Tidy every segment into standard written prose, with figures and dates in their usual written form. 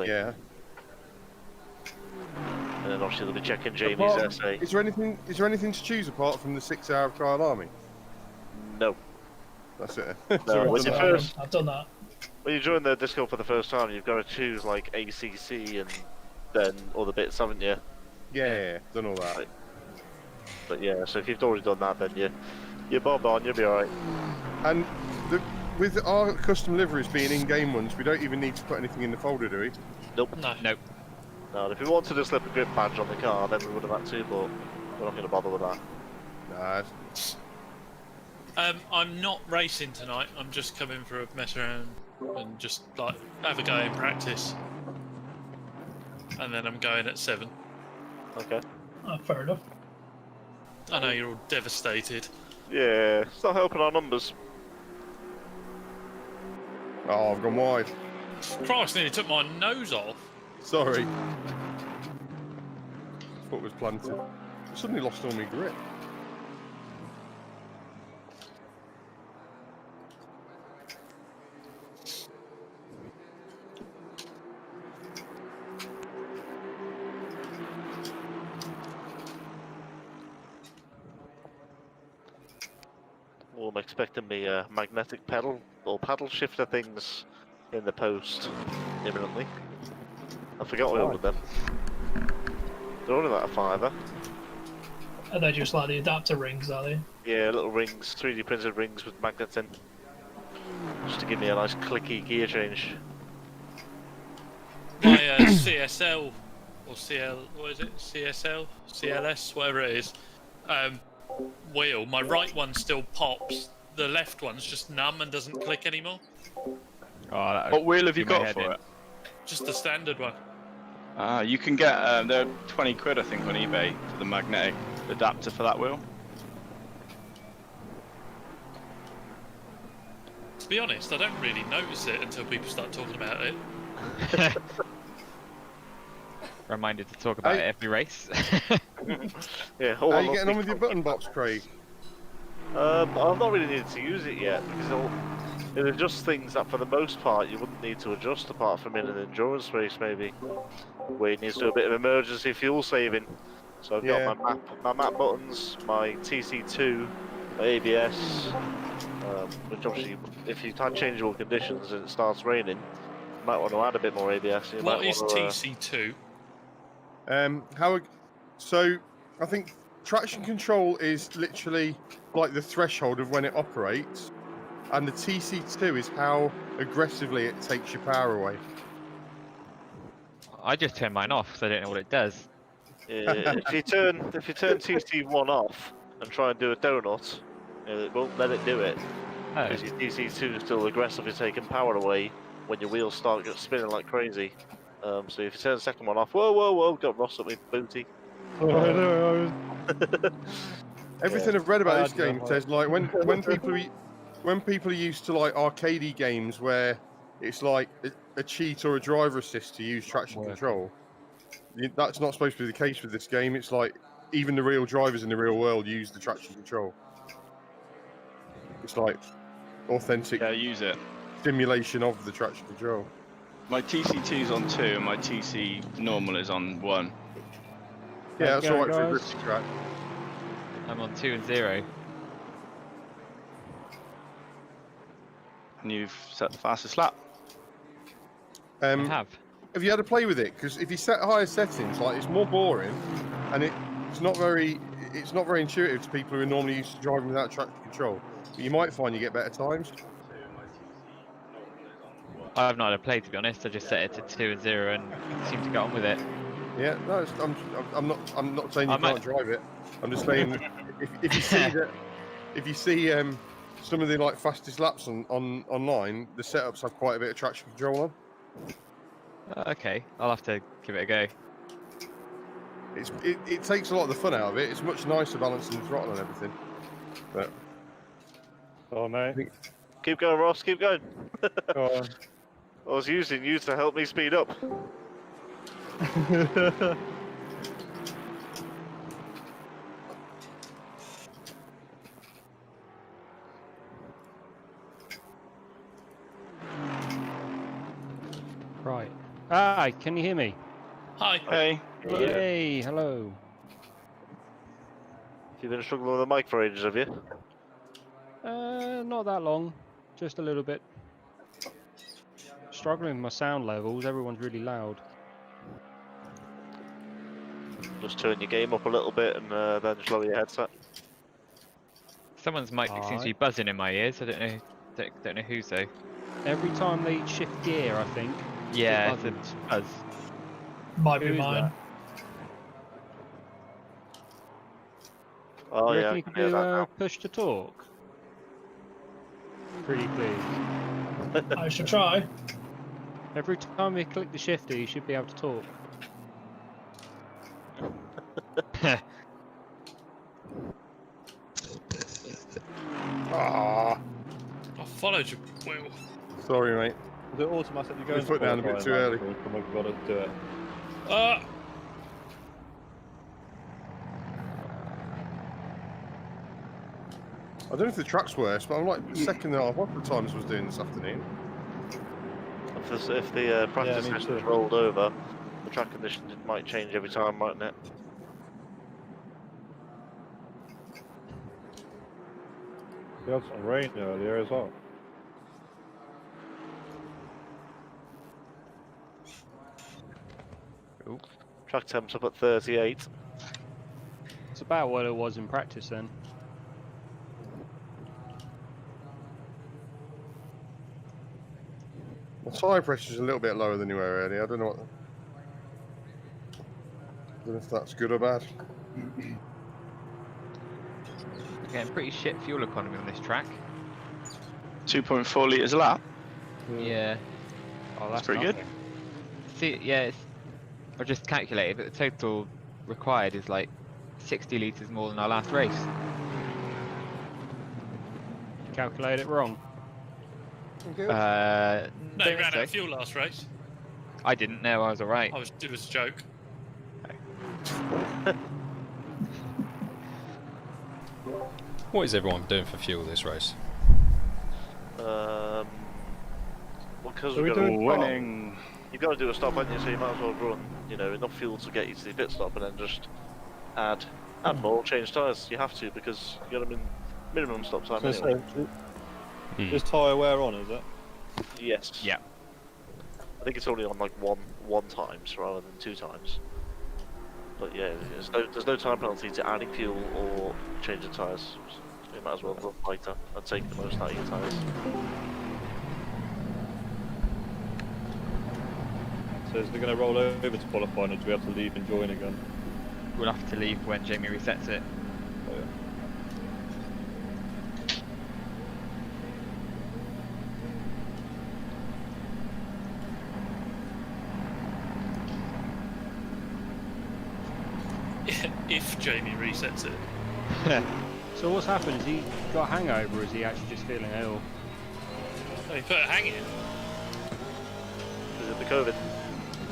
Yeah. And then obviously they'll be checking Jamie's essay. Is there anything to choose apart from the 6-hour trial army? No. That's it. No, when I've done that. When you join the Discord for the first time, you've got to choose like ACC and then other bits, haven't you? Yeah, done all that. But yeah, so if you've already done that, then you're bob on, you'll be alright. And with our custom liveries being in-game ones, we don't even need to put anything in the folder, do we? Nope. No. Nope. No, and if we wanted a Slip&Grip badge on the car, then we would have had to, but we're not going to bother with that. Nah. I'm not racing tonight. I'm just coming for a mess around and just like have a go in practice. And then I'm going at 7. Okay. Oh, fair enough. I know you're all devastated. Yeah, it's not helping our numbers. Oh, I've gone wide. Christ, nearly took my nose off. Sorry. Foot was planted. I suddenly lost all my grip. Well, I'm expecting the magnetic pedal or paddle shifter things in the post imminently. I forgot we ordered them. They're only like a £5. Are they just like the adapter rings, are they? Yeah, little rings, 3D printed rings with magnets in. Just to give me a nice clicky gear change. My CSL or CL, what is it? CSL, CLS, whatever it is. Wheel. My right one still pops. The left one's just numb and doesn't click anymore. Oh, what wheel have you got for it? Just the standard one. You can get they're 20 quid I think on eBay for the magnetic adapter for that wheel. To be honest, I don't really notice it until people start talking about it. Reminded to talk about it every race. Yeah. How are you getting on with your button box, Craig? I've not really needed to use it yet because it adjusts things that for the most part you wouldn't need to adjust apart from in an endurance race maybe, where you need to do a bit of emergency fuel saving. So I've got my map buttons, my TC2, my ABS, which obviously if you've had changeable conditions and it starts raining, you might want to add a bit more ABS. What is TC2? So I think traction control is literally like the threshold of when it operates, and the TC2 is how aggressively it takes your power away. I just turned mine off because I don't know what it does. If you turn TC1 off and try and do a donut, it won't let it do it Oh, because your TC2 is still aggressively taking power away when your wheels start spinning like crazy. So if you turn the second one off, whoa, got Ross at me booty. Everything I've read about this Yeah, game says like when people are used to like arcadey games where it's like a cheat or a driver assist to use traction control. That's not supposed to be the case with this game. It's like even the real drivers in the real world use the traction control. It's like authentic Yeah, use it. simulation of the traction control. My TC2 is on 2 and my TC normal is on 1. Yeah, that's all right for a guys. drifting track. I'm on 2 and 0. And you've set the fastest lap. I Have have. you had a play with it? Because if you set higher settings, like it's more boring, and it's not very intuitive to people who are normally used to driving without traction control. But you might find you get better times. I've not had a play, to be honest. I just set it to 2 and 0 and seem to get on with it. Yeah, no, I'm not saying you I might- can't drive it. I'm just saying if you see that if you see some of the like fastest laps on online, the setups have quite a bit of traction control on. Okay, I'll have to give it a go. It takes a lot of the fun out of it. It's much nicer balancing the throttle and everything. But Oh, mate. Keep going, Ross. Keep going. Go on. I was using you to help me speed up. Right. Hi, can you hear me? Hi. Hey. Hey, hello. You've been struggling with the mic for ages, have you? Not that long. Just a little bit. Struggling with my sound levels. Everyone's really loud. Just turn your game up a little bit and then just lower your headset. Someone's mic seems to be buzzing in my ears. I don't know whose though. Every time they shift gear, I think. Yeah, it it's a buzzes. buzz. Might be Who is mine. that? Oh You yeah, reckon I you can could hear do that now. push to talk? Pretty please. I should try. Every time you click the shifter, you should be able to talk. ah, I followed you, Will. sorry, mate. Is it automatically going We put down a bit too early. And we've got to do it. I don't know if the track's worse, but I'm like second and a half off the times I was doing this afternoon. If the practice me sessions too. rolled over, the track conditions might change every time, mightn't it? We had some rain earlier as well. Track temps up at 38. It's about what it was in practice then. My tyre pressure's a little bit lower than you were earlier. I don't know if that's good or bad. Getting pretty shit fuel economy on this track. 2.4 litres a lap. Yeah. Oh, That's pretty good. nothing. See, yeah, I've just calculated that the total required is like 60 litres more than our last race. Calculate it wrong. No, you don't ran think out so. of fuel last race. I didn't know, I was alright. It was a joke. What is everyone doing for fuel this race? Well, because So we've we're got to doing Winning. you've got to do a stop, haven't you? So you might as well run, enough fuel to get you to the pit stop, and then just add more, change tyres. You have to because you got them in minimum stop time anyway. Is tyre wear on, is it? Yes. Yeah. I think it's only on like one times rather than 2 times. But yeah, there's no time penalty to adding fuel or changing tyres. So you might as well run lighter and take the most out of your tyres. So is it going to roll over to qualifying, or do we have to leave and join again? we'll have to leave when Jamie resets it. If Jamie resets it. So what's happened? Has he got a hangover or is he actually just feeling ill? Oh, he put a hang in. Is it the COVID?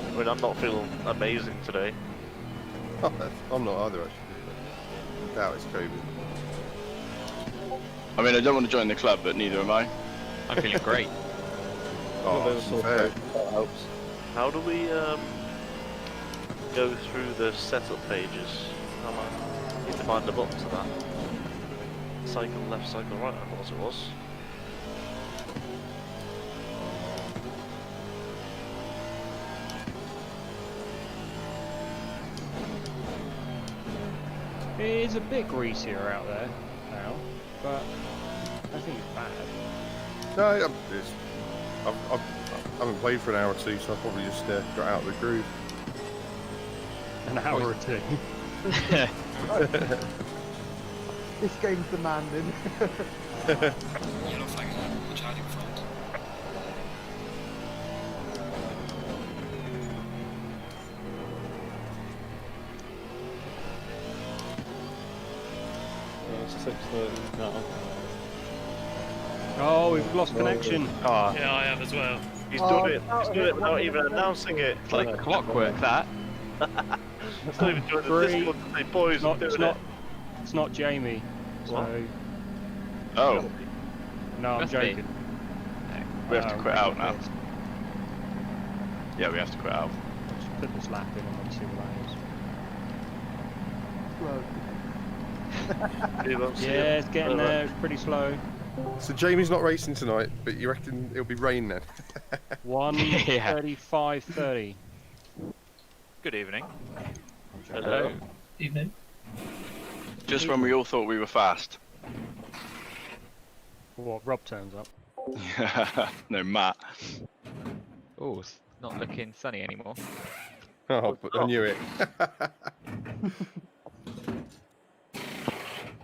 I mean, I'm not feeling amazing today. I'm not either, actually. I doubt it's COVID. I mean, I don't want to join the club, but neither am I. I'm feeling great. Oh, that's fair. That helps. How do we go through the setup pages? How am I? Need to find the button to that. Cycle left, cycle right, I thought it was. It is a bit greasier out there now, but I think it's bad. No, I haven't played for an hour or two, so I probably just got out of the groove. An hour or two. This game's demanding. Yellow flag on the charging front. It's 6:30 now. Oh, we've lost connection. Oh, Yeah, I have as well. He's done it. He's done it without even announcing it. it's like clockwork that. It's not even doing the Three. Discord to say, boys, I'm doing it. It's not Jamie. What? So Oh, no, I'm Must be. joking. we have to quit out now. Let's Yeah, we have to quit out. put this lap in and then see what that is. We won't see Yeah, it. it's getting there. It's pretty slow. So Jamie's not racing tonight, but you reckon it'll be rain then? 1:35:30. Good evening. Hello. Evening. Just when we all thought we were fast. What? Rob turns up. No, Matt. Oh, it's not looking sunny anymore. Oh, but I knew it.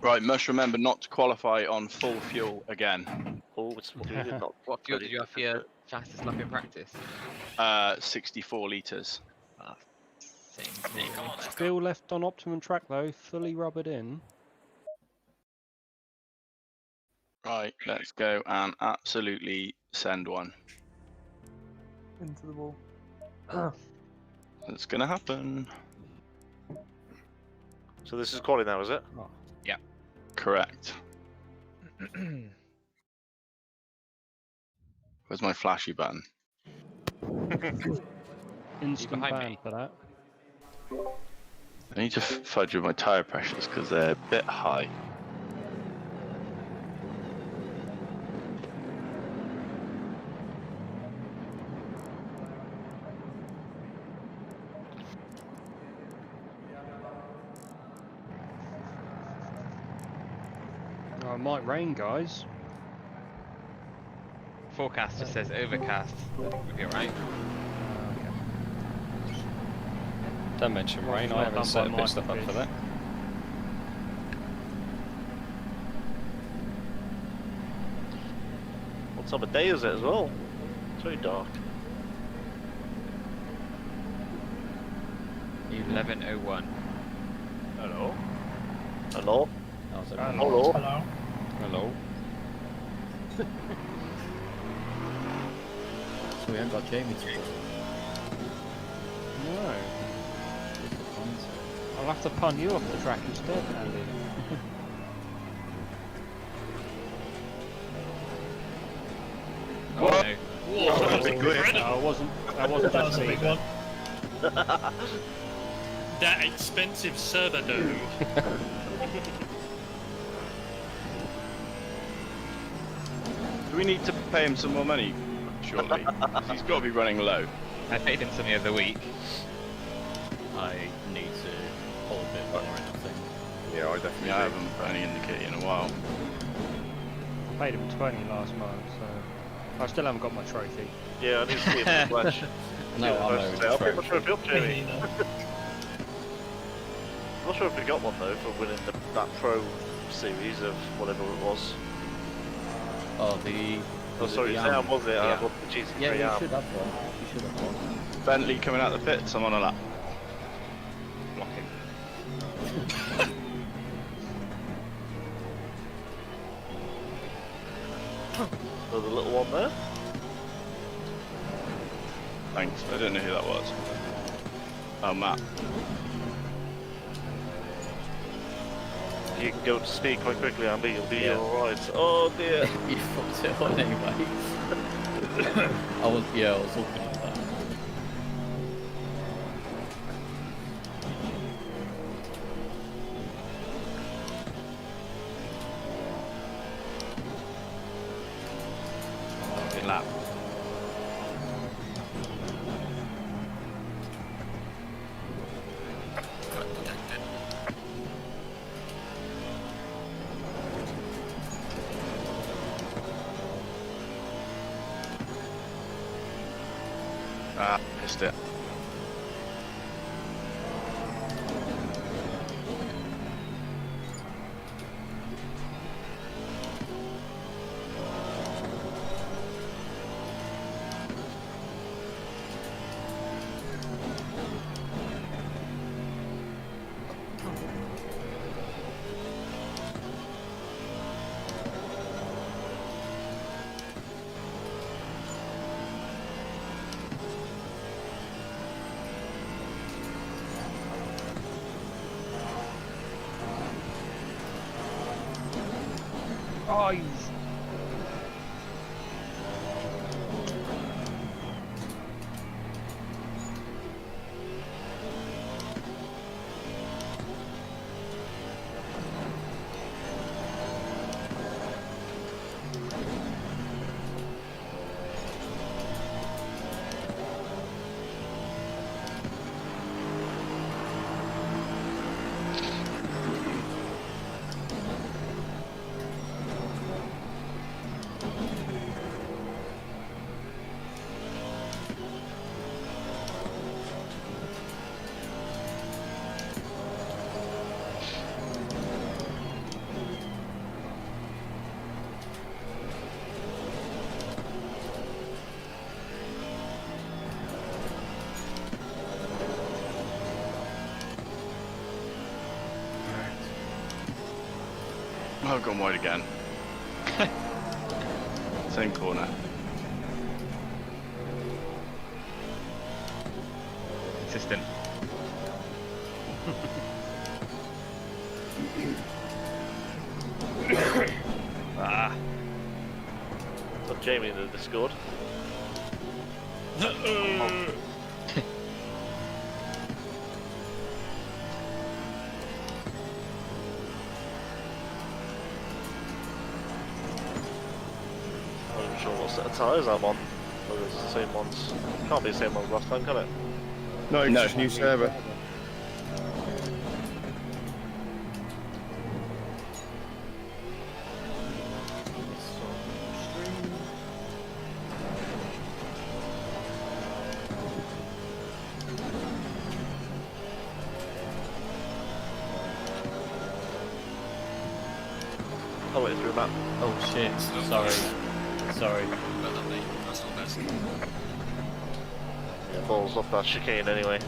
Right, must remember not to qualify on full fuel again. Oh, it's really not. What fuel did you have for your fastest lap in practice? 64 litres. Same. Hey, come on, let's go. Still left on optimum track though, fully rubbered in. Right, let's go and absolutely send one. Into the wall. It's gonna happen. So this is quality now, is it? Correct. Where's my flashy button? Instant behind ban me? for that. I need to fudge with my tyre pressures because they're a bit high. Oh, it might rain, guys. Forecast just says overcast. I think we'll be alright. Don't mention rain, Well I haven't done set a by bit of stuff up Michael for that. What time of day is it as well? It's very dark. 11:01. Hello? Hello? How's it? Hello? Hello. Hello. So we haven't got Jamie to work. No. I'll have to pun you off the track instead, Andy. Oh no. Whoa, that was Big glitch. incredible. No, that wasn't That was a big one. That expensive server dough. Do we need to pay him some more money shortly? 'Cause he's got to be running low. I paid him some the other week. I need to pull a bit more in, I think. Yeah, I definitely Yeah, I do. haven't put any in the kitty in a while. Paid him 20 last month, so I still haven't got my trophy. Yeah, I need to see it in the flesh. No, I'm I'll pick my trophy up, Me Jamie. neither. I'm not sure if we got one though for winning that pro series of whatever it was. Oh, the. Oh, sorry, it's Am, wasn't it? I Yeah. got the GT3 Yeah, you Am. should have one. You should have one. Bentley coming out the pits. I'm on a lap. Blocking. So the little one there. Thanks. I don't know who that was. Oh, Matt. You can go to speed quite quickly, Andy. You'll be Yeah. alright. Oh dear. You fucked it on anyway. I was looking at that. Good lap. Ah, missed it. Oh, he's... Oh, gone wide again. Same corner. Consistent. Ah. Got Jamie in the Discord. I'm not even sure what set of tyres I'm on. Whether it's the same ones. Can't be the same ones last time, can it? No, it's No. just new server. I'll wait through that. Oh shit, sorry. Sorry. Yeah, balls off that chicane anyway.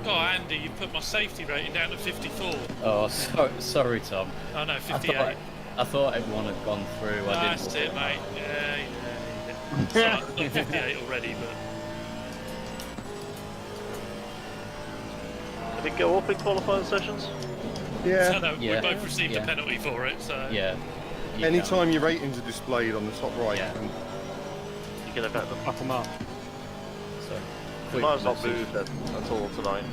Oh, Andy, you put my safety rating down to 54. Oh, sorry, Tom. Oh no, I 58. thought everyone had gone through. I That's didn't. it, mate. Yeah. So, not 58 already, but Did it go up in qualifying sessions? Yeah. no, Yeah. we both received Yeah. a penalty for it. So Yeah. you Anytime your ratings are displayed on the top right, Yeah. and You can affect them. Up them up. can. So, The quick mine's not message. moved at all tonight.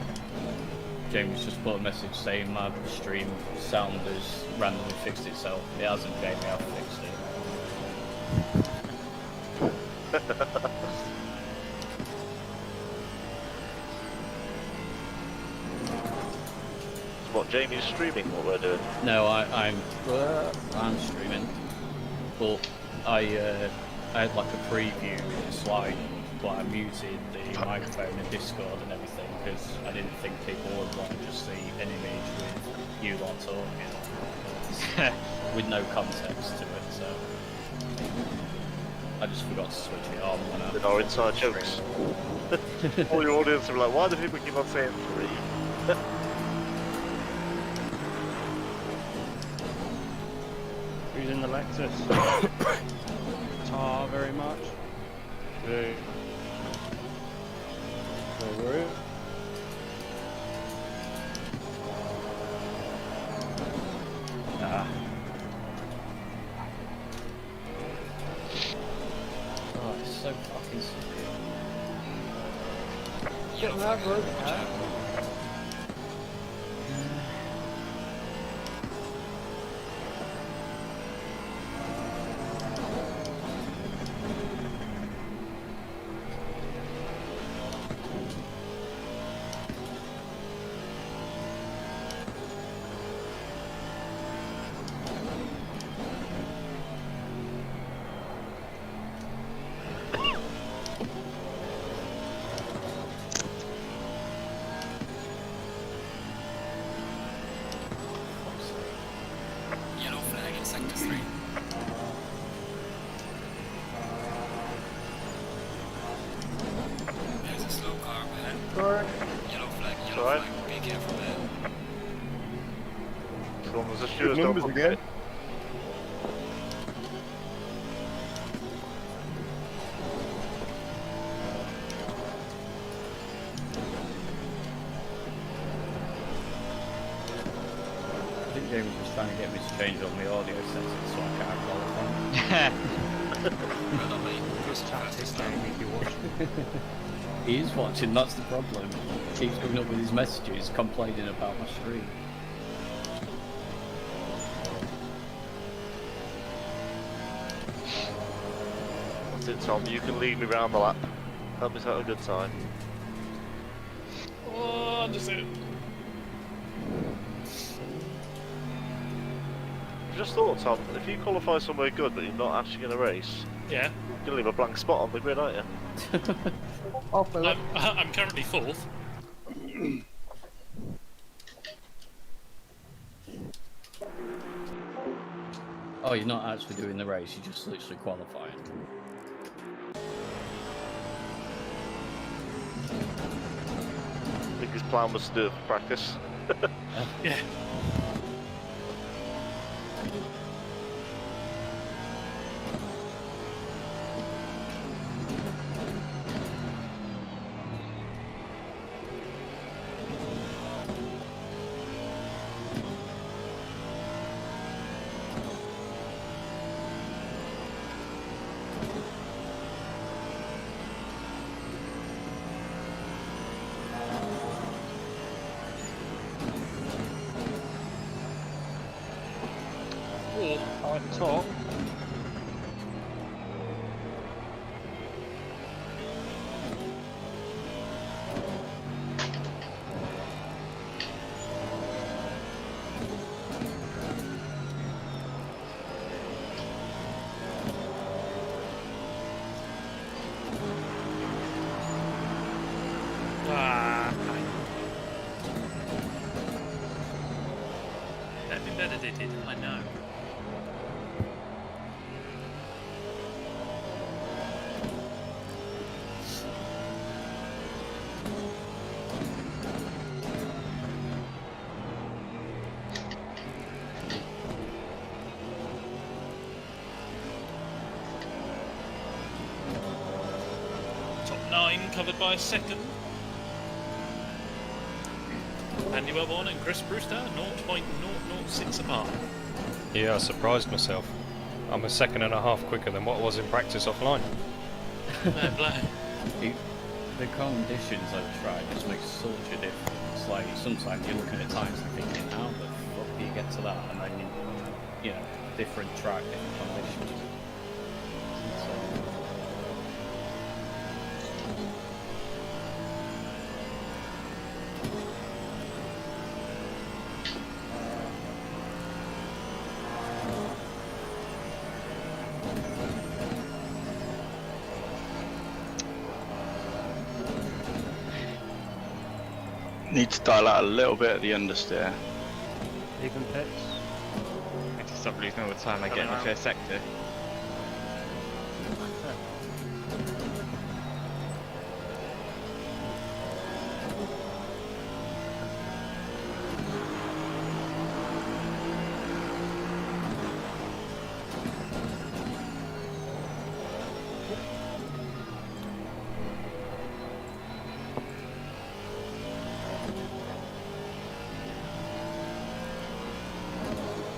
James just put a message saying my stream sound has randomly fixed itself. It hasn't, Jamie. I've fixed it. What, Jamie's streaming what we're doing? No, I'm streaming, but I had like a preview slide, but I muted the microphone and Discord and everything because I didn't think people would want to just see an image with you lot talking with no context to it. So I just forgot to switch it on when I. With our inside jokes. All your audience will be like, why do people keep on saying 3? Who's in the Lexus? Tar very much. Hey. No worry. Ah. Oh, it's so fucking stupid. Get that road, Yellow flag in sector 3. There's a slow car ahead. Sorry. Yellow flag, It's yellow alright. flag. Be careful there. As long as the Good stewards don't numbers book again. it. I think Jamie's just trying to get me to change all my audio settings so I can't qualify. Well done, mate. First fastest time. He is watching, that's the problem. He keeps coming up with his messages complaining about my stream. That's it, Tom. You can lead me round the lap. Help us have a good time. Oh, just it. Just thought, Tom, if you qualify somewhere good but you're not actually going to race, Yeah. you're going to leave a blank spot on the grid, aren't you? I'll fill it. I'm currently 4th. Oh, you're not actually doing the race, you're just literally qualifying. I think his plan was to do it for practice. Yeah. Oh, at the top. Ah. That'd be better, did it? I know. Top 9 covered by a second. Andy Wellborn and Chris Brewster 0.006 apart. Yeah, I surprised myself. I'm a second and a half quicker than what I was in practice offline. Fair play. The conditions I've tried just make such a difference. Like, sometimes you're looking at times and thinking, how the fuck do you get to that? And then, you know, different track, different conditions. So, Need to dial out a little bit at the understeer. Even pits. I need to stop losing all the time I get in the first sector.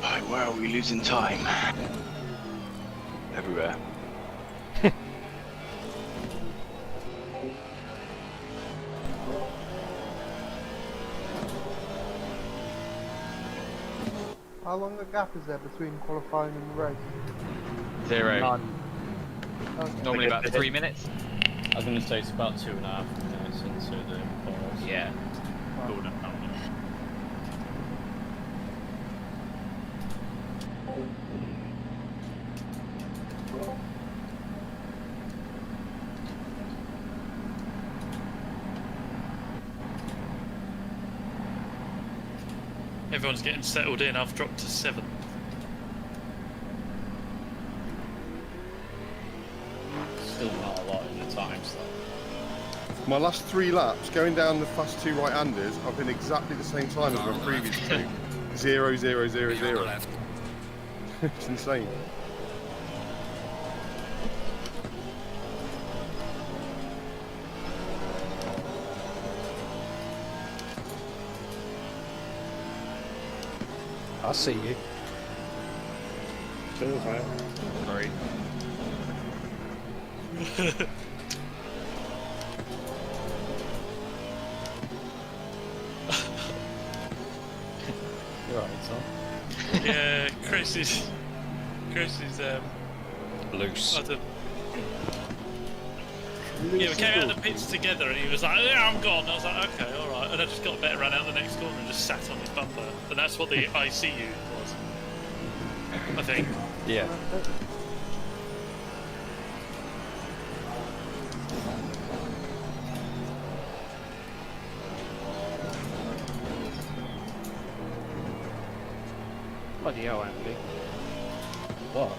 Right, where are we losing time? Everywhere. How long a gap is there between qualifying and the race? 0. None. Normally about 3 minutes. I was going to say it's about 2.5 minutes into the pause. Yeah. Cool down. Everyone's getting settled in. I've dropped to 7th. Still not a lot in the times though. My last 3 laps, going down the fast 2 right-handers, I've been exactly the same time as my previous 2. 0, 0, 0, 0. It's insane. I see you. Cheers, mate. Sorry. You're right, Tom. Yeah, Chris is Loose. I don't... Yeah, we came out of the pits together and he was like, yeah, I'm gone. I was like, okay, alright. And I just got better, ran out the next corner and just sat on his bumper. And that's what the ICU was. I think. Yeah. Bloody hell, Andy. What?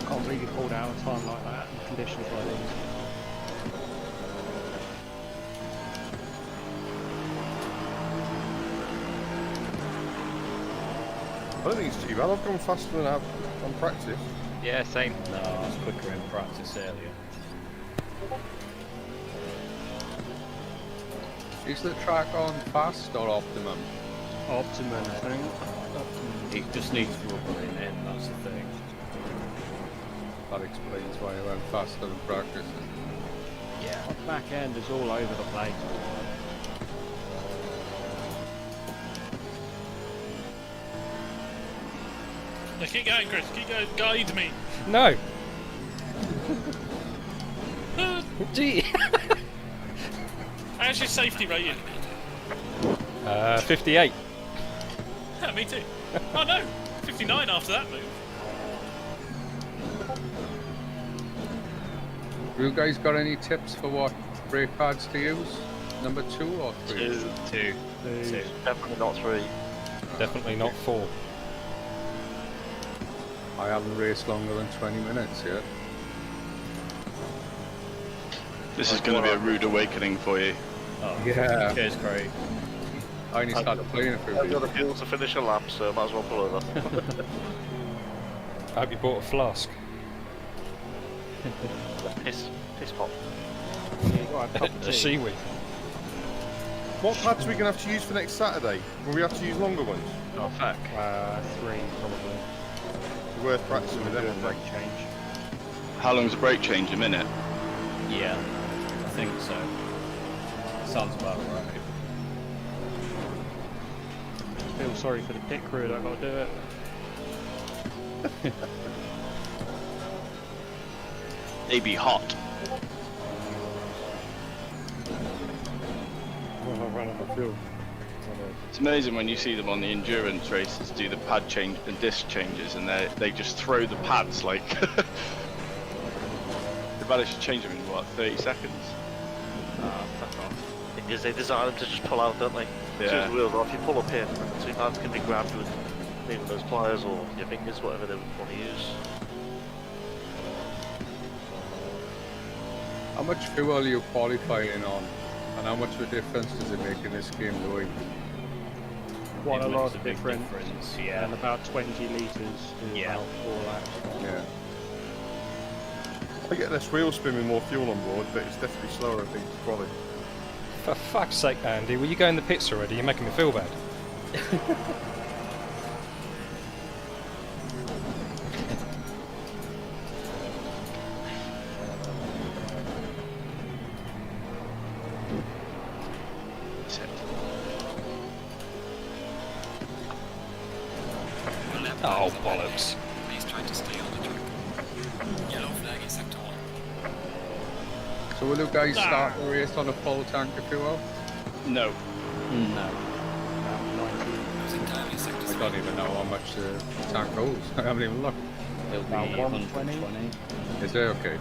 Can't believe you pulled out a time like that in conditions like these. I don't think it's too bad. I've gone faster than I've on practice. Yeah, same. No, I was quicker in practice earlier. Is the track on fast or optimum? Optimum, I think. It just needs rubbering in, that's the thing. That explains why I went faster than practice. Yeah. The back end is all over the place. No, keep going, Chris. Keep going. Guide me. No. Gee. How's your safety rating? 58. Yeah, me too. Oh no, 59 after that move. You guys got any tips for what brake pads to use? Number 2 or 3? 2. Definitely not 3. Definitely not 4. I haven't raced longer than 20 minutes yet. This is going to be a rude awakening for you. Oh, Yeah. Cheers, Craig. I only started playing for a I've got bit. the fuel to finish a lap, so might as well pull over. I hope you bought a flask. Piss pop. Yeah, you got a cup of A tea. seaweed. What pads are we going to have to use for next Saturday? Will we have to use longer ones? Oh, fuck. 3 probably. It's worth practicing with them. Brake change. How long's a brake change? A minute? Yeah, I think so. Sounds about right. Feel sorry for the pit crew that got to do it. They be hot. Oh, I ran out of fuel. It's amazing when you see them on the endurance races do the pad change and disc changes, and they just throw the pads like. They managed to change them in what, 30 seconds? Ah, fuck off. Thing is, they design them to just pull out, don't they? As soon as the wheels off, you pull a pin, and the two hands can be grabbed with either those pliers or your fingers, whatever they want to use. How much fuel are you qualifying on? And how much of a difference does it make in this game, Louis? Quite a It lot makes of big difference. yeah. And about 20 litres to Yeah. about 4 laps. Yeah. I get less wheel spin with more fuel on board, but it's definitely slower, I think, probably. For fuck's sake, Andy, will you go in the pits already? You're making me feel bad. Oh, bollocks. Please try to stay on the track. Yellow flag in sector 1. So will you guys start the race on a full tank of fuel? No. No. Losing time in sector I 3. don't even know how much the tank holds. I haven't even looked. It'll be About 120. Is it okay?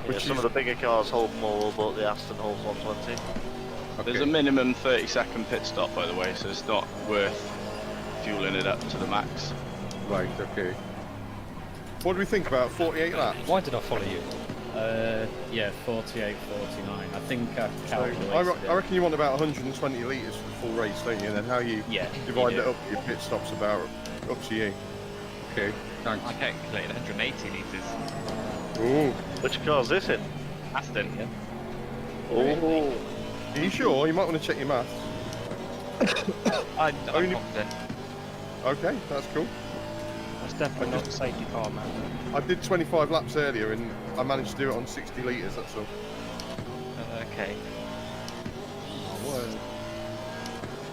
Yeah, some of the bigger cars hold more, but the Aston holds 120. There's a minimum 30-second pit stop, by the way, so it's not worth fueling it up to the max. Right, okay. What do we think about 48 laps? Why did I follow you? Yeah, 48, 49. I think I've So, calculated I reckon you want about 120 litres for the full race, don't you? And then how you Yeah, divide you that do. up, your pit stops about up to you. Okay, thanks. I calculated 180 litres. Ooh. Which car's this in? Aston. Oh, Are you sure? You might want to check your maths. I'm Only- confident. Okay, that's cool. That's definitely not a safety car, man. I did 25 laps earlier and I managed to do it on 60 litres, that's all. Okay.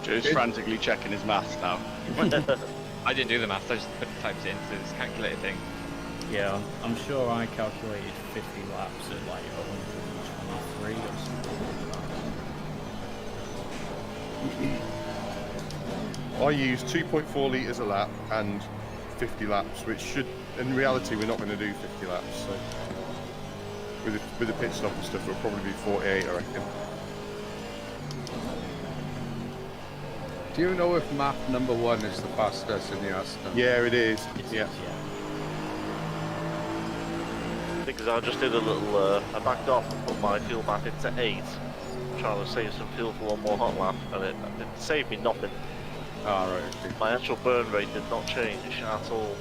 Joe's frantically checking his maths now. I didn't do the maths, I just put the types in, so it's a calculated thing. Yeah, I'm sure I calculated 50 laps at like 123 or something. I used 2.4 litres a lap and 50 laps, which should, in reality, we're not going to do 50 laps. So with the pit stop and stuff, it'll probably be 48, I reckon. Do you know if map number 1 is the fastest in the Aston? Yeah, it is. Yeah. because I just did a little, I backed off and put my fuel map into 8, trying to save some fuel for one more hot lap, and it saved me nothing. Ah, right, okay. My actual burn rate did not change at all.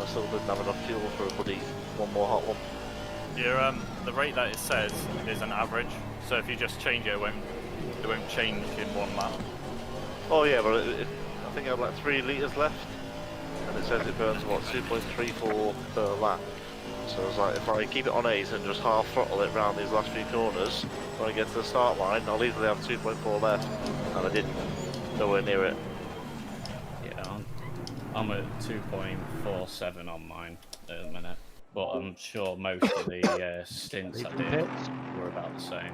I still didn't have enough fuel for a bloody one more hot one. Your the rate that it says is an average, so if you just change it, it won't change in one lap. Oh yeah, but I think I have like 3 litres left, and it says it burns what, 2.34 per lap. So I was like, if I keep it on 8 and just half throttle it round these last few corners, when I get to the start line, I'll easily have 2.4 left, and I didn't. Nowhere near it. Yeah, I'm at 2.47 on mine at the minute, but I'm sure most of the stints I did were about the same.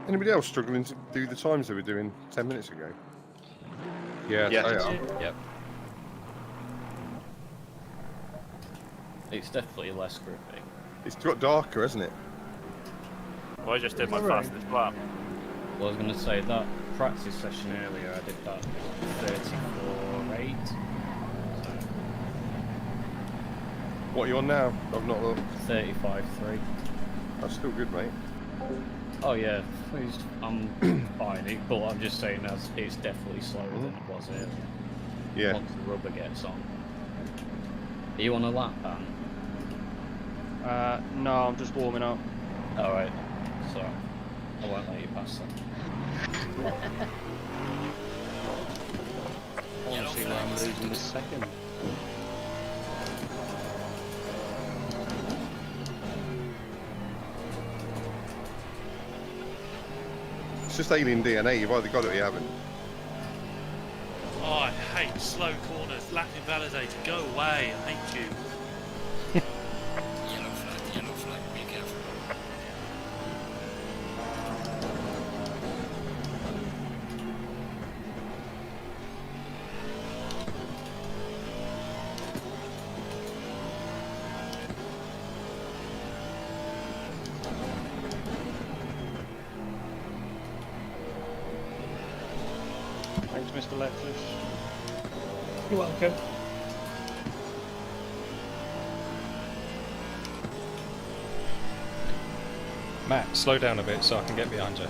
Anybody else struggling to do the times they were doing 10 minutes ago? Yes, Yeah. I am. Yep. It's definitely less grippy. It's got darker, hasn't it? Well, I just did my Alright. fastest lap. Well, I was going to say that practice session earlier, I did that 34.8. What are you on now? I've not looked. 35.3. That's still good, mate. Oh yeah, I'm fine, but I'm just saying as it's definitely slower than it was earlier. Yeah. Once the rubber gets on. Are you on a lap, Pan? No, I'm just warming up. Alright, so I won't let you pass that. I want to see where I'm losing this second. It's just alien DNA. You've either got it or you haven't. Oh, I hate slow corners. Lap invalidated. Go away. I hate you. Yellow flag, be careful. Thanks, Mr. Lexus. You're welcome. Matt, slow down a bit so I can get behind you.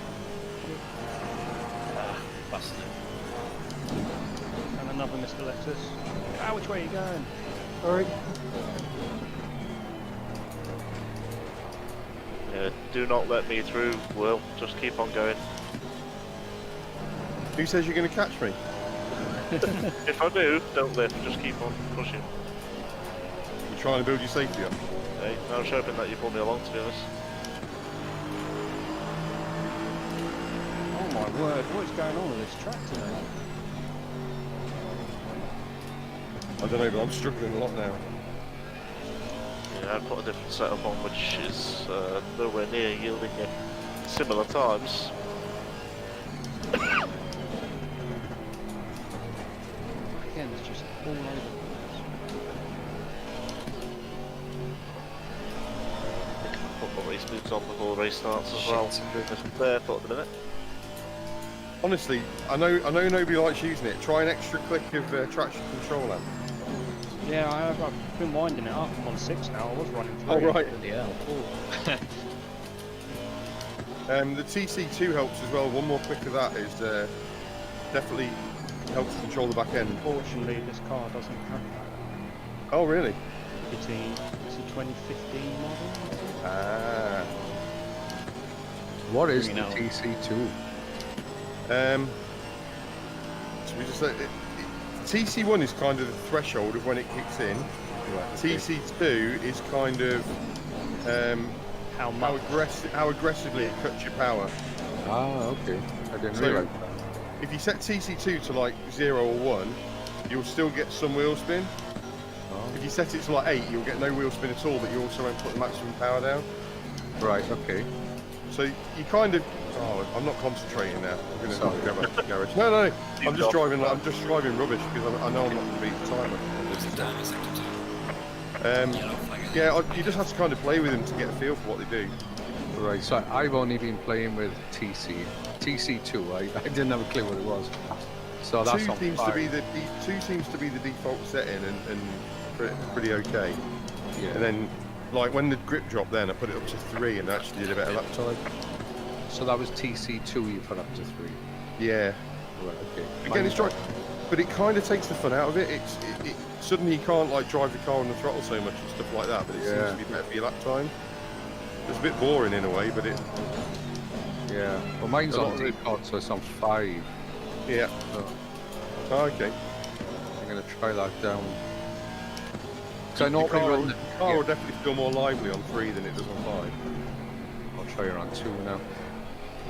Ah, bastard. And another Mr. Lexus. Ah, which way are you going? Alright. Yeah, do not let me through, Will. Just keep on going. Who says you're going to catch me? If I do, don't lift. Just keep on pushing. You're trying to build your safety up. Hey, I was hoping that you pulled me along, to be honest. Oh my word, what is going on with this track today? I don't know, but I'm struggling a lot now. Yeah, I put a different setup on, which is nowhere near yielding at similar times. Again, it's just all over the place. Put my race boots on before the race starts as well. I'm doing this barefoot at the minute. Honestly, I know nobody likes using it. Try an extra click of traction control amp. Yeah, I've been winding it up. I'm on 6 now. I was running 3. Oh, right. Yeah. The TC2 helps as well. One more click of that is definitely helps control the back end. Unfortunately, this car doesn't have that. Oh, really? It's a 2015 model. Ah. What is Do the we know? TC2? So we just TC1 is kind of the threshold of when it kicks in. TC2 is kind of how aggressively it cuts your power. Ah, okay. I didn't So, realise. if you set TC2 to like 0 or 1, you'll still get some wheel spin. Oh. If you set it to like 8, you'll get no wheel spin at all, but you also won't put the maximum power down. Right, okay. So you kind of... Oh, I'm not concentrating now. I'm going to Sorry. go back to the garage. No, I'm just driving. I'm just driving rubbish because I know I'm not going to beat the timer. Down in sector 2. Yellow flag. Yeah, you just have to kind of play with them to get a feel for what they do. Right, so I've only been playing with TC2. I didn't have a clue what it was. So that's Two on seems 5. to be the default setting and pretty okay. Yeah. And then, like when the grip dropped, then I put it up to 3 and actually did a better lap time. So that was TC2 you put up to 3. Yeah. Right, okay. Again, it's right, but it kind of takes the fun out of it. It suddenly you can't like drive the car on the throttle so much and stuff like that. But it seems to be better for your lap time. It's a bit boring in a way, but it. Yeah. Well, mine's on default, so it's on 5. Yeah. So Oh, okay. I'm gonna try that down. So I The normally car, run the car will definitely feel more lively on 3 than it does on 5. I'll try it on 2 now.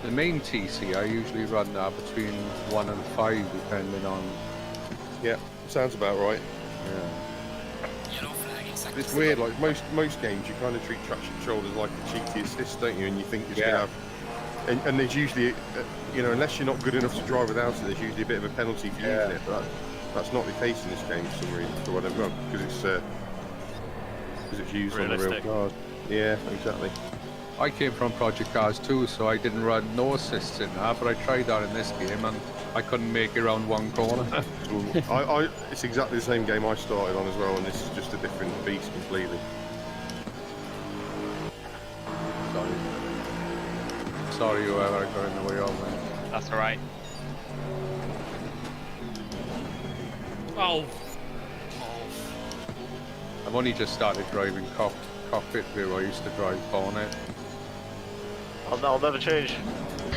The main TC I usually run between 1 and 5 depending on. Yeah, sounds about right. Yeah. Yellow flag in sector But it's 3. weird, like most games you kind of treat traction control as like a cheeky assist, don't you? And you think it's going to have... And there's usually, you know, unless you're not good enough to drive without it, there's usually a bit of a penalty for using it. But that's not the case in this game for some reason, for whatever, because it's used on the real Realistic. cars. Yeah, exactly. I came from Project Cars 2, so I didn't run no assists in that, but I tried that in this game and I couldn't make it around one corner. It's exactly the same game I started on as well, and this is just a different beast completely. Sorry whoever I got in the way of, man. That's alright. Oh. I've only just started driving cockpit view. I used to drive bonnet. I'll never change.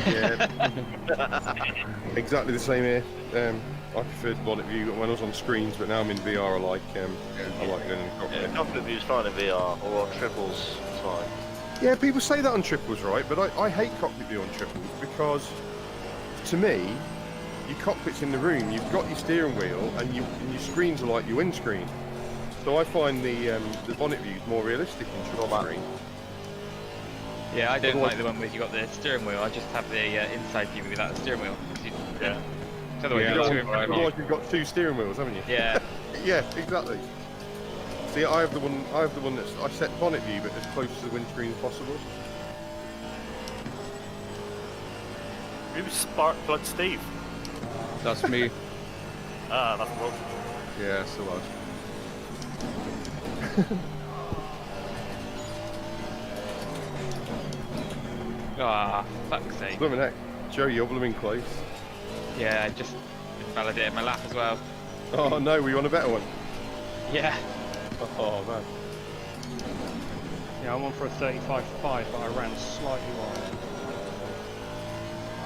Yeah. Exactly the same here. I preferred bonnet view when I was on screens, but now I'm in VR. I like going in the cockpit. Yeah, cockpit view's fine in VR, or on triples, it's fine. Yeah, people say that on triples, right? But I hate cockpit view on triples because, to me, your cockpit's in the room. You've got your steering wheel, and your screens are like your windscreen. So I find the bonnet view is more realistic in triple screen. Yeah, I don't like the one where you got the steering wheel. I just have the inside view without the steering wheel. Yeah. So otherwise Yeah, you've got two in front of you. otherwise you've got 2 steering wheels, haven't you? Yeah. Yeah, exactly. See, I have the one that's I set bonnet view, but as close to the windscreen as possible. Maybe spark plug Steve. That's me. Ah, that's Wolf. Yeah, so was. Ah, fuck's sake. Blooming heck. Joe, you're blooming close. Yeah, I just invalidated my lap as well. Oh no, were you on a better one? Yeah. Oh man. Yeah, I'm on for a 35.5, but I ran slightly wide.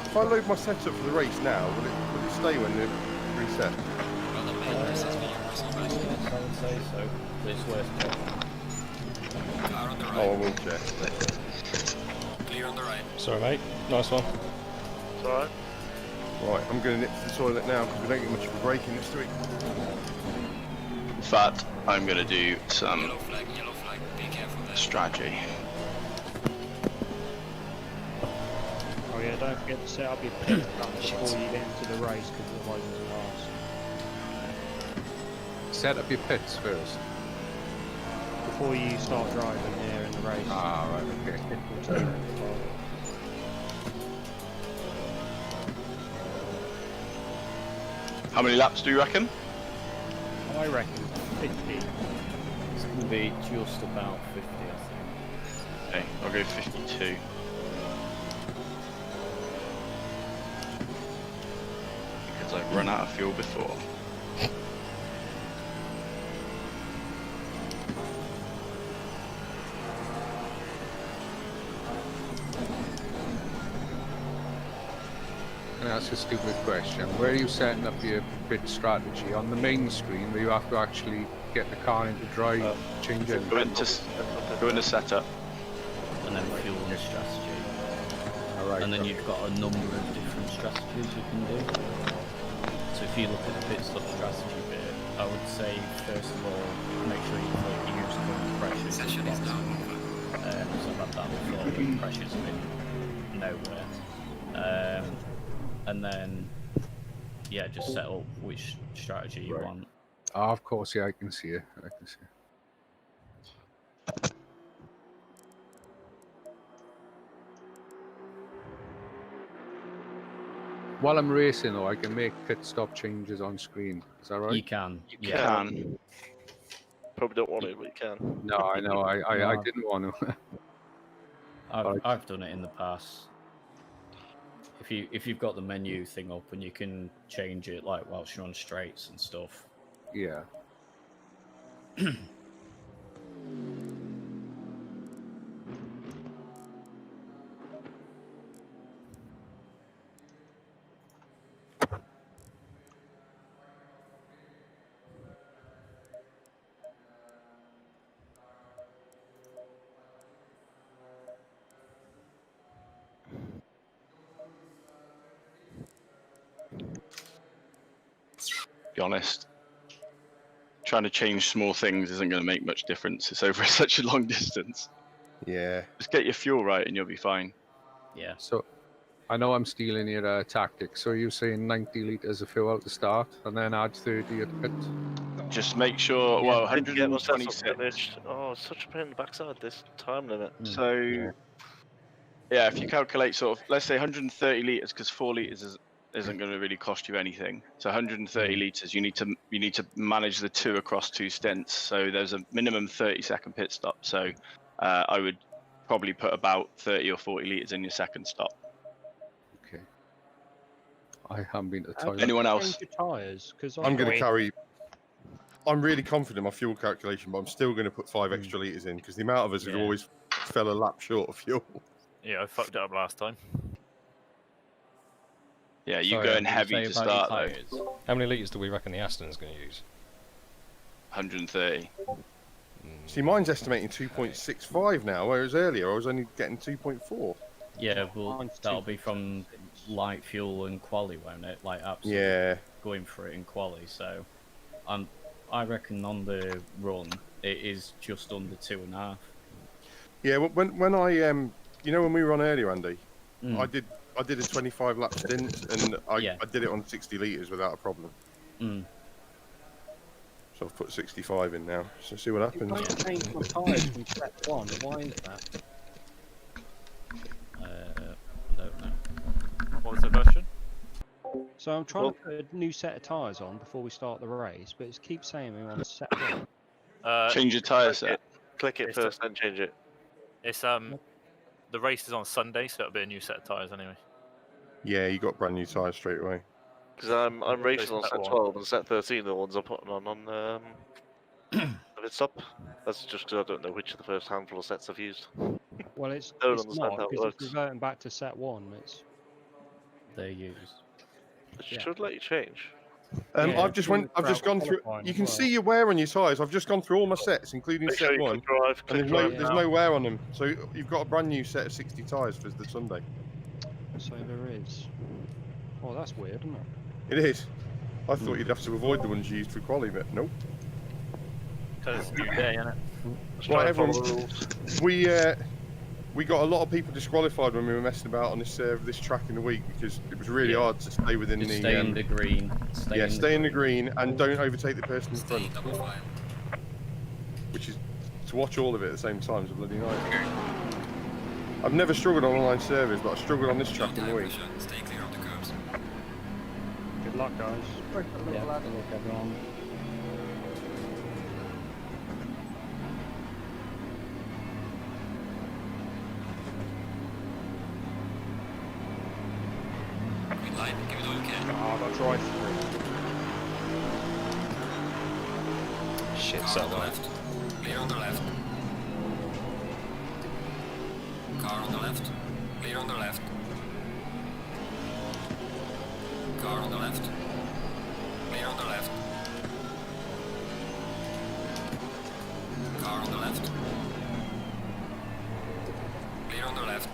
If I load my setup for the race now, will it stay when it reset? Yes, I would say so. But it's worth checking. Car on the right. Oh, I will check. Clear on the right. Sorry, mate. Nice one. It's alright. Right, I'm going to nip to the toilet now because we don't get much of a break in this week. In fact, I'm going to do some Yellow flag, be careful there. strategy. Oh yeah, don't forget to set up your pit before you get into the race, because otherwise it's last. Set up your pits first. Before you start driving there in the race. Ah, right, okay. How many laps do you reckon? I reckon 50. It's going to be just about 50, I think. Okay, I'll go 52. Because I've run out of fuel before. Can I ask a stupid question? Where are you setting up your pit strategy? On the main screen where you have to actually get the car into drive, change it? Go into setup. And then fuel and strategy. Alright. And then you've got a number of different strategies you can do. So if you look at the pit stop strategy bit, I would say first of all, make sure you use current pressures. Session is now over. So I've had that before, but the pressures have been nowhere. And then, yeah, just set up which strategy you want. Ah, of course, yeah, I can see it. I can see it. While I'm racing, though, I can make pit stop changes on screen. Is that right? You can. You can. Probably don't want it, but you can. No, I know. I didn't want to. I've done it in the past. If you've got the menu thing up and you can change it like whilst you're on straights and stuff. Yeah. Be honest. Trying to change small things isn't going to make much difference. It's over such a long distance. Yeah. Just get your fuel right and you'll be fine. Yeah. So, I know I'm stealing your tactics. So you're saying 90 litres of fuel to start and then add 30 at pit? Just make sure, well, I didn't get my setup 126. finished. Oh, it's such a pain in the backside, this time limit. So, yeah, if you calculate sort of, let's say 130 litres, because 4 litres isn't going to really cost you anything. So 130 litres, you need to manage the 2 across 2 stints. So there's a minimum 30-second pit stop. So I would probably put about 30 or 40 litres in your second stop. Okay. I haven't been to the toilet. Anyone else? Change your tyres, because I'm going to carry... I'm really confident in my fuel calculation, but I'm still going to put 5 extra litres in because the amount of us who always fell a lap short of fuel. Yeah, I fucked it up last time. Yeah, you going heavy to start though. How many litres do we reckon the Aston's going to use? 130. See, mine's estimating 2.65 now, whereas earlier I was only getting 2.4. Yeah, well, that'll be from light fuel and quali, won't it? Like absolutely going for it in quali. So, I reckon on the run it is just under 2.5. Yeah, when I you know when we were on earlier, Andy, I did a 25 lap stint and I did it on 60 litres without a problem. So I've put 65 in now. So see what happens. I changed my tyres from step 1. Why is that? I don't know. What was the question? So I'm trying to put a new set of tyres on before we start the race, but it keeps saying we want set one. Change your tyre set. Click it first, then change it. It's the race is on Sunday, so it'll be a new set of tyres anyway. Yeah, you got brand new tyres straight away. Because I'm racing on set set one. 12 and set 13 are the ones I'm putting on it's up. That's just because I don't know which of the first handful of sets I've used. Well, it's Don't not, understand how it because it's works. reverting back to set one. It's They use. It should let you change. Yeah, I've just gone through. qualifying You as can well. see your wear on your tyres. I've just gone through all my sets, including Make set sure you one, click and there's drive there's now. no wear on them. So you've got a brand new set of 60 tyres for the Sunday. So there is. Oh, that's weird, isn't it? It is. I thought you'd have to avoid the ones used for quali, but nope. Because it's a new day, isn't it? Right, everyone. We got a lot of people disqualified when we were messing about on this track in the week because it was really hard to stay within Just the. stay in the green. Stay in the green and don't overtake the person in front. Which is to watch all of it at the same time is a bloody nightmare. I've never struggled on online servers, but I struggled on this track in the week. Stay clear of the curbs. Good luck, guys. Yeah, good luck everyone. Green light, give it all you can. Oh, I got drive through. Shit, Car so on the left. Clear on the left. Car on the left. Clear on the left. Car on the left. Clear on the left. Car on the left. Clear on the left.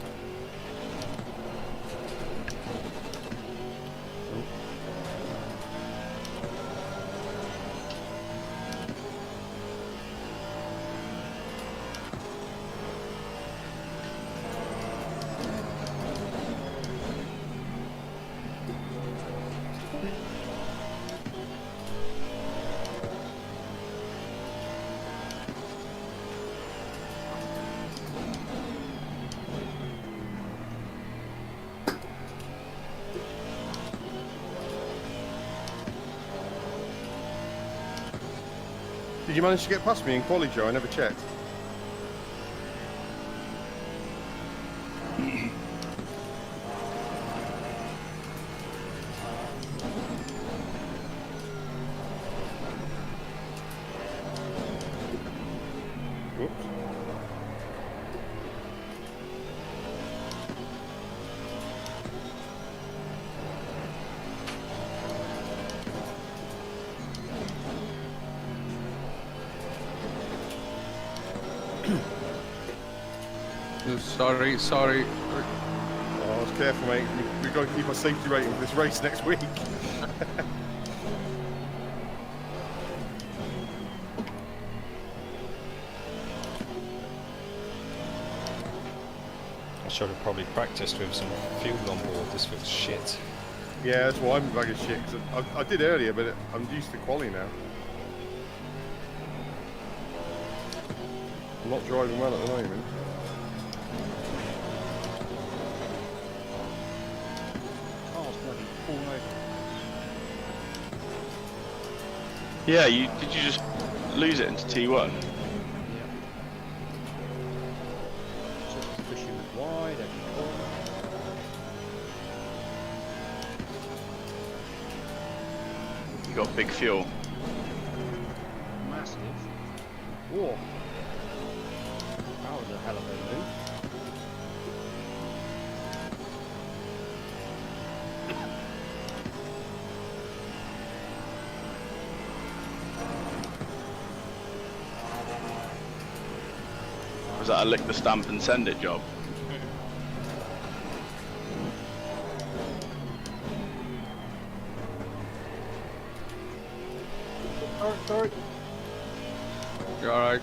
Did you manage to get past me in quali, Joe? I never checked. Whoops. Sorry. Oh, I was careful, mate. We've got to keep our safety rating for this race next week. I should have probably practiced with some fuel on board. This feels shit. Yeah, that's why I'm a bag of shit. Cause I did earlier, but I'm used to quali now. I'm not driving well at the moment. Car's bloody falling over. Yeah, did you just lose it into T1? Just pushing it wide every corner. You got big fuel. Massive. Whoa. That was a hell of a move. Was that a lick the stamp and send it job? Sorry. You alright?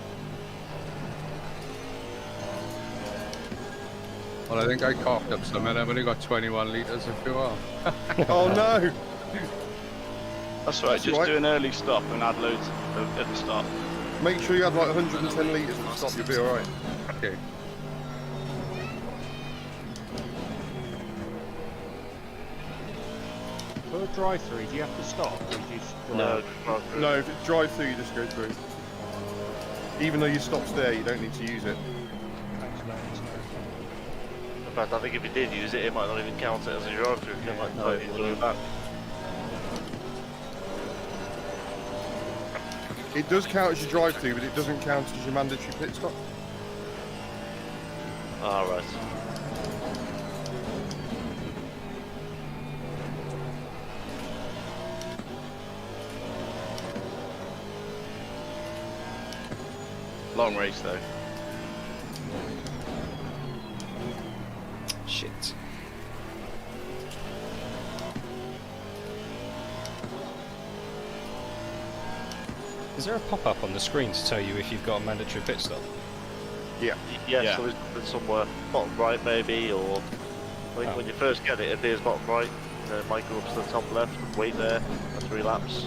Well, I think I coughed up something. I've only got 21 litres of fuel. Oh no! That's right, just do an early stop and add loads at the start. Make sure you have like 110 litres at the stop, you'll be alright. Okay. For a drive-through, do you have to stop? Or do you just No, just drive through. No, if it's drive through, you just go through. Even though your stop's there, you don't need to use it. In fact, I think if you did use it, it might not even count it as a drive through. It might tell you to do that. It does count as your drive through, but it doesn't count as your mandatory pit stop. Ah, right. Long race though. Shit. Is there a pop-up on the screen to tell you if you've got a mandatory pit stop? Yeah. Yes, Yeah. so it's somewhere bottom right maybe, or I think when you first get it, it appears bottom right. It might go up to the top left and wait there for 3 laps.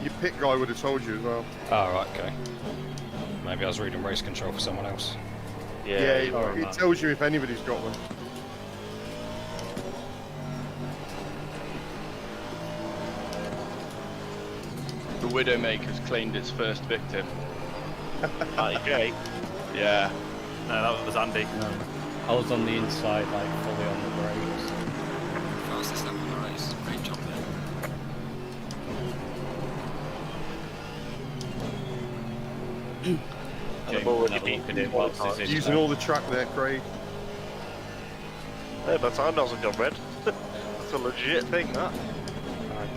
Your pit guy would have told you as well. Oh, right, okay. Maybe I was reading race control for someone else. Yeah, it tells you if anybody's got one. The Widowmaker's claimed its first victim. Okay. Yeah. No, that was Andy. No. I was on the inside, like fully on the brakes. Fastest lap on the race. Great job there. And I've already Have a beat look at it whilst it's in Using all the track there, Craig. Hey, my time hasn't gone red. That's a legit thing, that.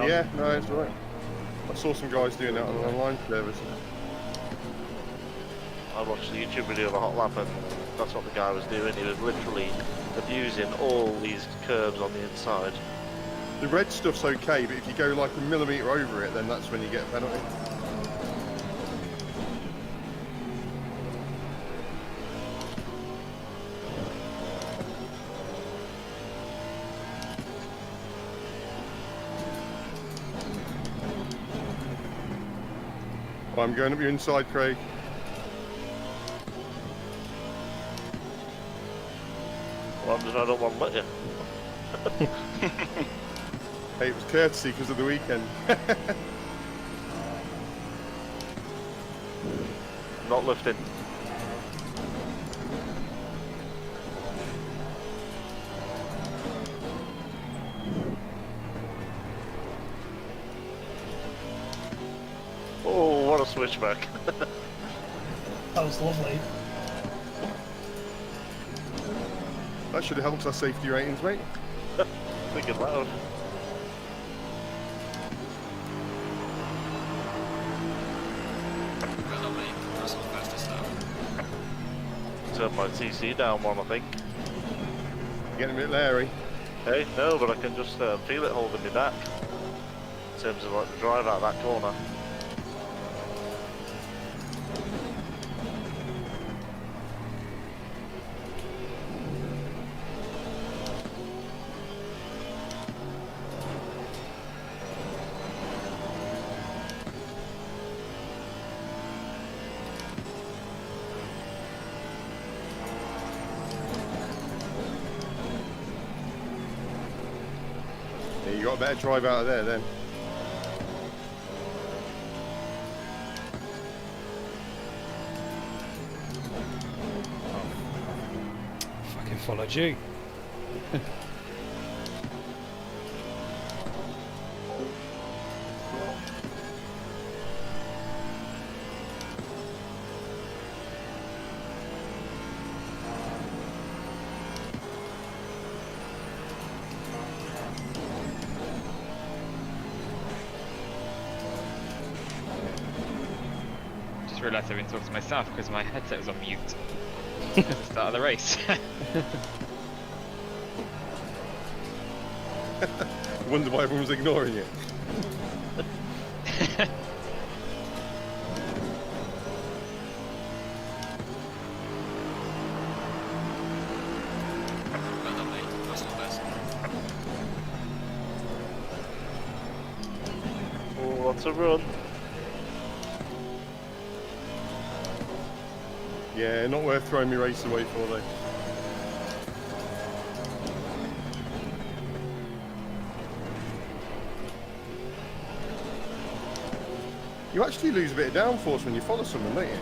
Yeah, no, it's right. I saw some guys doing that on an online service. I watched the YouTube video of a hot lap and that's what the guy was doing. He was literally abusing all these curves on the inside. The red stuff's okay, but if you go like a millimetre over it, then that's when you get a penalty. I'm going up your inside, Craig. Well, I don't want to let you. Hey, it was courtesy because of the weekend. Not lifting. Oh, what a switchback. That was lovely. That should have helped our safety ratings, mate. Thinking loud. Well done, mate. That's all fastest lap. Turn my TC down one, I think. Getting a bit leery. Hey, no, but I can just feel it holding me back. In terms of like the drive out that corner. Yeah, you got a better drive out of there then. Fucking followed you. Just realised I've been talking to myself because my headset was on mute at the start of the race. Wonder why everyone was ignoring it. Well done, mate. That's all best. Oh, what's a run? Yeah, not worth throwing me race away for though. You actually lose a bit of downforce when you follow someone, don't you?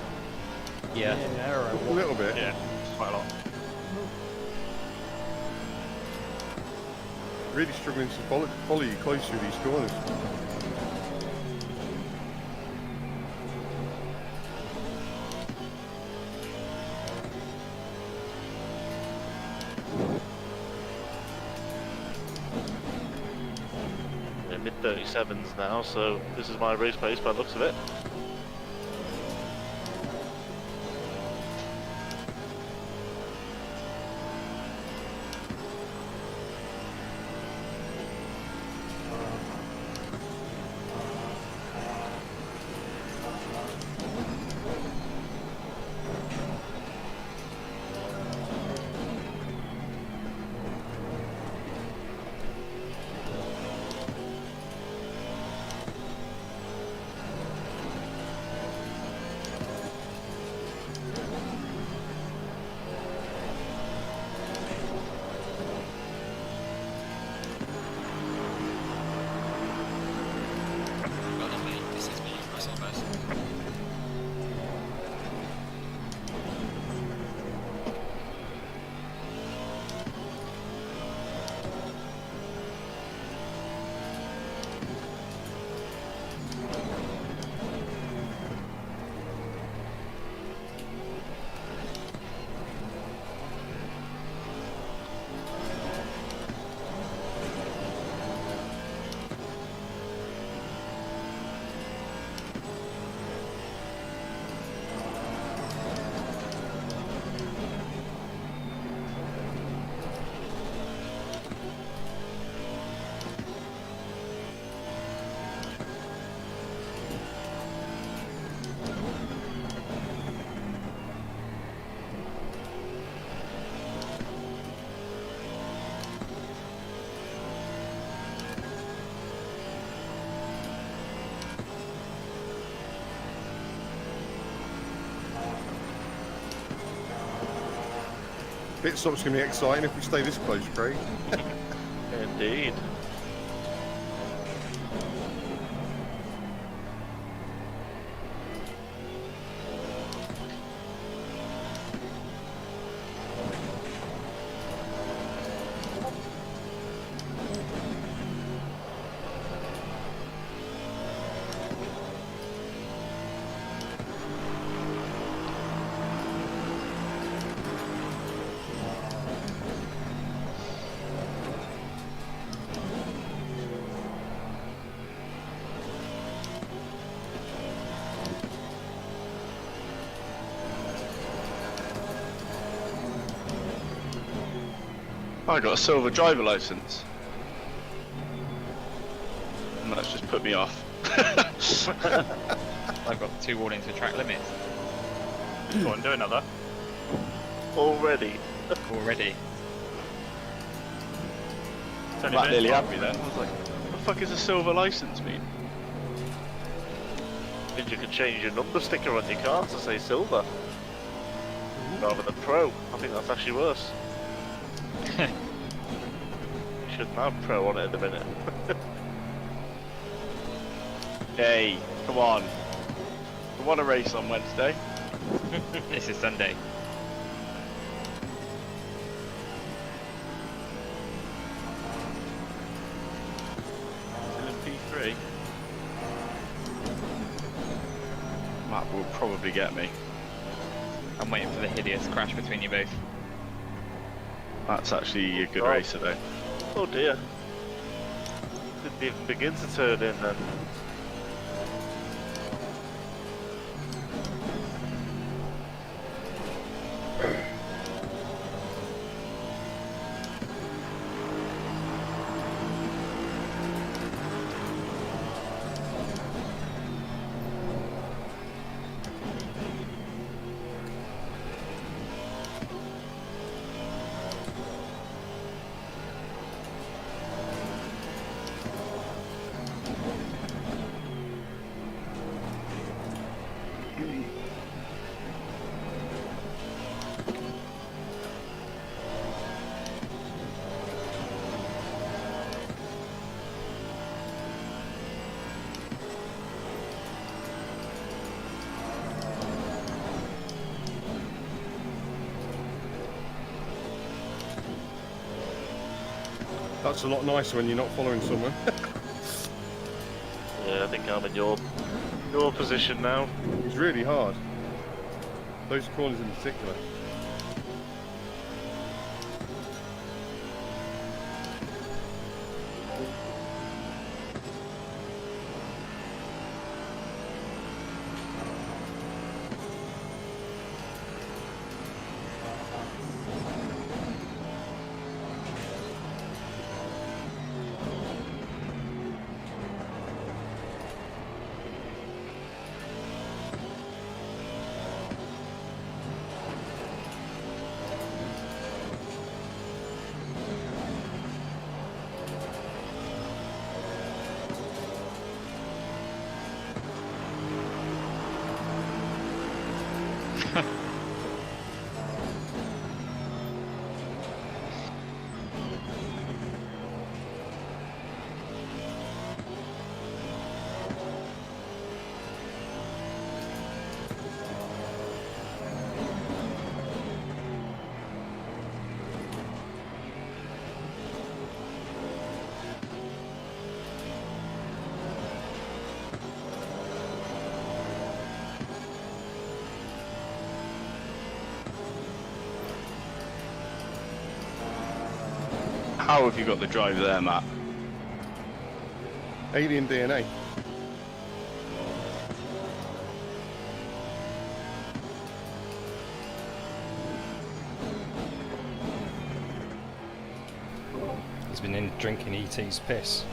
Yeah. A little bit. Yeah, quite a lot. Really struggling to follow you close through these corners. We're mid-37s now, so this is my race pace by the looks of it. Well done, mate. This is me. Nice one, guys. Pit stop's going to be exciting if we stay this close, Craig. Indeed. I got a silver driver license. And that's just put me off. I've got 2 warnings for track limits. Go on, do another. Already. Already. It's only That been nearly had 12. me then. I was like, what the fuck is a silver license mean? Means you can change your number sticker on your car to say silver. Rather than pro. I think that's actually worse. You shouldn't have pro on it at the minute. Hey, come on. We want a race on Wednesday. This is Sunday. Still in P3. Matt will probably get me. I'm waiting for the hideous crash between you both. That's actually a good Oh. racer though. Oh dear. Didn't even begin to turn in then. That's a lot nicer when you're not following someone. Yeah, I think I'm in your position now. It's really hard. Those corners in particular. How have you got the drive there, Matt? Alien DNA. He's been in drinking ET's piss.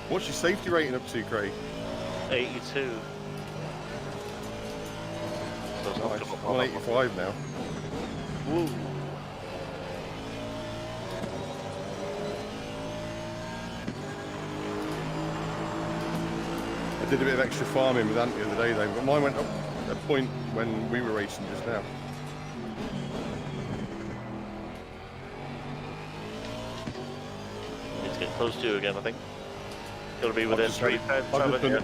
What's your safety rating up to, Craig? 82. So it's not Nice. come up I'm on on 85 now. Woo. I did a bit of extra farming with Ant the other day though, but mine went up a point when we were racing just now. It's getting close to you again, I think. It'll be within 3 tenths, haven't you?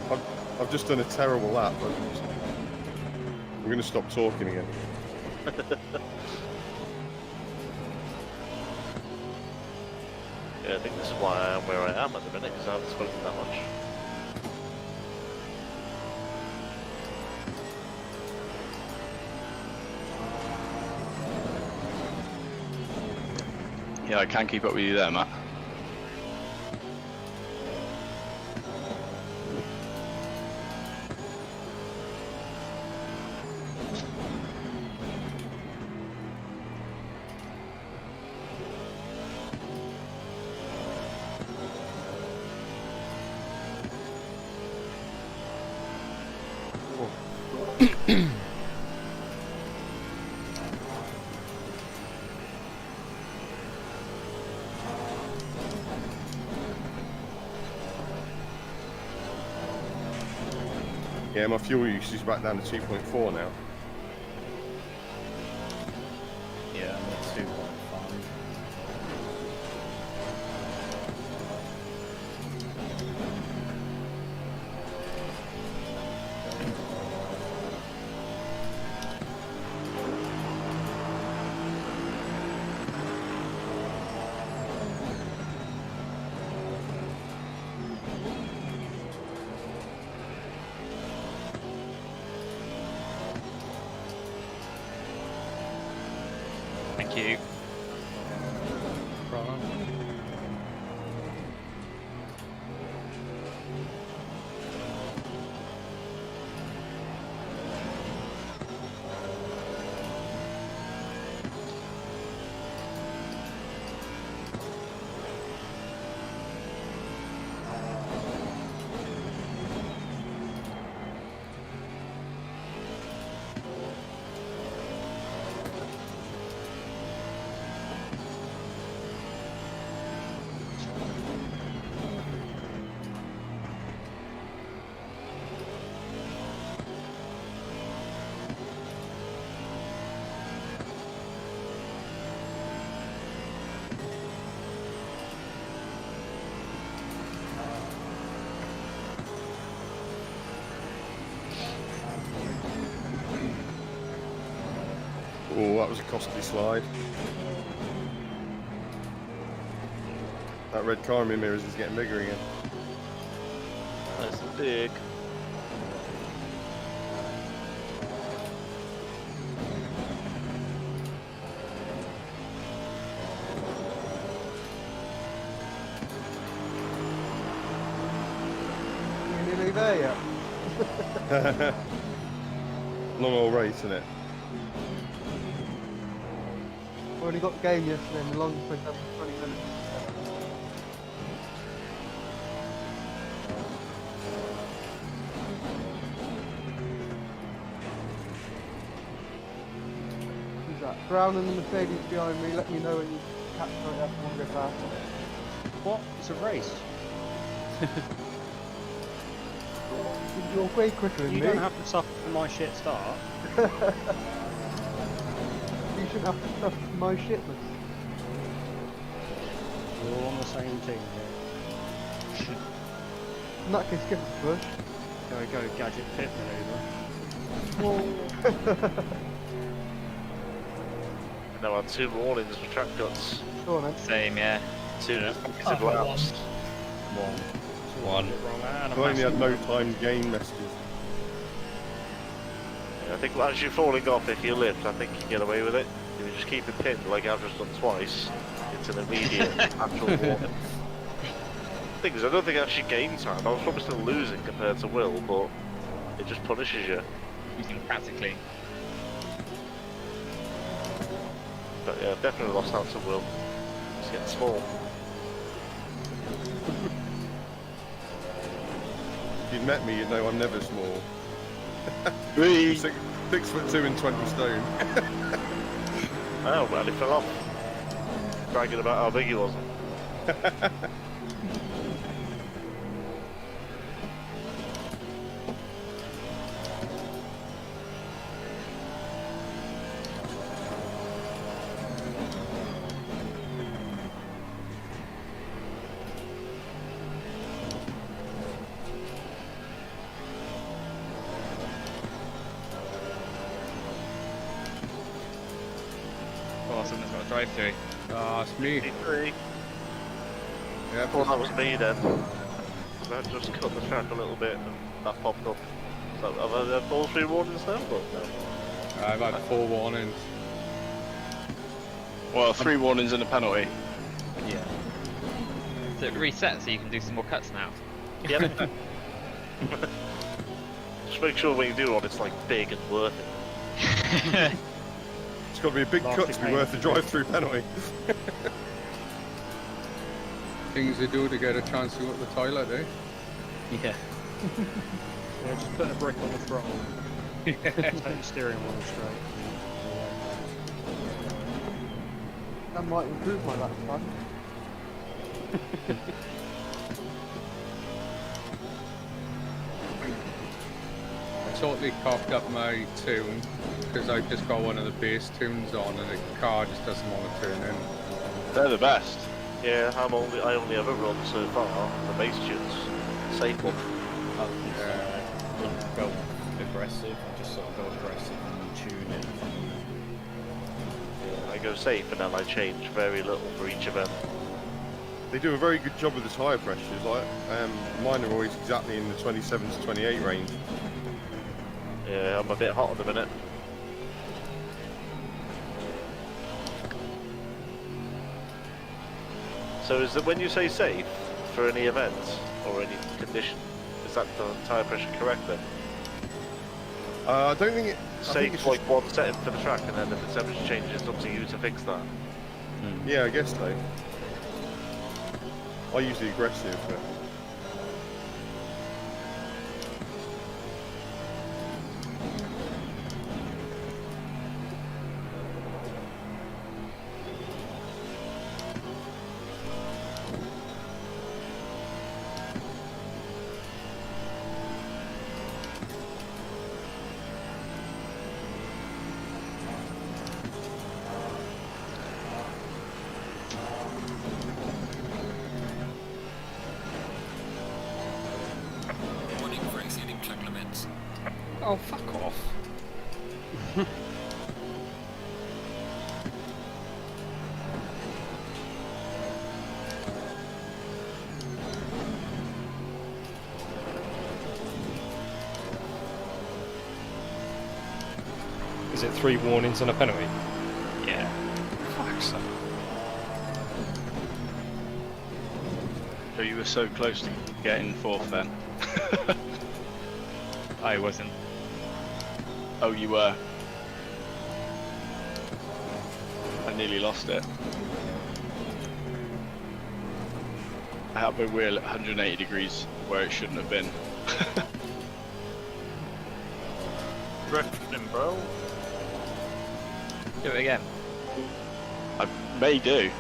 I've just done a terrible lap, but we're going to stop talking again. Yeah, I think this is why I am where I am at the minute, because I haven't spoken that much. Yeah, I can't keep up with you there, Matt. Yeah, my fuel usage is back down to 2.4 now. Yeah, I'm at 2.5. Thank you. Oh, that was a costly slide. That red car in my mirrors is getting bigger again. Nice and big. You nearly there yet? Long old race, isn't it? I only got the game yesterday and the longest went up to 20 minutes. Who's that? Brown and the Mercedes behind me, let me know when you catch right up and want to go fast. What? It's a race. You're way quicker than You me. don't have to suffer for my shit start. You shouldn't have to suffer for my shitness. We're all on the same team here. In that case, give us a push. Go, gadget pit maneuver. Now on 2 warnings for track cuts. Go on then. Same, yeah. 2 consecutive laps. One. I've only had no timed game messages. Yeah, I think as you're falling off, if you lift, I think you can get away with it. If you just keep it pinned like I've just done twice, it's an immediate actual warning. The thing is, I don't think I actually gained time. I was probably still losing compared to Will, but it just punishes you. Practically. But yeah, I've definitely lost out to Will. It's getting small. If you'd met me, you'd know I'm never small. 6'2" and 20 stone. Oh, well, he fell off. Bragging about how big he was. Oh, someone's got a drive through. Ah, it's me. GT3. Yeah, I thought that was me then. I just cut the track a little bit and that popped up. So have I had all 3 warnings now? But no. I've had 4 warnings. Well, 3 warnings and a penalty. Yeah. So it resets so you can do some more cuts now. Yep. Just make sure when you do one, it's like big and worth it. It's got to be a big cut to be worth the drive-through penalty. Things they do to get a chance to go to the toilet, eh? Yeah. Yeah, just put a brick on the throttle. Take the steering wheel straight. That might improve my lap time. I totally cocked up my tune because I've just got one of the bass tunes on and the car just doesn't want to turn in. They're the best. Yeah, I only ever run so far the bass tunes. Safe one. Wouldn't go aggressive, I just sort of go aggressive and tune it. Yeah, I go safe and then I change very little for each event. They do a very good job with the tyre pressures. Like mine are always exactly in the 27 to 28 range. Yeah, I'm a bit hot at the minute. So is that when you say safe for any event or any condition, is that the tyre pressure correct then? I don't think it. Safe it's like one setting for the track, and then if the temperature changes, it's up to you to fix that. Yeah, I guess so. I use the aggressive, but Warning for exceeding track limits. Oh, fuck off. Is it 3 warnings and a penalty? Yeah. Fuck's sake. So you were so close to getting 4th then? I wasn't. Oh, you were. I nearly lost it. I had my wheel at 180 degrees where it shouldn't have been. Drifting, bro. Do it again. I may do.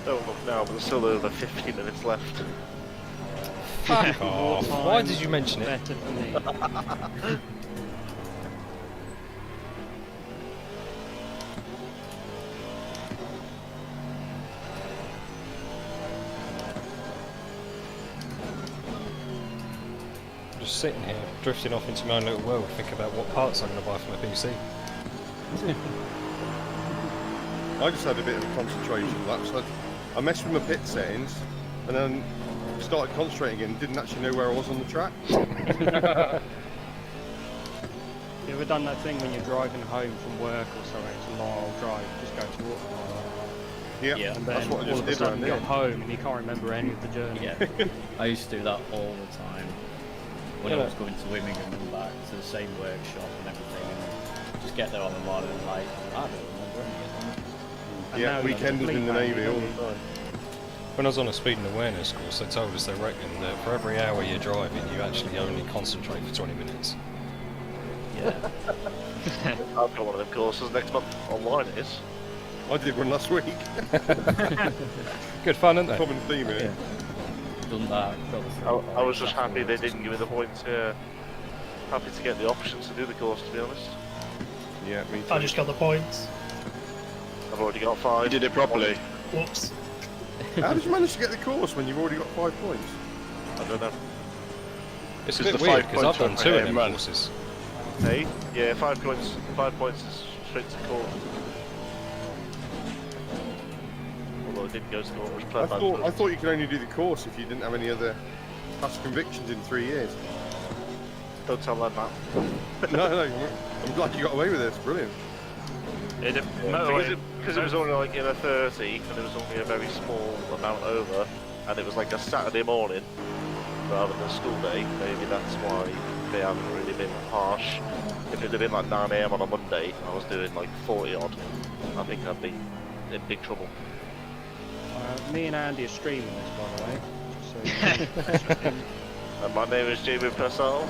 Don't look now, but there's still over 50 minutes left. Fuck off. Why did you mention it? Better for me. I'm just sitting here, drifting off into my own little world, thinking about what parts I'm going to buy for my PC. I just had a bit of a concentration lapse. I messed with my pit settings and then started concentrating again and didn't actually know where I was on the track. You ever done that thing when you're driving home from work or something? It's a long old drive. Just go to autopilot. Yeah, And that's then what I all just of a did sudden around you here. got home and you can't remember any of the journey. Yeah, I used to do that all the time. When I was going to Birmingham and back to the same workshop and everything, and just get there on the morning and like, I don't remember any of them. And Yeah, now you're weekenders complete in the man, Navy you all don't- the time. When I was on a speed and awareness course, they told us they reckon that for every hour you're driving, you actually only concentrate for 20 minutes. Yeah. I've got one of them courses next month. Online it is. I did one last week. Good fun, isn't it? Common theme here. Done that. Got the three I was points just happy they afterwards. didn't give me the points. Yeah. Happy to get the option to do the course, to be honest. Yeah, me too. I just got the points. I've already got 5. You did it properly. Whoops. How did you manage to get the course when you've already got 5 points? I don't know. It's a Because bit the weird 5 because I've done points 2 were of them run. courses. Hey, yeah, 5 points. 5 points is straight to court. Although it didn't go to court, which I thought you could only do the course if you didn't have any other past convictions in 3 years. Don't tell them that. No, I'm glad you got away with this. Brilliant. Because it was only like in a 30, and it was only a very small amount over, and it was like a Saturday morning rather than a school day. Maybe that's why they haven't really been harsh. if it had been like 9 AM on a Monday and I was doing like 40 odd, I think I'd be in big trouble. Me and Andy are streaming this, by the way. Just so you know. And my name is Jamie Purcell.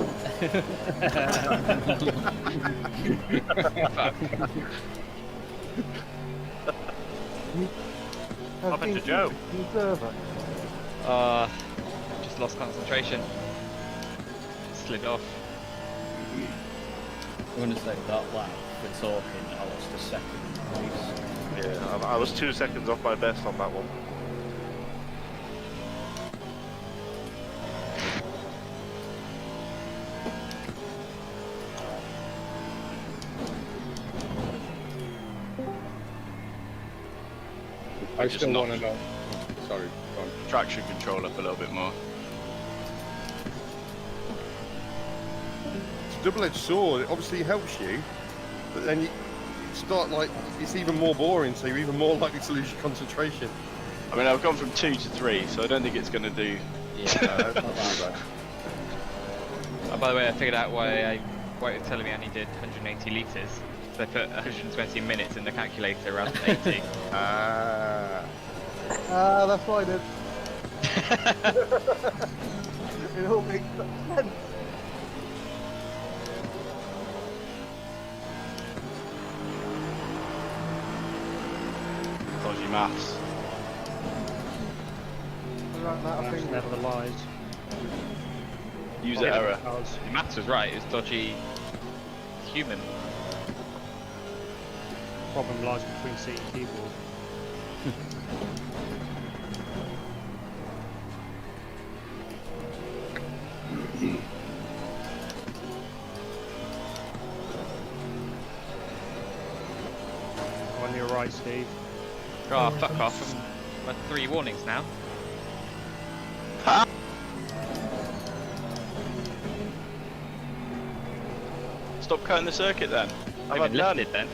What happened to Joe? Just lost concentration. Slid off. I'm going to say that lap we're talking, I lost a second at least. Yeah, I was 2 seconds off my best on that one. I still want to know. Sorry, go on. Traction control up a little bit more. It's a double-edged sword. It obviously helps you, but then you start like it's even more boring, so you're even more likely to lose your concentration. I mean, I've gone from 2 to 3, so I don't think it's going to do. Yeah, no, that's not bad. Oh, by the way, I figured out why it was telling me I needed 180 litres. So I put 120 minutes in the calculator rather than 80. That's what I did. It all makes sense. Dodgy maths. Maths never lies. User error. The maths was right, it was dodgy human. Problem lies between seat and keyboard. On your right, Steve. Oh, fuck off. I'm at 3 warnings now. Stop cutting the circuit then. I've been lifted then.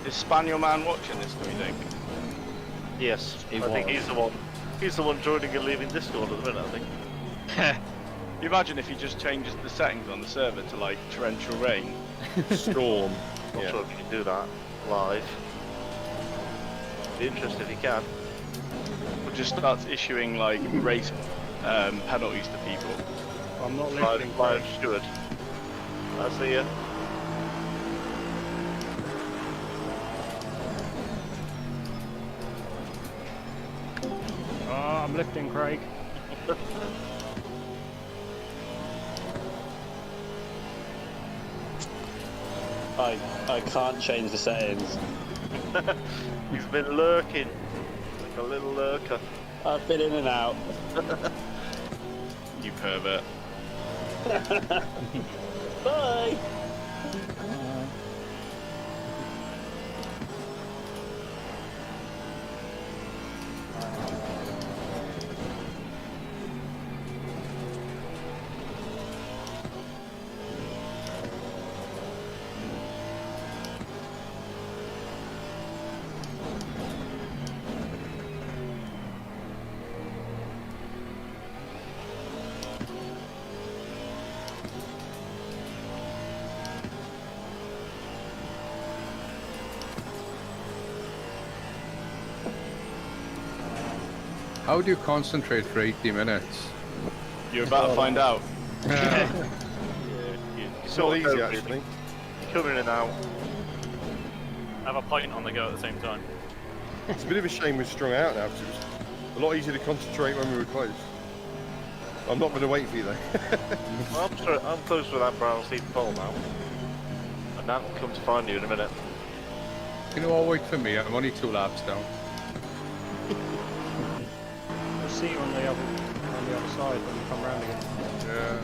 Is Spaniel Man watching this, do you think? Yes, He I think was. he's the one. He's the one joining and leaving Discord at the minute, I think. Can you imagine if he just changes the settings on the server to like torrential rain? Storm. Not Yeah. sure if you can do that live. Be interested if you can. Or just starts issuing like race penalties to people. I'm not lifting. Live steward. I see you. I'm lifting, Craig. I can't change the settings. He's been lurking. Like a little lurker. I've been in and out. You pervert. Bye! How do you concentrate for 80 minutes? You're about to find out. It's all easy actually. Come in and out. Have a pint on the go at the same time. It's a bit of a shame we're strung out now because it was a lot easier to concentrate when we were close. I'm not going to wait for you though. I'm close with that brown seat pole now. And that will come to find you in a minute. You know, I'll wait for me. I'm only 2 laps down. We'll see you on the other side when you come round again. Yeah.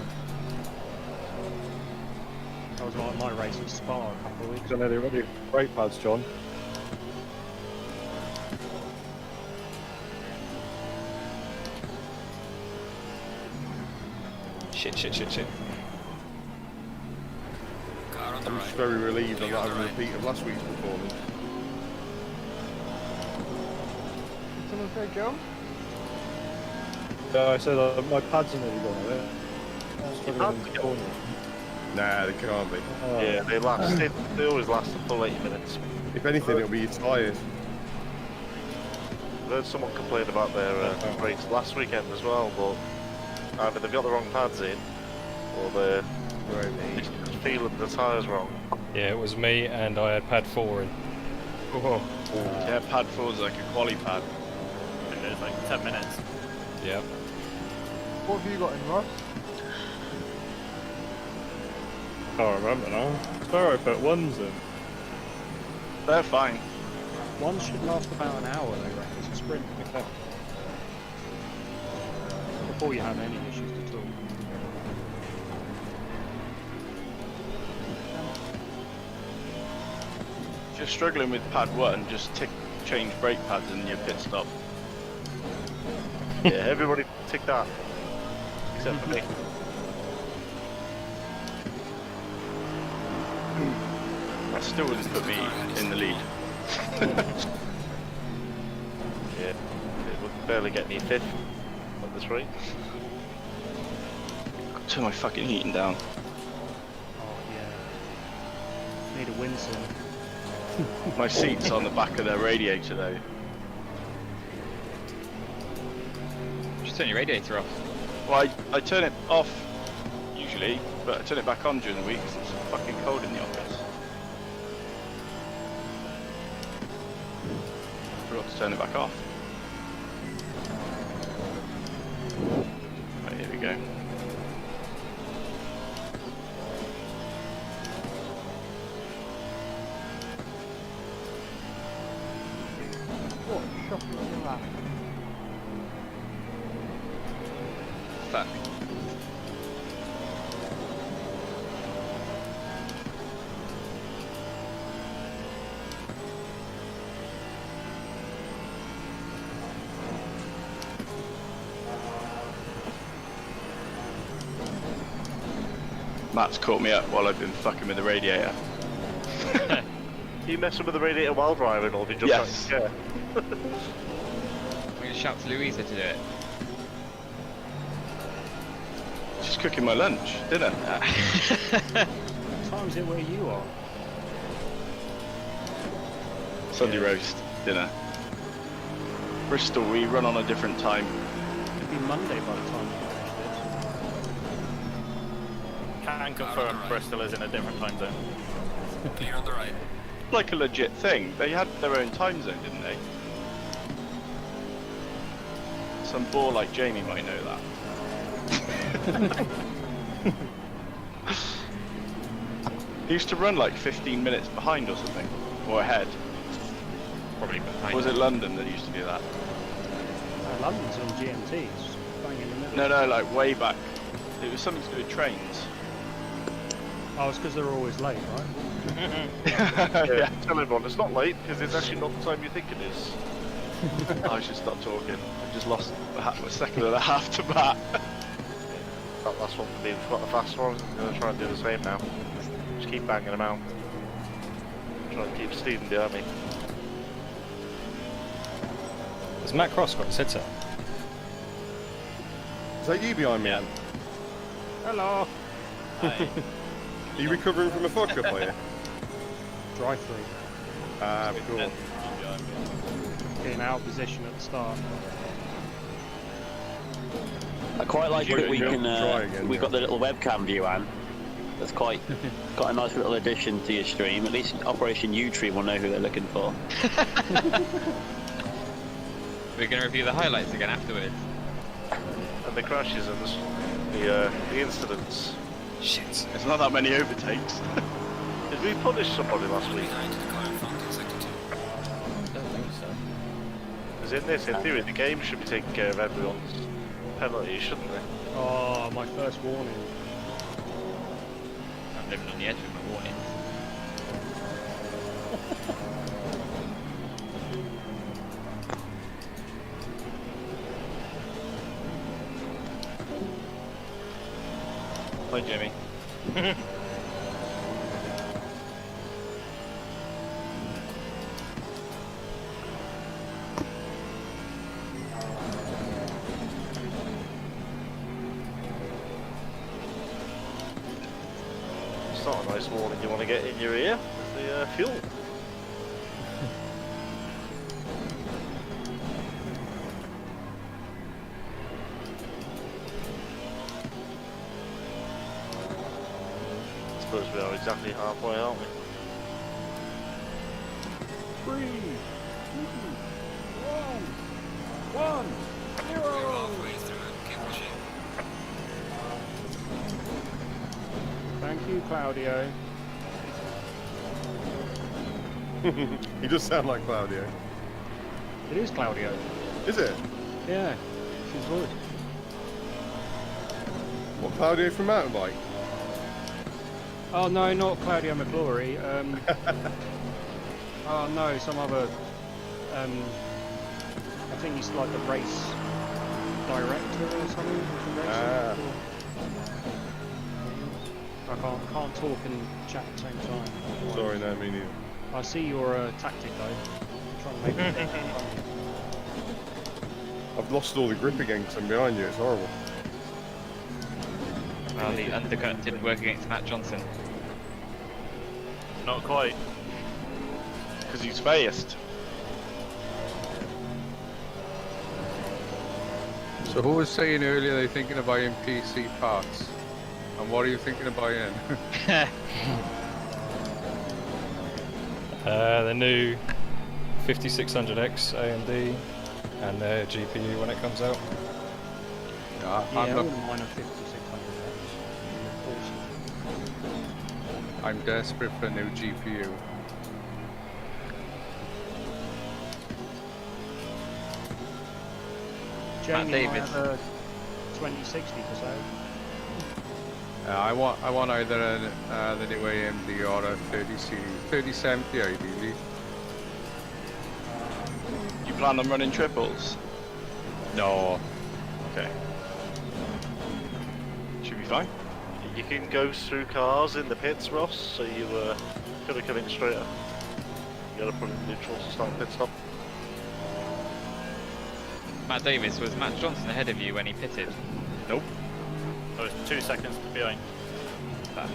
That was like my race with Spa a couple of weeks I know they're ready. Brake pads, John. Shit. Car on the I'm right. just very relieved I'm Clear not on the having a right. repeat of last week's performance. Did someone say John? I said my pads are nearly gone away. Struggling in the corner. Nah, they can't be. Yeah, they last. They always last a full 80 minutes. If anything, it'll be your tyres. I heard someone complain about their brakes last weekend as well, but either they've got the wrong pads in, or they're feeling the tyres wrong. Yeah, it was me, and I had pad 4 in. Oh. Yeah, pad 4 is like a quali pad. It's like 10 minutes. Yeah. What have you got in, Ross? Can't remember now. I swear I put ones in. They're fine. One should last about an hour, they reckon. It's a sprint. Okay. Before you have any issues at all. If you're struggling with pad 1, just change brake pads in your pit stop. Yeah, everybody tick that, except for me. That still wouldn't put me in the lead. Yeah, it would barely get me 5th at this rate. Turn my fucking heating down. Oh, yeah. Need a wind soon. My seat's on the back of their radiator though. Just turn your radiator off. Well, I turn it off usually, but I turn it back on during the week because it's fucking cold in the office. Forgot to turn it back off. Right, here we go. What shocking is that? Fuck. Matt's caught me up while I've been fucking with the radiator. Are you messing with the radiator while driving, or did you just Yes. care? I'm gonna shout to Louisa to do it. Just cooking my lunch, dinner. What time is it where you are? Sunday roast, dinner. Bristol, we run on a different time. It'd be Monday by the time you finish Can confirm Bristol is in a different time zone. Clear on the right. Like a legit thing. They had their own time zone, didn't they? Some bore like Jamie might know that. He used to run like 15 minutes behind or something, or ahead. Probably behind. Or was it London that used to do that? this. London's on GMT, it's bang in the middle. No, like way back. It was something to do with trains. Oh, it's because they're always late, right? Yeah, tell everyone it's not late because it's actually not the time you think it is. I should stop talking. I just lost a second and a half to Matt. That last one for me was quite a fast one. I'm going to try and do the same now. Just keep banging them out. Try and keep Stephen behind me. Has Matt Cross got his headset? Is that you behind me, Anne? Hello! Are you recovering from a fuck up, are you? Drive-through. Ah, cool. Getting out of position at the start. I quite like that we can. Try again, We've got the little webcam view, Anne. That's quite a nice little addition to your stream. At least Operation U-Tree will know who they're looking for. We're gonna review the highlights again afterwards. And the crashes and the incidents. Shit. There's not that many overtakes. Did we punish somebody last week? Behind the car in front in sector 2. I don't think so. Because in this, in theory, the game should be taking care of everyone's penalties, shouldn't they? Oh, my first warning. I'm living on the edge with my warnings. Hi, Jimmy. It's not a nice warning you want to get in your ear. It's the fuel. I suppose we are exactly halfway, aren't we? 3, 2, 1, 0. Thank you, Claudio. He does sound like Claudio. It is Claudio. Is it? Yeah, it's his voice. What, Claudio from Mountain Bike? Oh no, not Claudio McClory. Oh no, some other. I think he's like the race director or something. Ah. I can't talk and chat at the same time. Sorry, no, me neither. I see your tactic though. Trying to make it funny. I've lost all the grip again because I'm behind you. It's horrible. Well, the undercut didn't work against Matt Johnson. Not quite. Because he's fast. So who was saying earlier they're thinking of buying PC parts? And what are you thinking of buying? The new 5600X AMD and their GPU when it comes out. Yeah, I I'm, wouldn't mind a 5600. I'm desperate for a new GPU. Jamie might Davis. have a 2060 for sale. I want either the new AMD or a 3070 ideally. You plan on running triples? No. Okay. Should be fine. You can go through cars in the pits, Ross, so you could have come in straighter. You gotta put in neutral to start pit stop. Matt Davis, was Matt Johnson ahead of you when he pitted? Nope. I was 2 seconds behind. Fuck.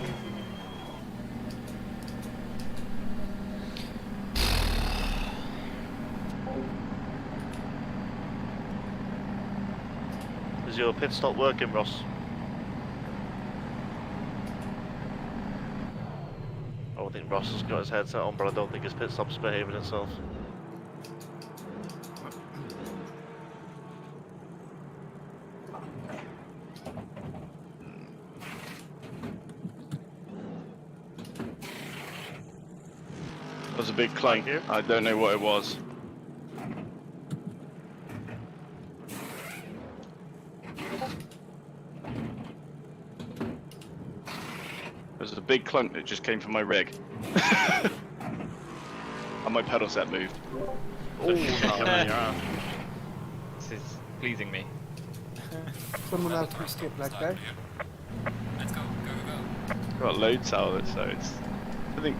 Is your pit stop working, Ross? I think Ross has got his headset on, but I don't think his pit stop's behaving itself. That was a big clank. I don't know what it was. There's a big clunk that just came from my rig. And my pedal set moved. Oh, This is pleasing me. Someone else can skip leg day. Let's go, go, go. Got load salvage, so it's. I think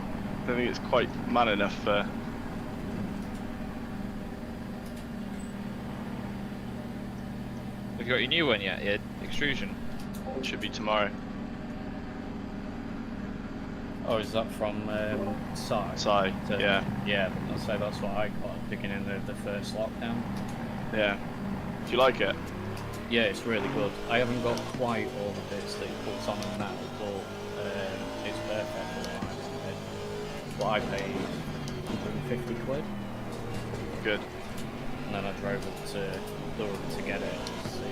it's quite man enough for. Have you got your new one yet? Your extrusion? Should be tomorrow. Oh, is that from Sai? Sai, yeah. Yeah, I'll say that's what I got at the beginning of the first lockdown. Yeah. Do you like it? Yeah, it's really good. I haven't got quite all the bits that he puts on them now, but it's perfect for what I wanted. But I paid 150 quid. Good. And then I drove up to Durham to get it.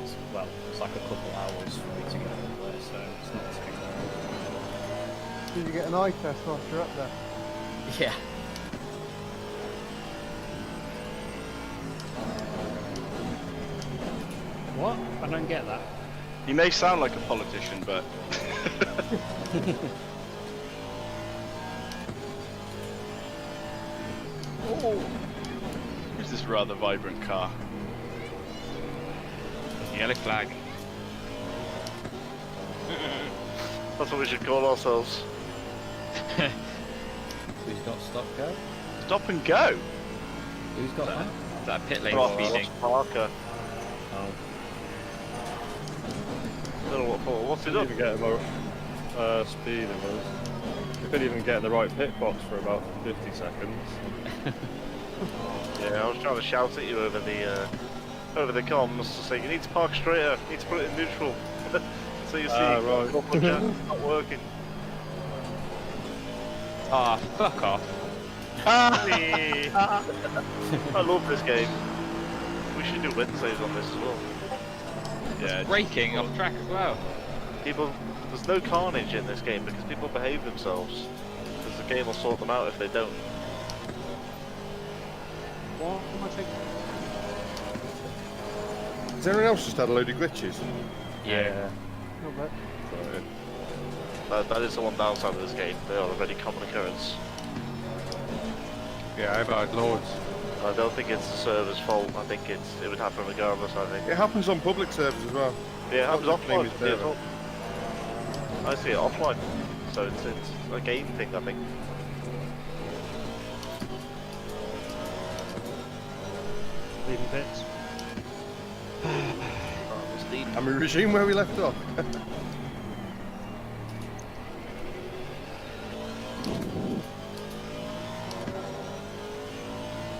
It's like a couple hours for me to get up there, so it's not too bad. Did you get an eye test whilst you're up there? Yeah. What? I don't get that. He may sound like a politician, but. Oh! Who's this rather vibrant car? Yellow flag. That's what we should call ourselves. Who's got stop go? Stop and go. Who's got that? Is that a pit lane Ross speeding? Parker. Oh. I don't know what for. What's he Couldn't done? even get him speed it was. You couldn't even get in the right pit box for about 50 seconds. Yeah, I was trying to shout at you over the comms to say you need to park straighter, you need to put it in neutral. So you see, right. it's not working. Ah, fuck off. I love this game. We should do Wednesdays on this as well. Yeah. Braking off track as well. There's no carnage in this game because people behave themselves. Because the game will sort them out if they don't. What am I taking? Has anyone else just had a load of glitches? Yeah. Not bad. That is the one downside of this game. They are a very common occurrence. Yeah, I've had loads. I don't think it's the server's fault. I think it would happen regardless. I think. It happens on public servers as well. Yeah, it happens Not the offline. name is there. as well. I see it offline, so it's a game thing. I think. Leaving pits. And we resume where we left off.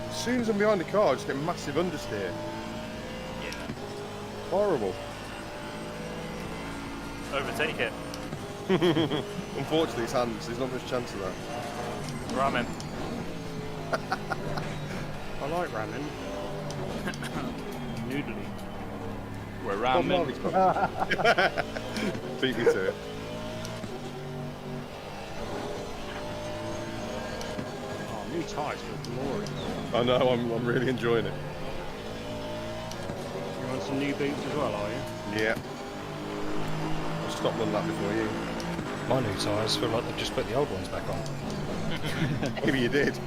As soon as I'm behind the car, I just get massive understeer. Yeah. Horrible. Overtake it. Unfortunately, it's hands. There's not much chance of that. Ramen. I like ramen. Noodly. We're ramen. Beat me to it. Oh, new tyres for glory. I know. I'm really enjoying it. You want some new boots as well, are you? Yeah. I stopped on that before you. My new tyres feel like they've just put the old ones back on. Maybe you did.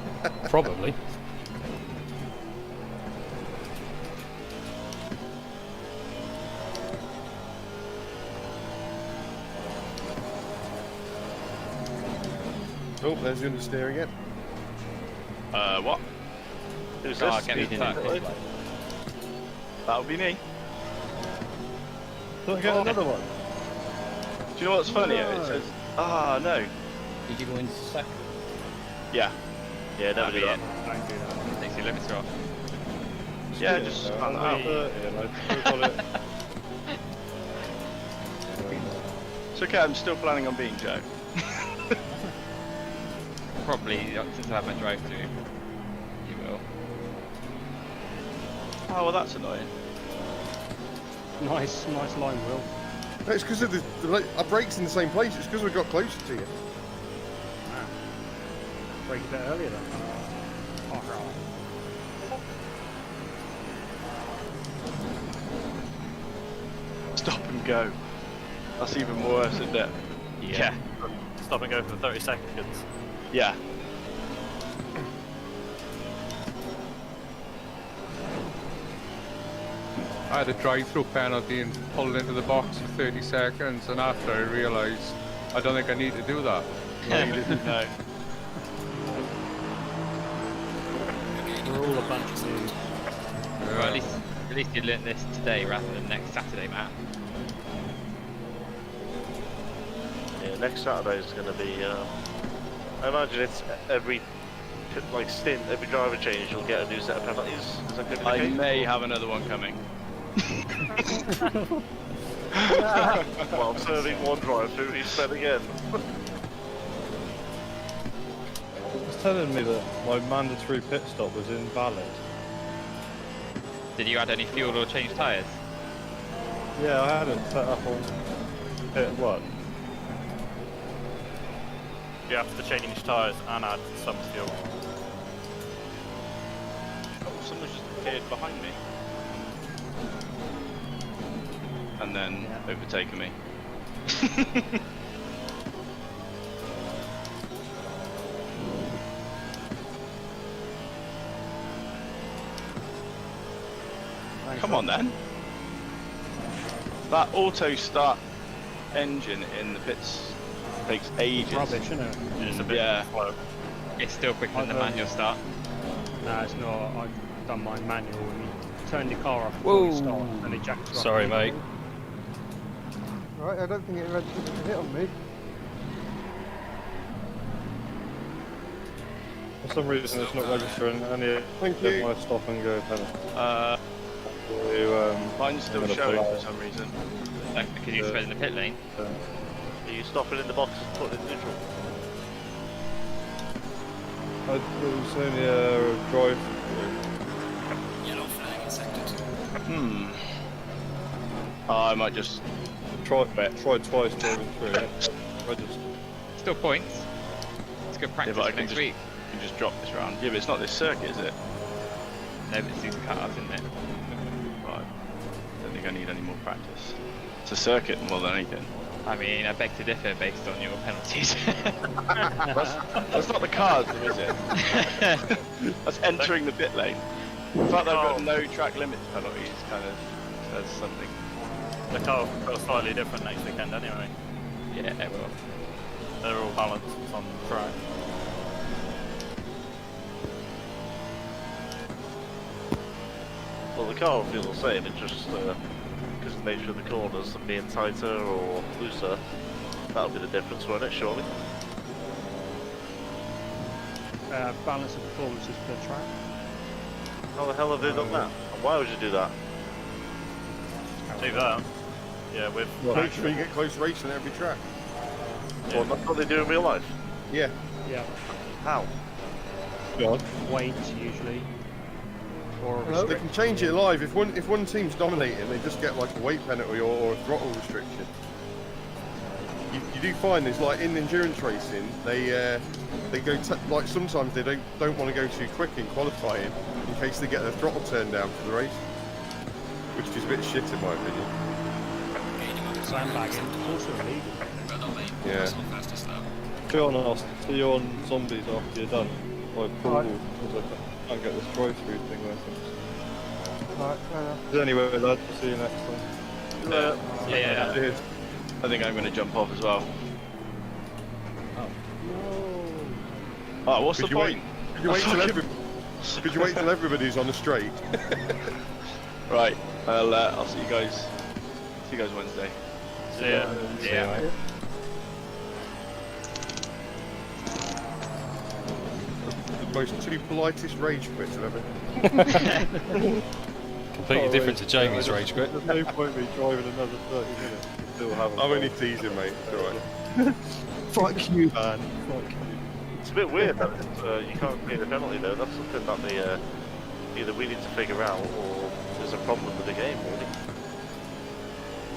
Probably. Oh, there's the understeer again. What? Who's Oh, this? get me That would be me. Don't get another one. Do you know what's funny? It says, no. Did you go into second? Yeah. Yeah, never That'd do be that. it. Don't do that. Takes your limiter off. Yeah, just span that out. It's okay, I'm still planning on being Joe. Probably, since I have my drive through, you will. Oh, well, that's annoying. Nice line, Will. No, it's because of our brakes in the same place. It's because we got closer to you. Break a bit earlier then. Oh, Stop and go. That's even worse, isn't it? Yeah. Stop and go for 30 seconds. Yeah. I had a drive-through penalty and pulled into the box for 30 seconds, and after I realised I don't think I need to do that. No, you didn't know. We're all a bunch of noobs. Well, at least you learnt this today rather than next Saturday, Matt. Yeah, next Saturday is going to be. I imagine it's every stint, every driver change, you'll get a new set of penalties. Is that going to be the I case? may have another one coming. While serving one drive-through, he's sped again. It's telling me that my mandatory pit stop was invalid. Did you add any fuel or change tyres? Yeah, I had it set up on pit 1. You have to change tyres and add some fuel. Oh, someone's just appeared behind me. And then overtaken me. Come on then. That auto start engine in the pits takes ages. Rubbish, isn't it? It's a bit slow. It's still quicker than the manual start. No, it's not. I've done my manual and you turn your car off before you start and it jacks you up. Sorry, mate. Right, I don't think it registered a hit on me. For some reason it's not registering any of my stop and go penalty. Mine's still showing for some reason. Because you're spreading the pit lane. Are you stopping in the box and putting it in neutral? It was only a drive. Yellow flag in sector 2. I might just tried twice driving through it. Registered. Still points. It's good practice for next week. You can just drop this round. Yeah, but it's not this circuit, is it? No, but it's these cars, isn't it? Right. I don't think I need any more practice. It's a circuit more than anything. I mean, I beg to differ based on your penalties. That's not the cars, though, is it? That's entering the pit lane. The fact that I've got no track limits penalties kind of says something. The car will feel slightly different next weekend anyway. Yeah, it will. They're all balanced on track. Well, the car will feel the same, it's just because of the nature of the corners and being tighter or looser, that'll be the difference, won't it, surely? Balance of performances per track. How the hell have they done that? And why would you do that? Do that. Yeah, with... Make sure you get close racing at every track. Yeah. Well, that's what they do in real life? Yeah. Yeah. How? Weights usually. Or They can change it live. If one team's dominating, they just get like a weight penalty or a throttle restriction. You do find there's like in endurance racing, they go like sometimes they don't want to go too quick in qualifying in case they get their throttle turned down for the race, which is a bit shit in my opinion. Sandbagging, also illegal. Yeah. Be honest, so you're on zombies after you're done. Like, cool, because I can't get this drive-through thing working. Alright, fair enough. Anyway, lads, we'll see you next time. Yeah. Cheers. I think I'm going to jump off as well. Oh, what's the point? Could you wait till everybody's on the straight? Right, I'll see you guys. See you guys Wednesday. See ya. Yeah. The most two politest rage quits I've ever. Completely different to Jamie's rage quit. There's no point me driving another 30 minutes. Still haven't. I'm only teasing, mate. It's alright. Fuck you, man. Fuck you. It's a bit weird that you can't pay the penalty though. That's something that they either we need to figure out or there's a problem with the game, really.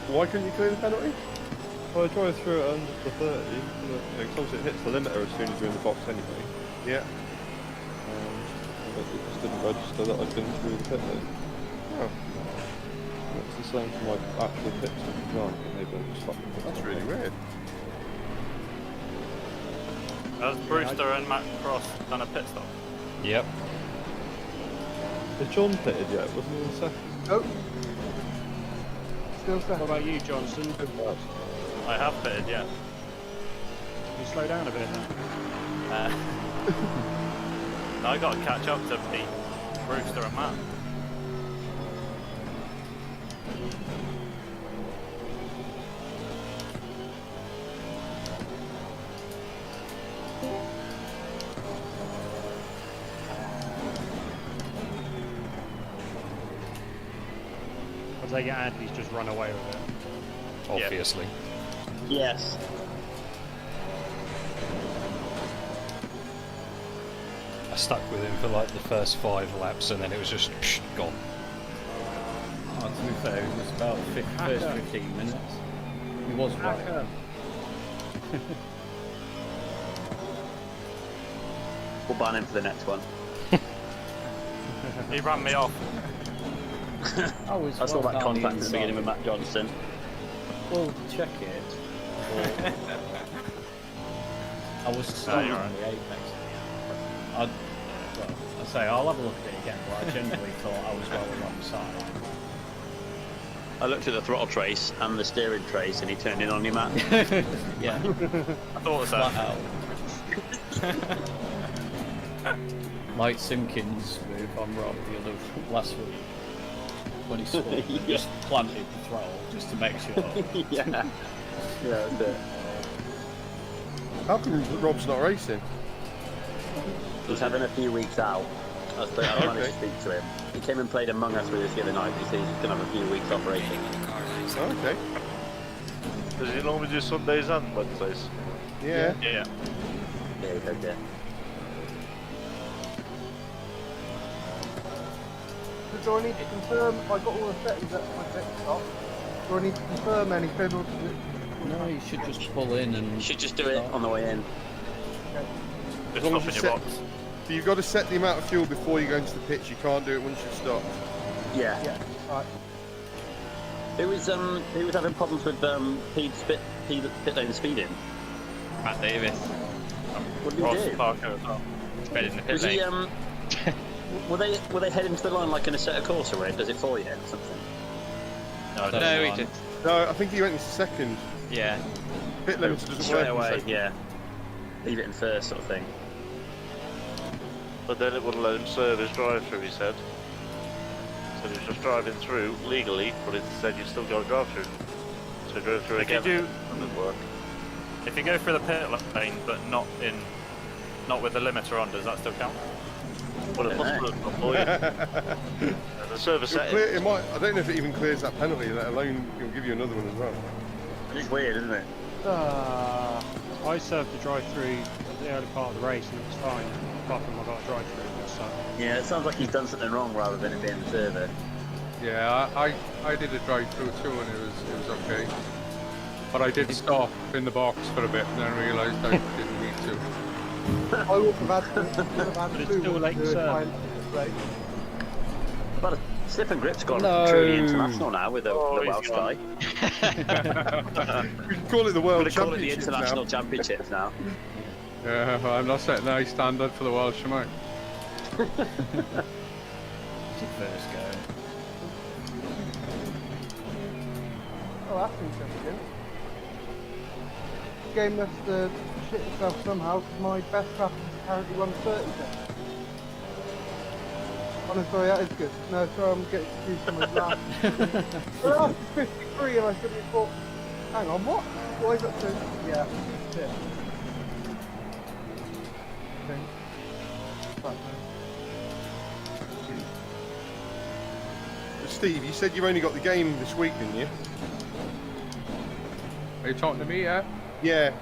Why couldn't you clear the penalty? Well, I drive through it under the 30, because obviously it hits the limiter as soon as you're in the box anyway. Yeah. But it just didn't register that I'd been through the pit lane. Oh. It's the same for my actual pit stop as well, and they've just fucking... That's really weird. Has Brewster and Matt Cross done a pit stop? Yep. Is John pitted yet? Wasn't he in second? Nope. Still second. What about you, Johnson? I have pitted, yeah. Can you slow down a bit now? No, I got to catch up to beat Brewster and Matt. I take it Andy's just run away with it. Obviously. Yes. I stuck with him for like the first 5 laps and then it was just gone. Oh, to be fair, it was about first 15 minutes. He was right. We'll ban him for the next one. He ran me off. I saw that contact at the beginning with Matt Johnson. Well, check it. I was stunned on the apex. Well, I say I'll have a look at it again, but I genuinely thought I was well alongside. I looked at the throttle trace and the steering trace, and he turned in on you, Matt. Yeah. I thought so. Flat out. Like Simpkins' move on Rob the other last week when he spun, Yeah. just planted the throttle just to make sure. Yeah. Yeah, that's it. How come Rob's not racing? He's having a few weeks out. I managed to speak to him. He came and played Among Us with us the other night. He said he's going to have a few weeks off racing. Oh, okay. Does he normally do Sundays and Wednesdays? Yeah. Yeah. Yeah, he does, yeah. So do I need to confirm if I got all the settings at my desktop? Do I need to confirm anything, or does it... No, you should just pull in and... You should just do it on the way in. As long as you set, so you've got to set the amount of fuel before you go into the pitch. You can't do it once you've stopped. Yeah. Yeah. Right. Who was having problems with pit lane speeding? Matt Davis. What did he do? Parker as well. It's better than the pit Was he lane. were they heading to the line like in a set of course where it does it for you or something? No, he did. No, I think he went into second. Yeah. Pit limiter doesn't Straight work in away, second. yeah. Leave it in first sort of thing. But then it wouldn't let him serve his drive-through, he said. So he was just driving through legally, but it said you still got to drive through. So go through If again. you do, doesn't work. if you go through the pit lane but not with the limiter on, does that still count? Well, it must work for you. The server settings. It might. I don't know if it even clears that penalty. Let alone it'll give you another one as well. It's weird, isn't it? I served the drive-through at the early part of the race and it was fine, apart from I got a drive-through. So. Yeah, it sounds like he's done something wrong rather than it being the server. Yeah, I did a drive-through too, and it was okay. But I did stop in the box for a bit, and then realised I didn't need to. I would have had to. But it's still late to serve. But Slip&Grip's gone No. truly international now with the Welsh guy. We can call it the World Call it the Championship international now. championships now. Yeah, well, I'm not setting any standard for the Welsh, am I? It's your first go. Oh, that's interesting. The game must shit itself somehow, because my best lap is apparently 130. Oh no, sorry, that is good. No, sorry, I'm getting confused with my lap. The last is 53 and I should be thought, hang on, what? Why is that so? Yeah, that's it. Okay. Right, Steve, you said you've only got the game this week, didn't you? Are you talking to me, yeah? Yeah.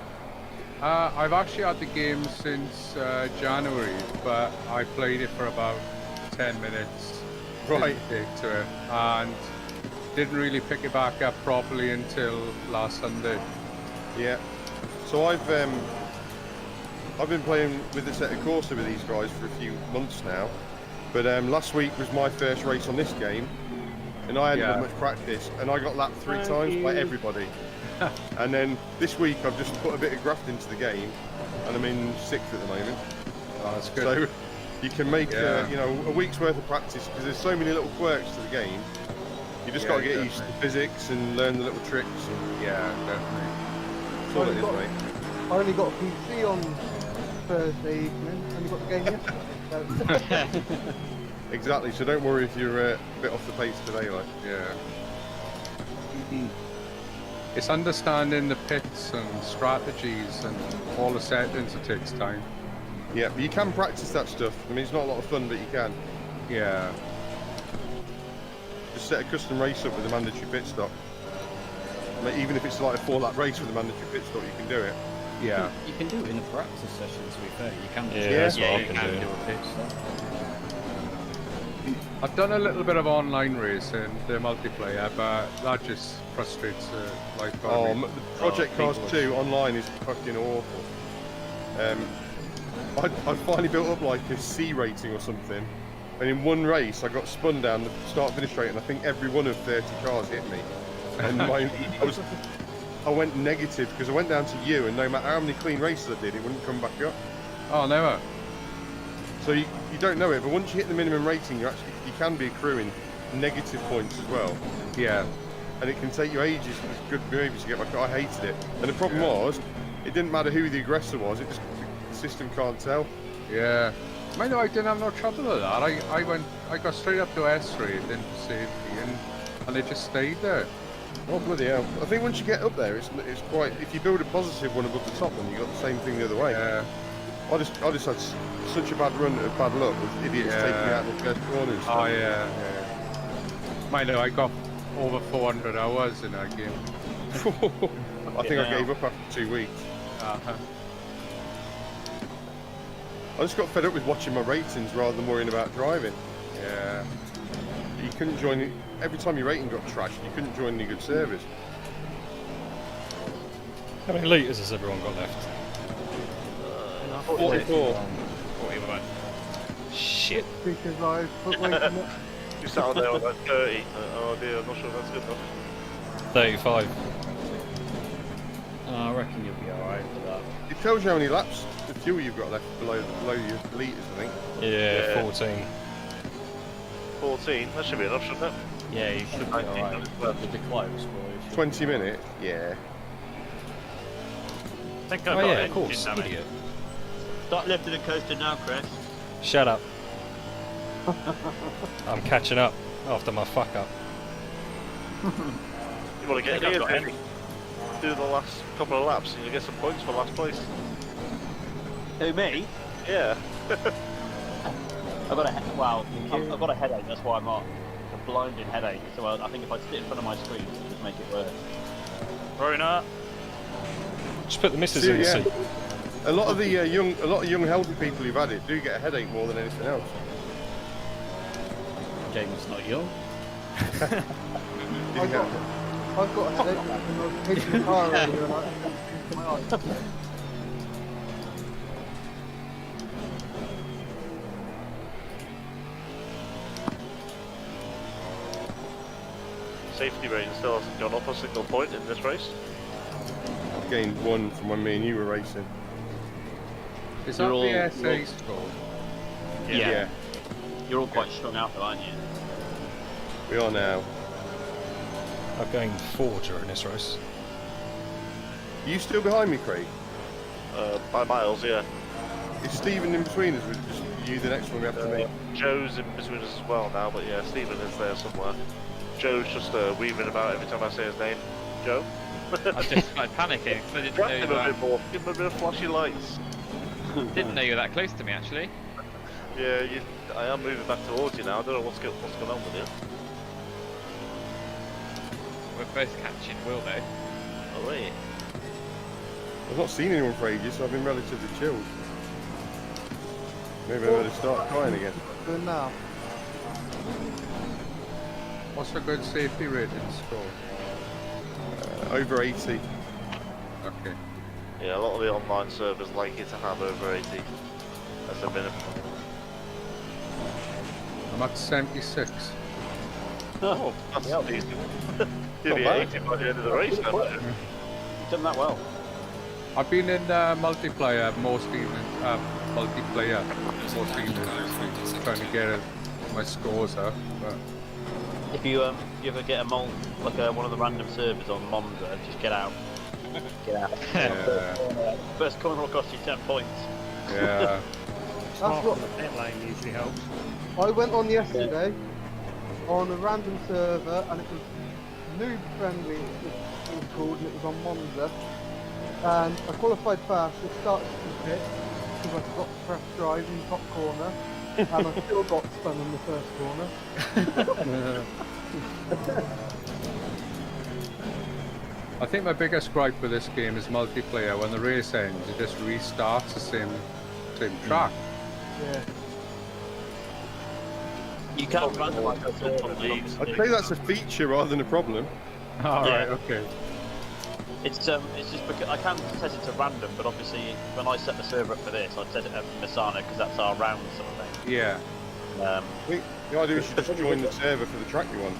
I've actually had the game since January, but I played it for about 10 minutes. Right. Didn't take to it, and didn't really pick it back up properly until last Sunday. Yeah. So I've been playing with the set of Corsa with these guys for a few months now, but last week was my first race on this game, and I hadn't had much practice, and I got lapped 3 times by everybody. And then this week I've just put a bit of graft into the game, and I'm in 6th at the moment. Oh, that's good. So you can make you know, a week's worth of practice, because there's so many little quirks to the game. You just got to get used to the physics and learn the little tricks. And yeah, definitely. That's all it is, mate. I only got a PC on Thursday evening, only got the game yesterday. So. Exactly, so don't worry if you're a bit off the pace today, like. Yeah. It's understanding the pits and strategies and all the settings. It takes time. Yeah, but you can practice that stuff. I mean, it's not a lot of fun, but you can. Yeah. Just set a custom race up with a mandatory pit stop. I mean, even if it's like a 4-lap race with a mandatory pit stop, you can do it. Yeah. You can do it in a practice session, to be fair. You can that's what I you can can do. do a pit stop. I've done a little bit of online racing, the multiplayer, but that just frustrates life out of me. The Project Cars 2 online is fucking awful. I finally built up like a C rating or something, and in one race I got spun down the start-finish straight, and I think every one of 30 cars hit me. And I went negative because I went down to you, and no matter how many clean races I did, it wouldn't come back up. Oh, never. So you don't know it, but once you hit the minimum rating, you can be accruing negative points as well. Yeah. and it can take you ages with good behaviour to get back. I hated it, and the problem was, it didn't matter who the aggressor was. It just the system can't tell. Yeah. I know I didn't have no trouble with that. I got straight up to S3 into safety, and it just stayed there. Oh bloody hell! I think once you get up there, it's quite. If you build a positive one above the top, then you got the same thing the other way. Yeah. I just had such a bad run of bad luck with idiots taking me out of the first corner and stuff. Oh yeah. I know I got over 400 hours in that game. I think I gave up after 2 weeks. I just got fed up with watching my ratings rather than worrying about driving. Yeah. You couldn't join it. Every time your rating got trashed, you couldn't join any good service. How many litres has everyone got left? 44. 41. Shit. Because I put weight in it. You sat on there on like 30. Oh dear, I'm not sure if that's good enough. 35. I reckon you'll be alright for that. It tells you how many laps of fuel you've got left below your litres, I think. Yeah, 14. 14, that should be enough, shouldn't it? Yeah, you should be alright. With the close, boys. 20 minutes? Yeah. I think I've Oh got yeah, engine of course, damage. idiot. Start lifting the coaster now, Chris. Shut up. I'm catching up after my fuck up. You want to get I think here, I've got maybe? Do the last couple of laps and you get some points for last place. Who, me? Yeah. I've got I've got a headache, that's why I'm not. A blinding headache, so I think if I sit in front of my screen, it'll just make it worse. Rona. Just put the missus in the seat. A lot of the young healthy people who've had it do get a headache more than anything else. James not young. I've got a headache when I was hitting the car earlier and I hit my eye. Safety rating still hasn't gone up a single point in this race. I've gained 1 from when me and you were racing. Is that the SA score? Yeah. You're all quite strung out though, aren't you? We are now. I've gained 4 during this race. Are you still behind me, Craig? By miles, yeah. Is Stephen in between us? With just you, the next one we have to make. Joe's in between us as well now, but yeah, Stephen is there somewhere. Joe's just weaving about every time I say his name. Joe? I just started panicking because I didn't know Give him a bit more. Give him a bit of flashy lights. Didn't know you were that close to me actually. Yeah, I am moving back towards you now. I don't know what's going on with you. We're both catching Will though. Oh wait. I've not seen anyone for ages, so I've been relatively chilled. Maybe I better start crying again. Doing now. What's a good safety rating score? Over 80. Okay. Yeah, a lot of the online servers like you to have over 80 as a minimum. I'm at 76. Oh, that's decent. You'll be 80 by the end of the race now. You've done that well. I've been in multiplayer most evenings, trying to get my scores up. But If you ever get a one of the random servers on Monza, just get out. Get out. Yeah. First corner will cost you 10 points. Yeah. That's what the pit lane usually helps. I went on yesterday on a random server and it was noob friendly, it was called, and it was on Monza. And I qualified fast, I started to pit because I forgot to press drive in the top corner, and I still got spun in the first corner. I think my biggest gripe with this game is multiplayer. When the race ends, it just restarts the same track. Yeah. You can't randomise the server. I'd say that's a feature rather than a problem. Alright, okay. It's just because I can set it to random, but obviously when I set the server up for this, I set it up for Misano because that's our round sort of thing. Yeah. I think the idea is you just join the server for the track you want.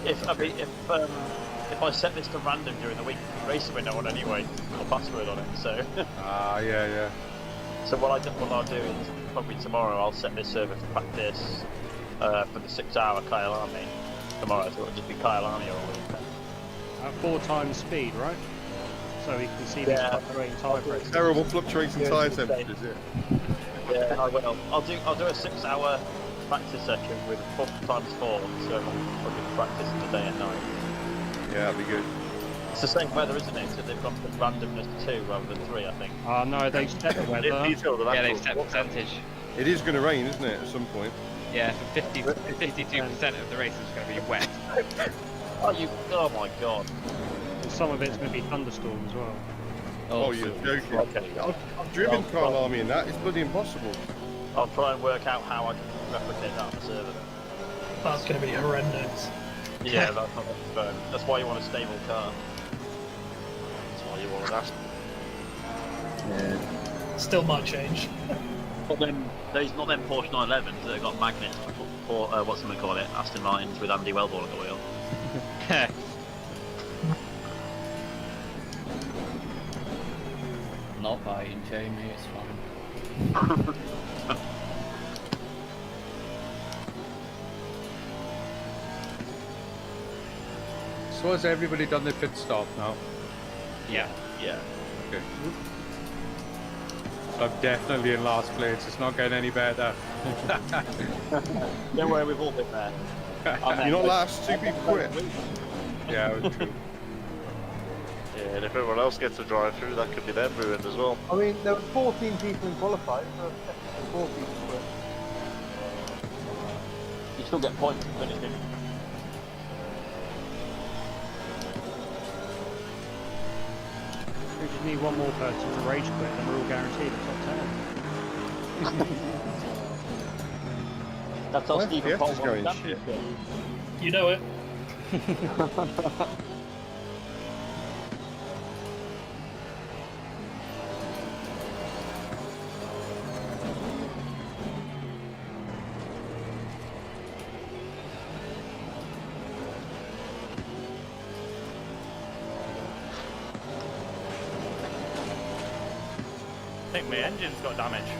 If I set this to random during the week, racing window on anyway, got a password on it. So. Yeah. So what I'll do is probably tomorrow I'll set this server for practice for the 6-hour Kyle Army tomorrow. So it'll just be Kyle Army all week. At 4 times speed, right? So he can see these fluctuating tyre pressures. Terrible fluctuating tyre temperatures, Yeah, I will. I'll do a 6-hour practice session with 4 times 4, so I'll do practice today and night. Yeah, that'd be good. It's the same weather, isn't it? So they've gone for randomness 2 rather than 3, I think. Oh no, they've set the weather. Yeah, they've set percentage. It is going to rain, isn't it, at some point? Yeah, for 52% of the race is going to be wet. Oh my god. And some of it's going to be thunderstorm as well. Oh, you're joking. Okay. I've driven Carl Army in that. It's bloody impossible. I'll try and work out how I can replicate that on the server. That's going to be horrendous. Yeah, that's not fun. That's why you want a stable car. That's why you want an Aston. Yeah. Still might change. Not them Porsche 911s that have got magnets for what's something call it? Aston Martins with Andy Wellborn at the wheel. Not biting, Jamie, it's fine. So has everybody done their pit stop now? Yeah. Yeah. Okay. So I'm definitely in last place. It's not getting any better. Don't worry, we've all been there. You're not last. 2 people quit. Yeah, true. Yeah, and if everyone else gets a drive through, that could be them ruined as well. I mean, there were 14 people in qualified, so technically 4 people quit. You still get points for finishing. We just need one more person to rage quit, and we're all guaranteed a top 10. That's how Stephen Paul won the shit. championship. You know it. I think my engine's got damage.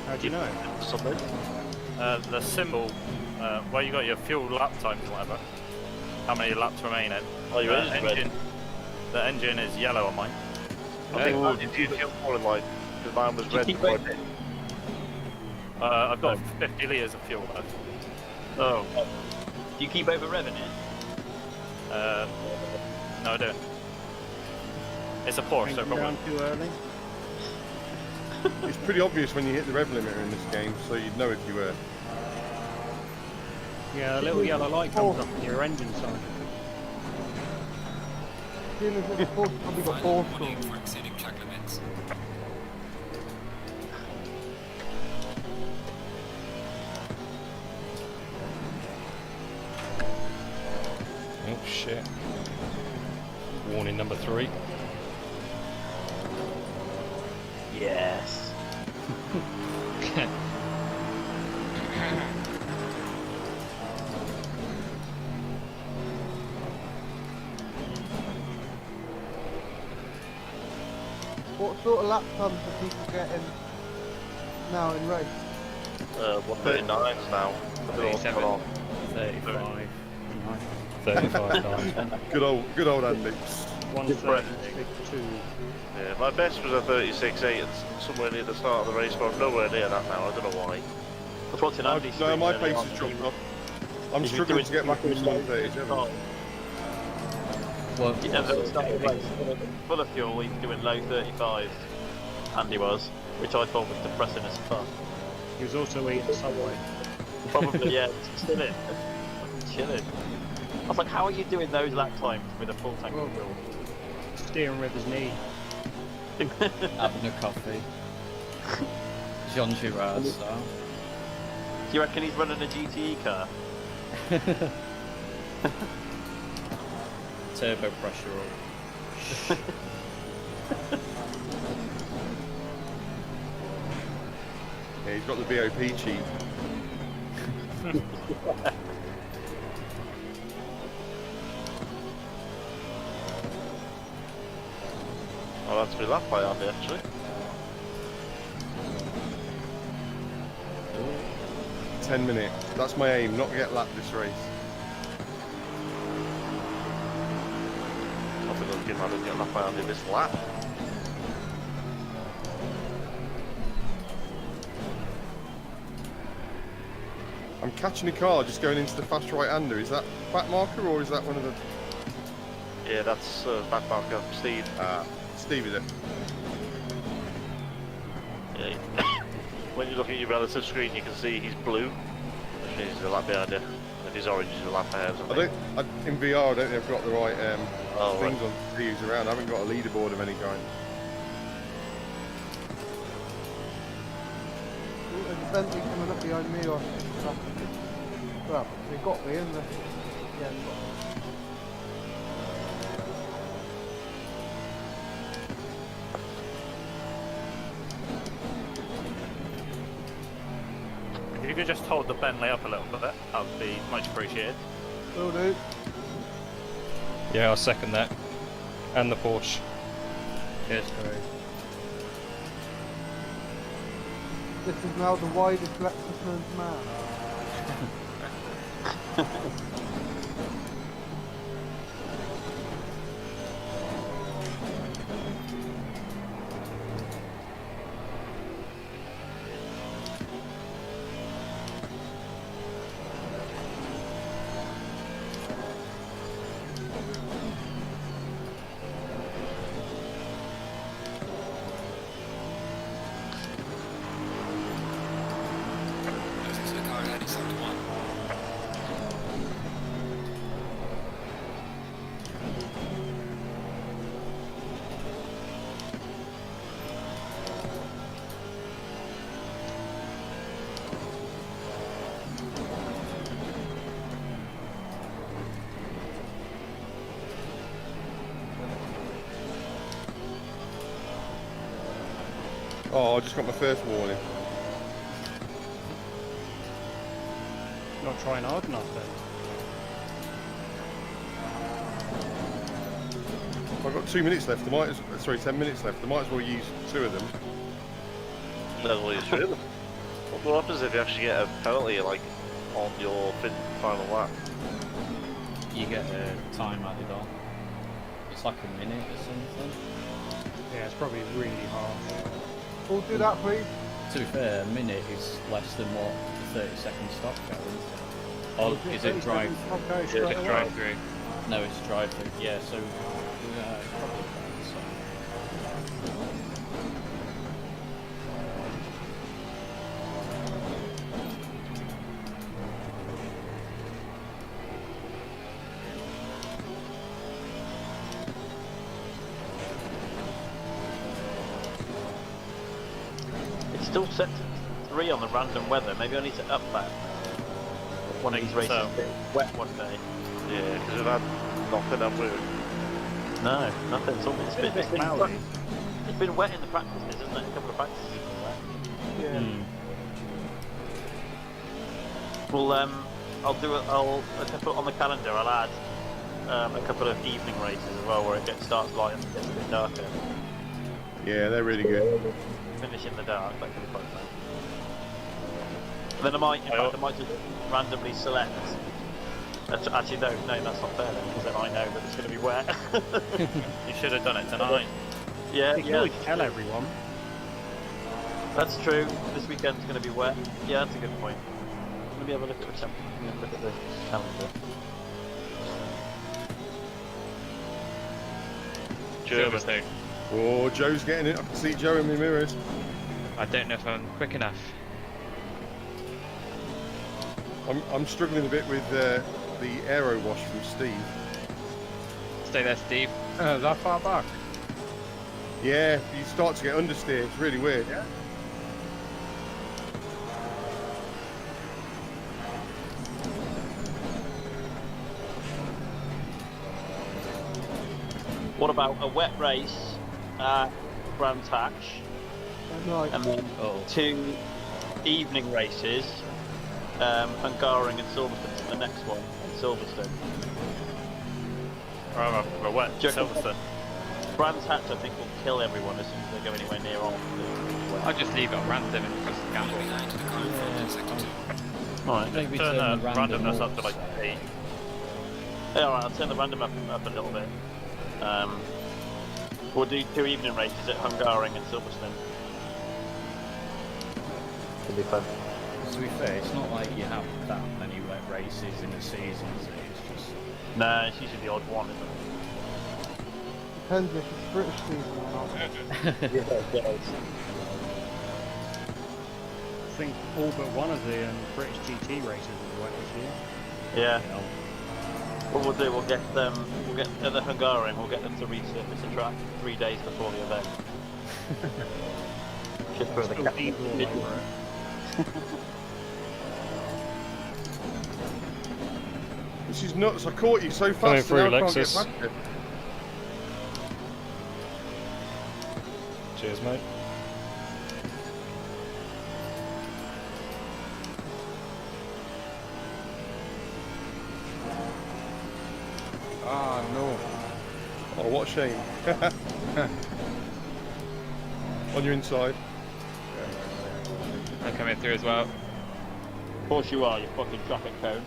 How do you know? Something. The symbol, where you got your fuel lap times or whatever, how many laps remaining. Oh, your engine's red. The engine is yellow on mine. I think mine did you fuel more in like, because mine was red before I did. I've got 50 litres of fuel left. Oh. Do you keep over revving it? No, I don't. It's a Porsche, so probably. Down too early. It's pretty obvious when you hit the rev limiter in this game, so you'd know if you were. Yeah, a little yellow light comes up on your engine side. Seeing as the Porsche probably got 4 scores. For exceeding track limits. Oh shit. Warning number 3. Yes. What sort of lap times are people getting now in race? 139s now. 37. 35. 35 times. Good old Andy. 132. Yeah, my best was a 36.8 and somewhere near the start of the race, but I'm nowhere near that now. I don't know why. That's what's in Andy's No, stream my early pace on. has dropped off. I'm If you struggling do to get back it- into 137. Well, Yeah, the start of the race, full of fuel, he's doing low 35s. Andy was, which I thought was depressing as fuck. He was also eating Subway. Probably, yeah, just chilling. Fucking chilling. I was like, how are you doing those lap times with a full tank of fuel? Steering with his knee. having a coffee. Jean Girard style. Do you reckon he's running a GTE car? Turbo pressure up. Yeah, he's got the BOP cheat. Oh, that's me lap by Andy actually. 10 minutes. That's my aim, not get lapped this race. asking why I didn't get left behind in this lap. I'm catching a car just going into the fast right-hander. Is that back marker or is that one of the... Yeah, that's back marker, Steve. Steve is it? Yeah. When you look at your relative screen, you can see he's blue, which means he's a lap behind you. And if he's orange, he's a lap ahead. In VR, I don't think I've got the right things right. on to use around. I haven't got a leaderboard of any kind. There's a Bentley coming up behind me or... Well, they got me in the... Yeah, they got me. If you could just hold the Bentley up a little bit, that would be much appreciated. Will do. Yeah, I'll second that. And the Porsche. Yes, great. This is now the widest Lexus known to man. Oh, I just got my first warning. Not trying hard enough then. I've got 2 minutes left. 10 minutes left. I might as well use 2 of them. That's what you should. What happens if you actually get a penalty, like, on your final lap? You get a time added on. It's like a minute or something. Yeah, it's probably really harsh. We'll do that, please. To be fair, a minute is less than what the 30-second stop go, isn't it? Or is it drive? Okay, It's drive through. No, it's drive through. Yeah, so probably about the same. It's still set to 3 on the random weather. Maybe I need to up that. One of these races a bit wet one day. Yeah, because we've had nothing, have we? No, nothing. It's been wet in the practices, isn't it? A couple of practices have been wet. Yeah. Well, I'll put on the calendar. I'll add a couple of evening races as well, where it starts light and gets a bit darker. Yeah, they're really good. Finish in the dark. That could be quite fun. And then I might just randomly select. Actually, no, that's not fair then, because then I know that it's going to be wet. You should have done it tonight. Yeah, You can always tell everyone. That's true. This weekend's going to be wet. Yeah, that's a good point. Let me have a look at the calendar. Silverstone. Oh, Joe's getting it. I can see Joe in my mirrors. I don't know if I'm quick enough. I'm struggling a bit with the aero wash from Steve. Stay there, Steve. That far back? Yeah, you start to get understeer. It's really weird. Yeah. What about a wet race at Brands Hatch, and then 2 evening races, Hungaroring and Silverstone in the next one, in Silverstone. A wet Silverstone. Brands Hatch, I think, will kill everyone as soon as they go anywhere near on. I'll just leave it on random and just gamble. Alright, maybe turn turn the the randomness up to like 8. Yeah, alright, I'll turn the random up a little bit. We'll do 2 evening races at Hungaroring and Silverstone. Should be fun. To be fair, it's not like you have that many wet races in a season, is it? It's just... No, it's usually the odd one, isn't it? Depends if it's British season or not. Yeah, it does. I think all but one of the British GT races will wet this year. Yeah. What we'll do, we'll get at the Hungaroring, we'll get them to resurface the track 3 days before the event. Just for the Still diesel all over it. This is nuts. I caught you so Coming fast. through, and now I can't get Lexus. past it. Cheers, mate. Ah, no. Oh, what a shame. On your inside. I'm coming through as well. Of course you are, you fucking traffic cone.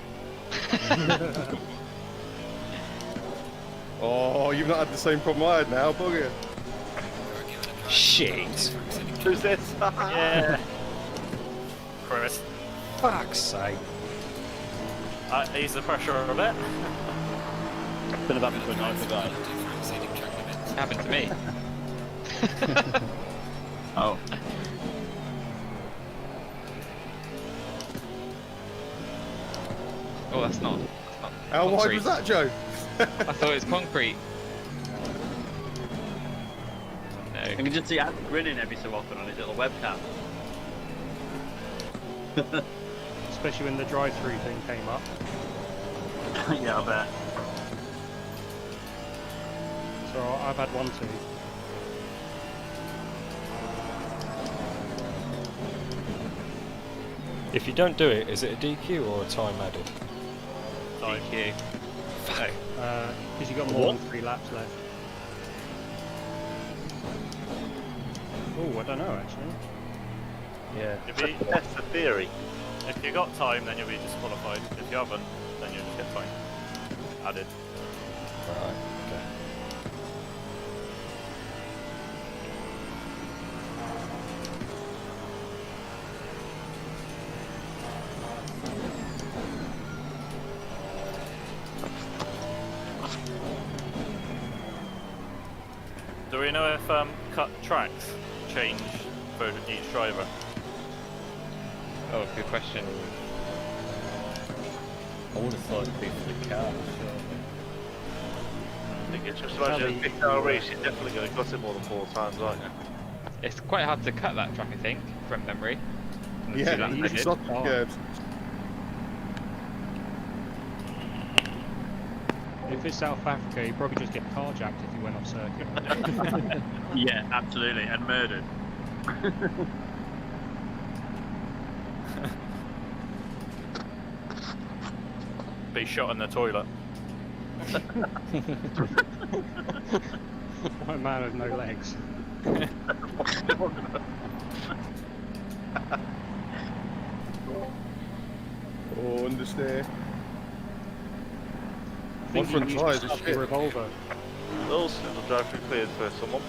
Oh, you've not had the same problem I had now, bugger. Shit. Who's this? Yeah. Chris. Fuck's sake. Ease the pressure a bit. It's been about between other guys. Happened to me. Oh. Oh, that's not. How wide concrete. was that, Joe? I thought it was concrete. No. You can just see Adam grinning every so often on his little webcam. Especially when the drive-through thing came up. Yeah, I bet. So I've had one too. If you don't do it, is it a DQ or a time added? DQ. Fuck. Because you got more than 3 laps left. Oh, I don't know actually. Yeah. If you test the theory, if you got time, then you'll be disqualified. If you haven't, then you'll just get time added. Right, okay. Do we know if cut tracks change for each driver? Oh, good question. I would have thought it'd be for the car, I think it's just imagine a big car race, you're definitely going to cut it more than 4 times, aren't you? It's quite hard to cut that track, I think, from memory. From the Yeah, 2 laps I it's did. not good. If it's South Africa, you'd probably just get carjacked if you went off circuit. Yeah, absolutely, and murdered. Be shot in the toilet. White man with no legs. Oh, understeer. I think front you tyres used are to stop shit. the revolver. Also, the drive-through cleared for someone.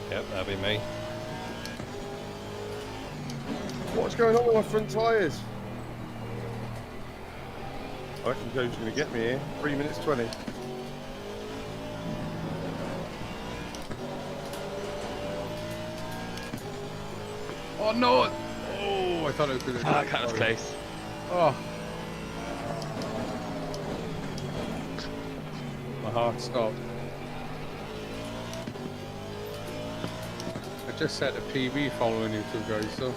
Yep, that'll be me. What's going on with my front tyres? I reckon Joe's going to get me here. 3 minutes 20. Oh no! Oh, I thought it was going to. Ah, that was close. Oh. My heart stopped. I just set a PB following you two guys, so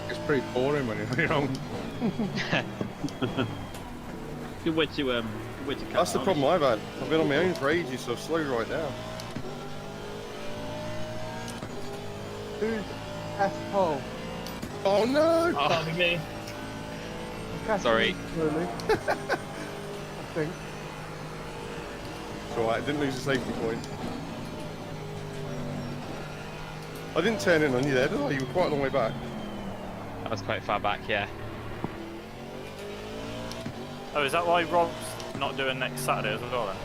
it's pretty boring when you're on your own. Good way to cut That's the down. problem I've had. I've been on my own for ages, so I've slowed right down. Who's S pole? Oh no! That'll be me. Sorry. Slowly. I think. It's alright, I didn't lose a safety point. I didn't turn in on you there, did I? You were quite a long way back. That was quite far back, yeah. Oh, is that why Rob's not doing next Saturday as well then?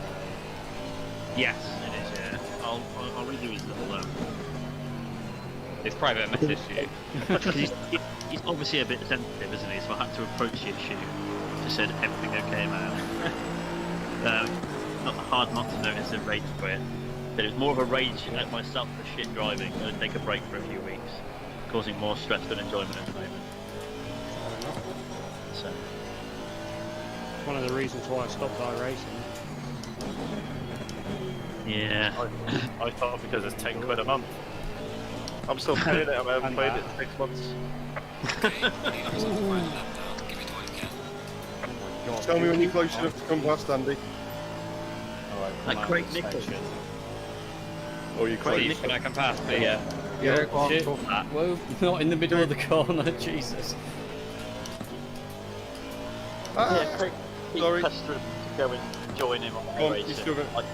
Yes, it is. I'll redo his little. It's private message to you. Because he's obviously a bit sensitive, isn't he? So I had to approach the issue. Just said everything okay, man. Not hard not to notice a rage quit. But it was more of a rage at myself for shit driving. I'm going to take a break for a few weeks, causing more stress than enjoyment at the moment. So. It's one of the reasons why I stopped iRacing. Yeah. I thought because it's £10 a month. I'm still paying it. I haven't played it in 6 months. Tell me when you're close enough to come past, Andy. Like Craig Nichols. Oh, you're close. Please, can I come past, please? Yeah. Yeah, Shit. Whoa, not in the middle of the corner, Jesus. Yeah, Craig sorry. pestered him to go and join him on Go on, racing. you're still gonna...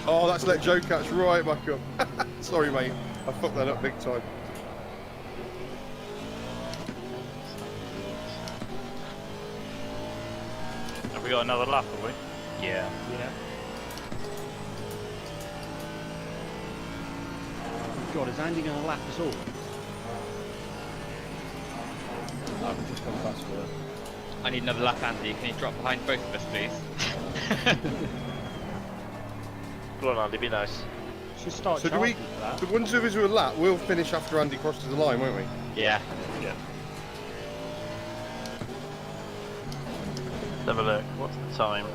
Oh, that's let Joe catch right back up. Sorry, mate. I fucked that up big time. Have we got another lap, have we? Yeah. Yeah. God, is Andy going to lap us all? I've just come past work. I need another lap, Andy. Can you drop behind both of us, please? Go on, Andy, be nice. Should start So do we... charging for that. The ones of us who are lap, we'll finish after Andy crosses the line, won't we? Yeah. Yeah. Let's have a look. What's the time?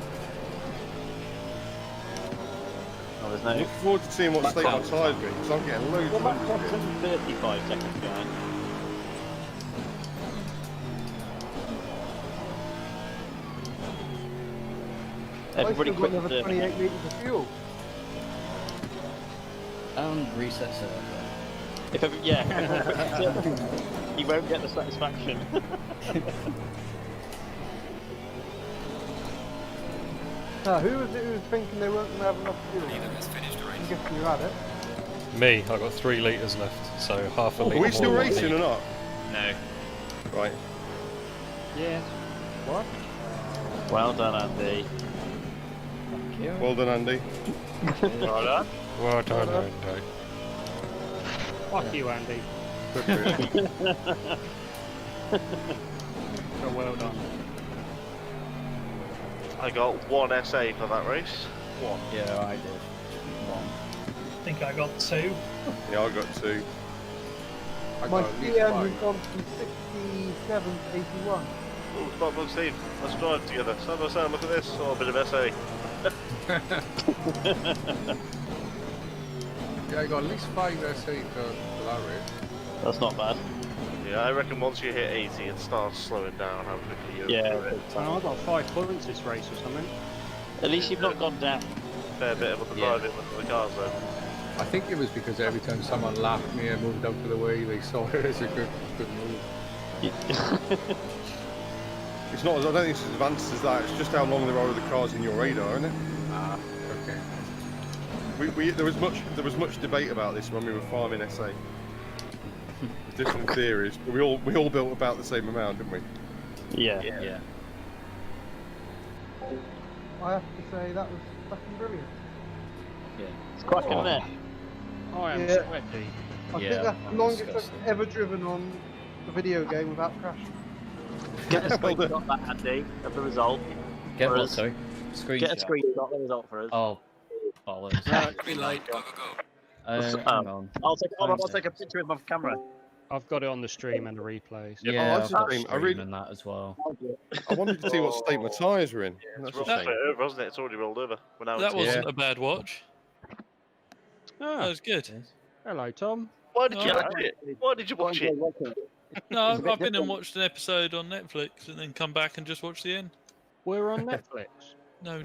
Oh, there's I'm no. looking forward to seeing what state my tyres be, because I'm getting loads Well, of that's hundreds here. 35 seconds behind. Everybody I've still quit got another the. 28 litres of fuel. And reset server. If every, yeah, he won't get the satisfaction. Who was it who was thinking they weren't going to have enough fuel? I'm guessing you had it. Me, I've got 3 litres left, so half a litre. Are we still more than I racing need. or not? No. Right. Yes. What? Well done, Andy. Well done, Andy. Well done. Well done, Andy. Fuck you, Andy. Good for you. So well done. I got 1 SA for that race. 1. Yeah, I did. One. I think I got 2. Yeah, I got 2. I My got at least CM 5. has gone from 67 to 81. Oh, Bob and Steve, let's drive together. Side by side, look at this. Oh, a bit of SA. Yeah, I got at least 5 SA for that race. That's not bad. Yeah, I reckon once you hit 80, it starts slowing down how quickly you Yeah. do it. Oh, I got 5 points this race or something. At least you've not gone down. Fair bit of the driving with the cars though. I think it was because every time someone laughed me and moved out of the way, they saw it as a good move. It's not. I don't think it's as advanced as that. It's just how long there are of the cars in your radar, isn't it? Ah, okay. There was much debate about this when we were farming SA. Different theories, but we all built about the same amount, didn't we? Yeah. Yeah. I have to say that was fucking brilliant. Yeah. It's cracking, isn't it? I am Yeah. sweaty. I Yeah, think that's the I'm longest I've disgusted. ever driven on a video game without crashing. Get a screenshot of that, Andy, of the result. Get for what, us. sorry? Screenshot. Get a screenshot of the result for us. Oh, bollocks. Green light, go, go, go. Hang on. I'll take a picture with my camera. I've got it on the stream and the replays. Yeah, that's I've got the a thing. I stream really- and that as well. I wanted to see what state my tyres were in. It's That's rolled a shame. over, wasn't it? It's already rolled over. We're now That into- wasn't a bad watch. Ah, That was good. hello, Tom. Why did you Oh. watch it? Why did you watch it? No, I've been and watched an episode on Netflix and then come back and just watch the end. We're on Netflix. No.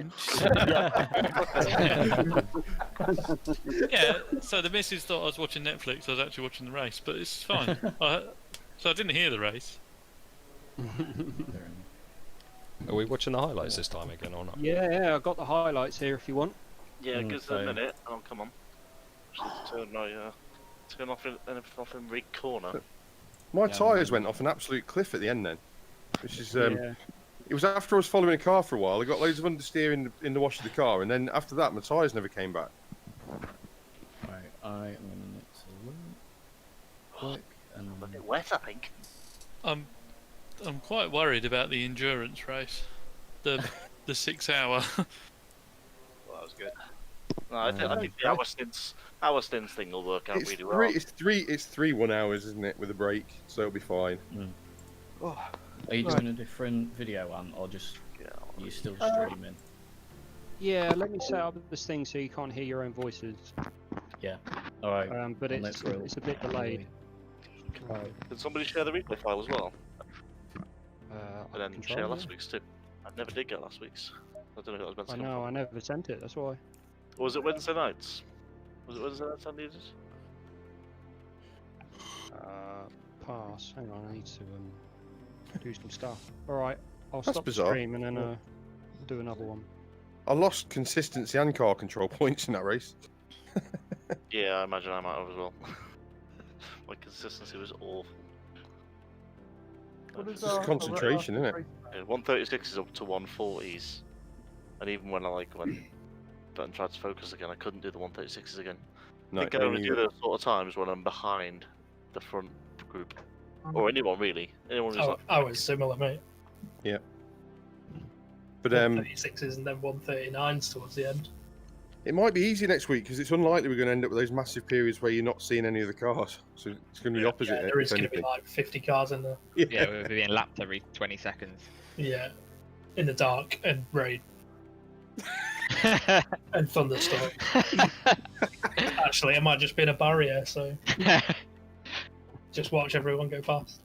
Yeah, so the missus thought I was watching Netflix, I was actually watching the race, but it's fine. So I didn't hear the race. Are we watching the highlights this time again or not? Yeah, I've got the highlights here if you want. Yeah, give us so- a minute. Oh, come on. Just turn my turn off in rig corner. My Yeah, tyres went off an absolute cliff at the end then, which is Yeah. It was after I was following a car for a while. I got loads of understeer in the wash of the car, and then after that, my tyres never came back. I'm gonna mix a little quick and A bit wet, I think. I'm quite worried about the endurance race, the 6 hour. Well, that was good. No, I think the hour stints thing will work out It's really three. well. It's three 1 hours, isn't it, with a break? So it'll be fine. Oh, Are you right. doing a different video, Ant, or just are you still streaming? Yeah, let me set up this thing so you can't hear your own voices. Yeah. All right. But I'll it's let Will- it's a bit delayed. Right. Can somebody share the replay file as well? I And then can share try, last yeah. week's too. I never did get last week's. I don't know if that was meant to I come know, from. I never sent it. That's why. Or was it Wednesday nights? Was it Wednesday nights I needed? Pass. Hang on, I need to do some stuff. All right, I'll That's stop the bizarre. stream and then do another one. I lost consistency and car control points in that race. Yeah, I imagine I might have as well. My consistency was awful. It's just concentration, isn't it? Yeah, 136 is up to 140s, and even when I went and tried to focus again, I couldn't do the 136s again. No, I think I me only do neither. those sort of times when I'm behind the front group, or anyone really. Anyone who's like, I was similar, mate. Yeah. But 136s and then 139s towards the end. it might be easy next week because it's unlikely we're going to end up with those massive periods where you're not seeing any of the cars. So it's going to be the opposite. Yeah, there is if going to be anything. like 50 cars in there. Yeah, we're being lapped every 20 seconds. Yeah, in the dark and rain. And thunderstorm. Actually, it might just be in a barrier, so just watch everyone go past.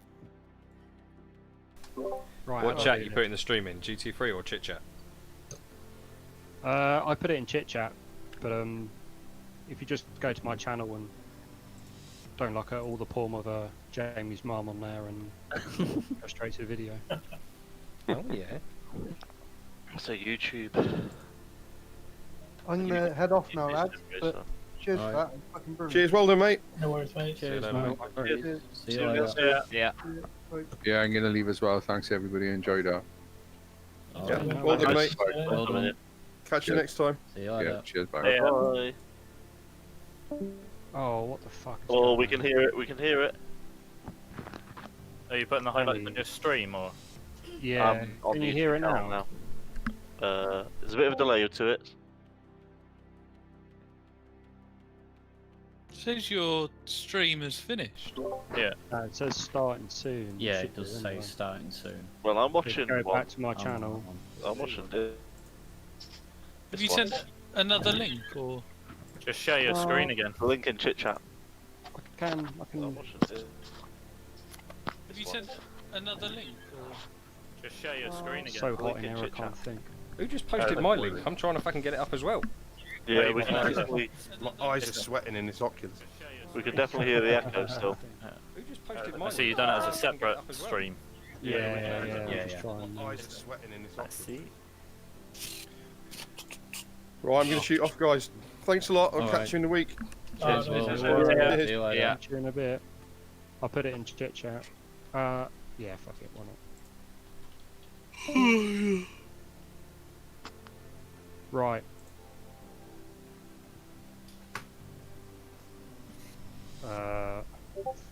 Right. What chat you put in the stream in? GT3 or chit chat? I put it in chit chat, but if you just go to my channel and don't look at all the porn of Jamie's mum on there and go straight to the video. Oh yeah. so YouTube. I'm going to head off now, lads. But cheers for that. Fucking brilliant. Cheers, well done, mate. No worries, mate. Cheers, See you mate. later, Cheers. See you later. Yeah. Yeah, I'm going to leave as well. Thanks, everybody. Enjoyed that. All Yeah, right. well done, mate. Well done. Catch you next time. See you Yeah, later. cheers, bye. Bye. Oh, what the fuck? Is Oh, going we on? can hear it. We can hear it. Are you putting the highlights on your stream or? Yeah. On Can the you hear it YouTube channel now? There's a bit of a delay to it. Says your stream is finished. Yeah. It says starting soon. Yeah, Should it does do, say anyway. starting soon. Well, I'm Just watching go one. back to my channel. I'm watching this. Have you sent another link or? Just share your screen again. The link in chit chat. I can. I'm watching this. Have you sent another link or? Just share your screen again. So hot Link in in here, I chit can't chat. think. Who just posted my link? I'm trying to fucking get it up as well. Yeah, we can definitely, My eyes are sweating in this Oculus. we can definitely hear the echo still. Who just posted my I link? see you've done it as a I'm trying to get separate up as well. stream. Yeah. Just yeah. trying. My eyes are sweating in this I Oculus. see. Right, I'm going to shoot off, guys. Thanks a lot. I'll All catch right. you in a week. Cheers, Will. Cheers. See you later. Yeah. See you in a bit. I'll put it in chit chat. Yeah, fuck it. Why not? Right.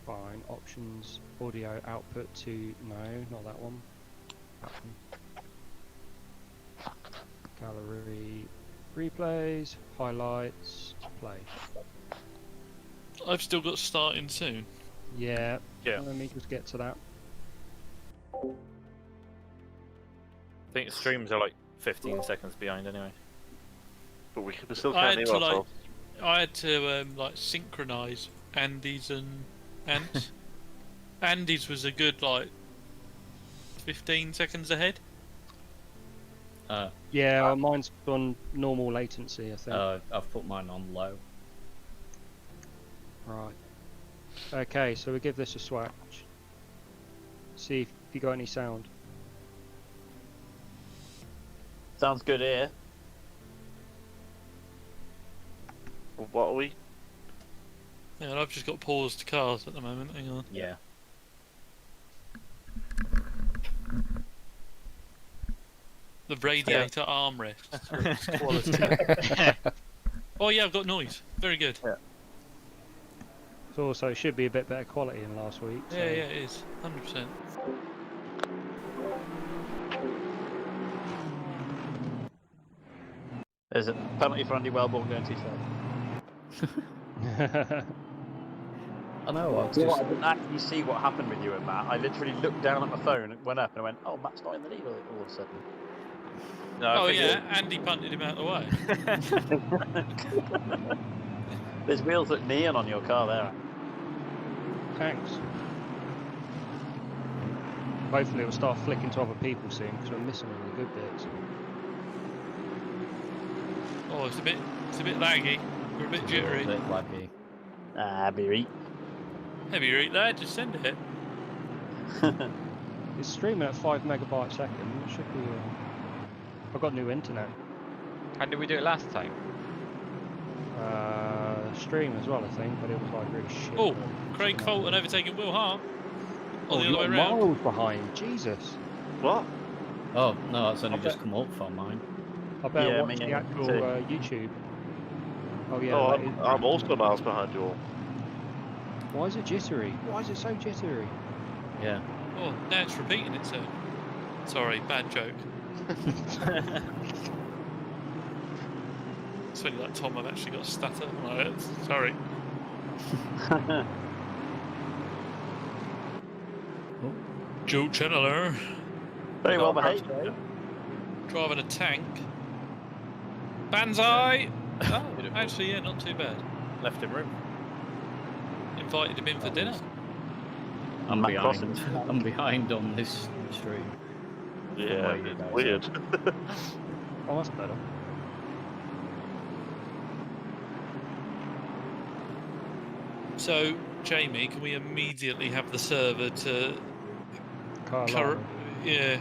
Fine. Options. Audio output to no, not that one. Gallery. Replays. Highlights. Play. I've still got starting soon. Yeah. Yeah. Let me just get to that. I think streams are like 15 seconds behind anyway. But we still I can't had hear to ourselves. I had to like synchronize Andy's and Ant's. Andy's was a good like 15 seconds ahead. Yeah, mine's on normal latency, I think. I've put mine on low. Right. Okay, so we give this a swatch. See if you got any sound. Sounds good here. What are we? Yeah, and I've just got paused cars at the moment. Hang on. Yeah. The radiator armrest. Quality. Oh yeah, I've got noise. Very good. Yeah. So also it should be a bit better quality than last week. So. Yeah, yeah, it is. 100%. There's a penalty for Andy Wellborn going too far. I know. I didn't actually see what happened with you and Matt. I literally looked down at my phone, went up, and I went, "Oh, Matt's not in the lead all of a sudden." No, Andy punted him out of the way. There's wheels look neon on your car there. Thanks. Hopefully it'll start flicking to other people soon because we're missing all the good bits. Oh, it's a bit laggy. We're a bit jittery. A bit laggy. Beery. Heavy read there, just send it. It's streaming at 5 megabytes a second. It should be. I've got new internet. How did we do it last time? Stream as well, I think, but it was like really shit. Oh, Craig Fulton overtaking Will Hart. Oh, the you're other way around. miles behind. Jesus. What? Oh no, that's only just come up for mine. I better watch the actual YouTube. Oh yeah. Oh, I'm also miles behind you all. Why is it jittery? Why is it so jittery? Yeah. Oh, now it's repeating itself. Sorry, bad joke. It's only like Tom, I've actually got a stutter. Like, sorry. Joe Channeler. Very well behaved, though. Driving a tank. Banzai! Oh, actually, yeah, not too bad. Left him room. Invited him in for dinner. I'm behind. I'm behind on this stream. Yeah, it's weird. Oh, that's better. So, Jamie, can we immediately have the server to Curry? Yeah.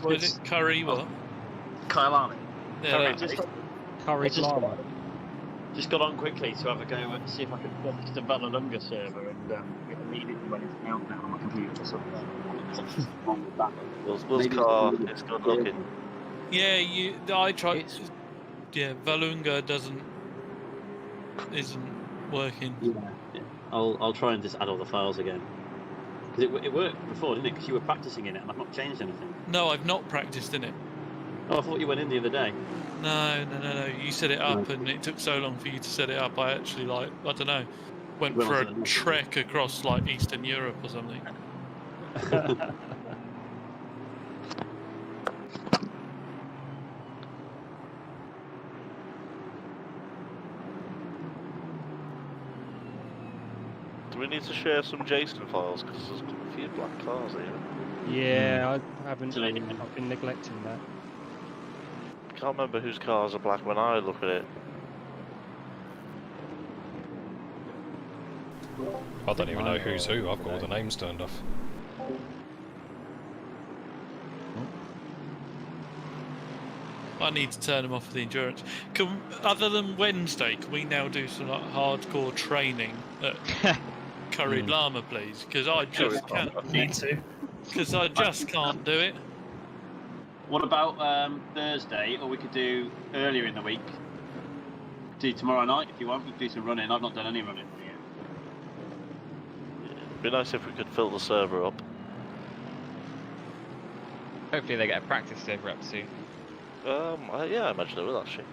What is it? Curry what? Kailani. Yeah, Curry Llama. Just got on quickly to have a go and see if I could fix the Valorunga server, and it immediately went out now on my computer. So wrong with that. Will's car is good looking. Yeah, I tried. Yeah, Valunga isn't working. Yeah. I'll try and just add all the files again. Because it worked before, didn't it? Because you were practicing in it, and I've not changed anything. No, I've not practiced in it. Oh, I thought you went in the other day. No. You set it up, and it took so long for you to set it up. I actually, I don't know, went for a trek across like Eastern Europe or something. Do we need to share some JSON files? Because there's a few black cars here. Yeah, I've been neglecting that. Can't remember whose cars are black when I look at it. I don't even know who's who. I've got all the names turned off. I need to turn them off for the endurance. Other than Wednesday, can we now do some like hardcore training at Curried Llama, please? Because I just can't. Need to. Because I just can't do it. What about Thursday, or we could do earlier in the week? Do tomorrow night if you want. We could do some running. I've not done any running yet. It'd be nice if we could fill the server up. Hopefully they get a practice server up soon. Yeah, I imagine it will actually.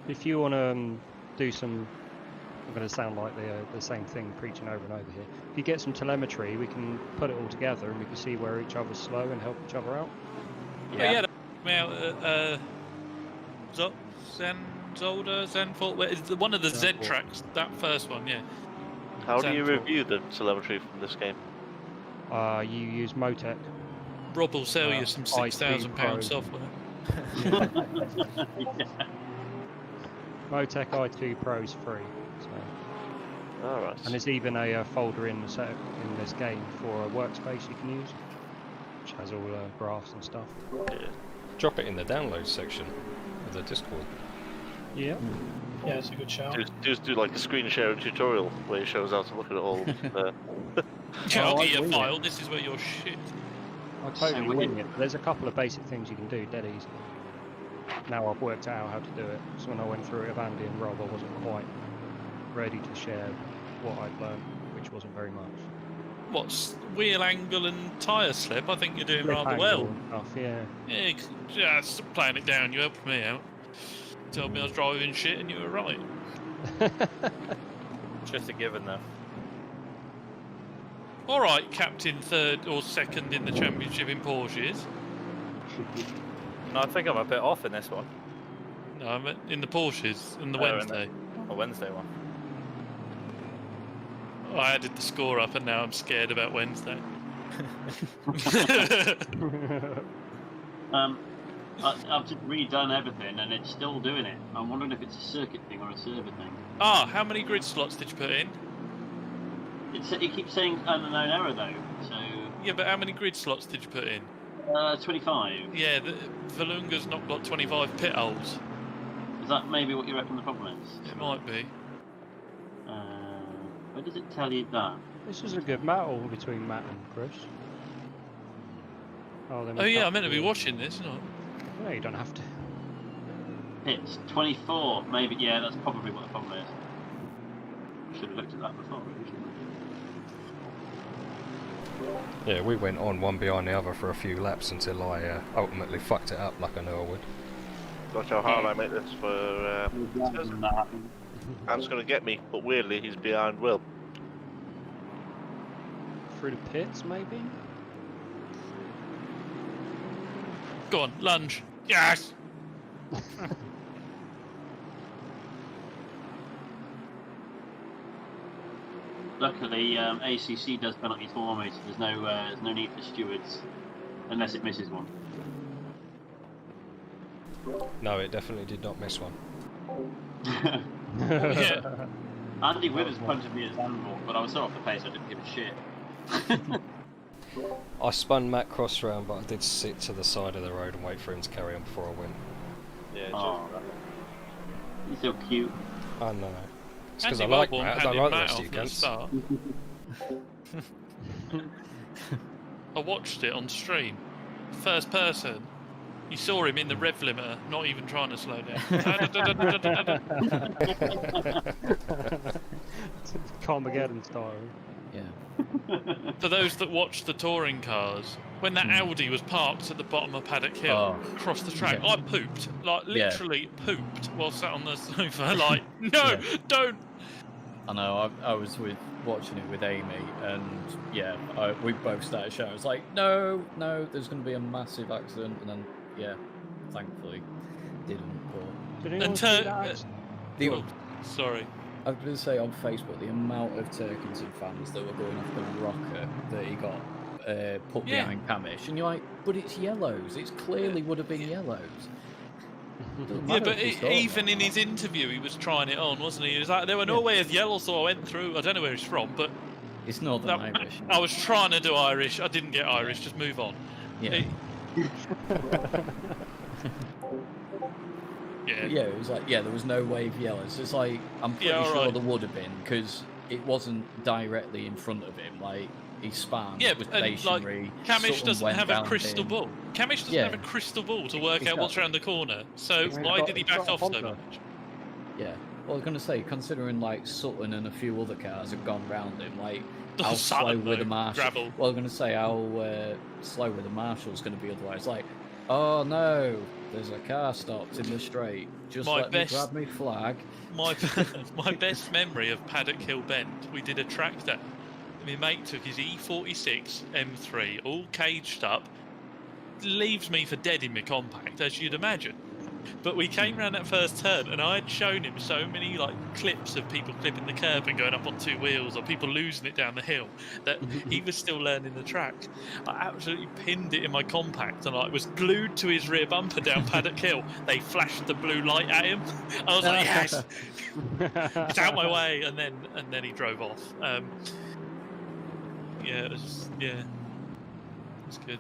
If you want to do some, I'm going to sound like the same thing preaching over and over here. If you get some telemetry, we can put it all together and we can see where each other's slow and help each other out. Yeah. Zenfort, is one of the Z tracks, that first one, yeah. How do you review the telemetry from this game? You use Motec. Rob will sell you some £6,000 software. Motec i2 Pro is free. So. Alright. And there's even a folder in this game for a workspace you can use, which has all graphs and stuff. Yeah. Drop it in the download section of the Discord. Yeah. Yeah, it's a good shout. Just do like a screen sharing tutorial where it shows how to look at it all. I'll get your file, this is where your shit. I totally So wing it, but there's a couple of basic things you can do dead easily. Now I've worked out how to do it, so when I went through it with Andy and Rob, I wasn't quite ready to share what I'd learned, which wasn't very much. What's wheel angle and tyre slip? I think you're doing Slip rather angle well. and stuff, yeah. Yeah, just playing it down. You helped me out. Told me I was driving shit, and you were right. Just a given, though. All right, captain, third or second in the championship in Porsches. No, I think I'm a bit off in this one. No, I meant in the Porsches in the Wednesday. A Wednesday one. I added the score up, and now I'm scared about Wednesday. I've just redone everything and it's still doing it. I'm wondering if it's a circuit thing or a server thing. Ah, how many grid slots did you put in? It keeps saying unknown error though, so... Yeah, but how many grid slots did you put in? 25. Yeah, Valunga's not got 25 pit holes. Is that maybe what you reckon the problem is? It might be. Where does it tell you that? This is a good battle between Matt and Chris. Oh yeah, I'm meant to be watching this, not. No, you don't have to. It's 24, maybe. Yeah, that's probably what the problem is. Should have looked at that before, really, shouldn't I? Yeah, we went on one behind the other for a few laps until I ultimately fucked it up like I knew I would. Watch how hard I make this for. Ant's going to get me, but weirdly he's behind Will. Through the pits, maybe? Go on, lunge. Yes! Luckily, ACC does penalties for me, so there's no need for stewards, unless it misses one. No, it definitely did not miss one. Yeah. Andy Withers punted me at Zandvoort, but I was so off the pace I didn't give a shit. I spun Matt cross round, but I did sit to the side of the road and wait for him to carry on before I went. Yeah, he's so cute. I know. It's because I Andy like Wellborn Matt. I handed don't like the Matt rest of off you at the cunts. start. I watched it on stream. First person. You saw him in the rev limiter, not even trying to slow down. Carmageddon style. Yeah. For those that watch the touring cars, when that Audi was parked at the bottom of Paddock Hill, across the track, I pooped. Like, literally pooped while sat on the sofa. Like, no, don't! I know, I was watching it with Amy, and yeah, we both started shouting. I was like, no, there's going to be a massive accident, and then, yeah, thankfully, didn't. Sorry. I was going to say on Facebook, the amount of Turkington fans that were going off the rocker that he got put behind Camish, and you're like, but it's yellows. It clearly would have been yellows. Yeah, but even in his interview, he was trying it on, wasn't he? He was like, there were no way of yellow, so I went through. I don't know where he's from, but it's Northern Irish. I was trying to do Irish. I didn't get Irish. Just move on. Yeah. Yeah, it was like, there was no wave yellows. It's like, I'm pretty sure there would have been, because it wasn't directly in front of him. Like, he spanned, was stationary. Like, Camish doesn't have a crystal ball. Camish doesn't have a crystal ball to work out what's around the corner. So why did he back off so much? Yeah. Well, I was going to say, considering like Sutton and a few other cars have gone round him, like how slow with the marshal. Well, I was going to say how slow with the marshal's going to be otherwise. Like, oh no, there's a car stopped in the straight. Just let me grab me flag. My best memory of Paddock Hill Bend, we did a track day. My mate took his E46 M3, all caged up, leaves me for dead in my compact, as you'd imagine. But we came round that first turn, and I had shown him so many like clips of people clipping the curb and going up on two wheels, or people losing it down the hill, that he was still learning the track. I absolutely pinned it in my compact, and I was glued to his rear bumper down Paddock Hill. They flashed the blue light at him. I was like, yes, get out my way, and then he drove off. It was good.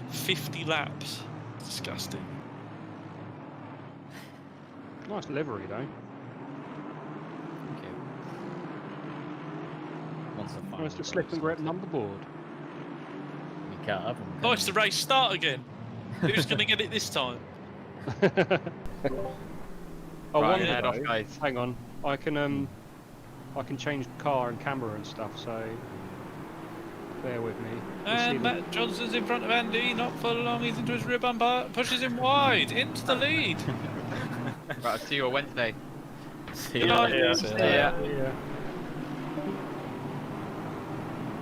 50 laps, disgusting. Nice livery though. Thank you. Once I find Nice to slip and grip number board. can't have them. Oh, it's the race start again. Who's going to get it this time? Oh, Right, one head off, though, guys. hang on. I can change car and camera and stuff. So bear with me. And Matt Johnson's in front of Andy, not for long. He's into his rear bumper, pushes him wide into the lead. Right, I'll see you on Wednesday. See Good ya. night. Yeah. See ya.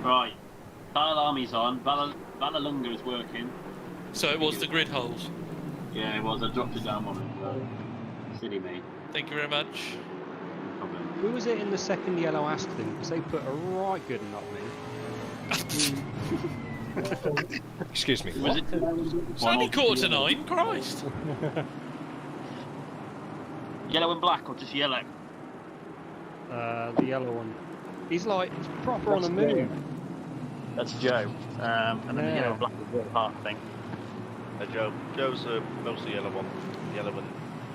Right. Dial Army's on. Valalunga is working. So it was the grid holes. Yeah, it was. I dropped it down one. Silly me. Thank you very much. No problem. Who was it in the second yellow ask thing? Because they put a right good one up me. Excuse me. Was What? it? It's only 8:45, Christ. Yellow and black, or just yellow? The yellow one. He's like, it's proper on a move. That's Joe. And then the Yeah. yellow and black is the part thing. Joe's mostly yellow one. Yellow and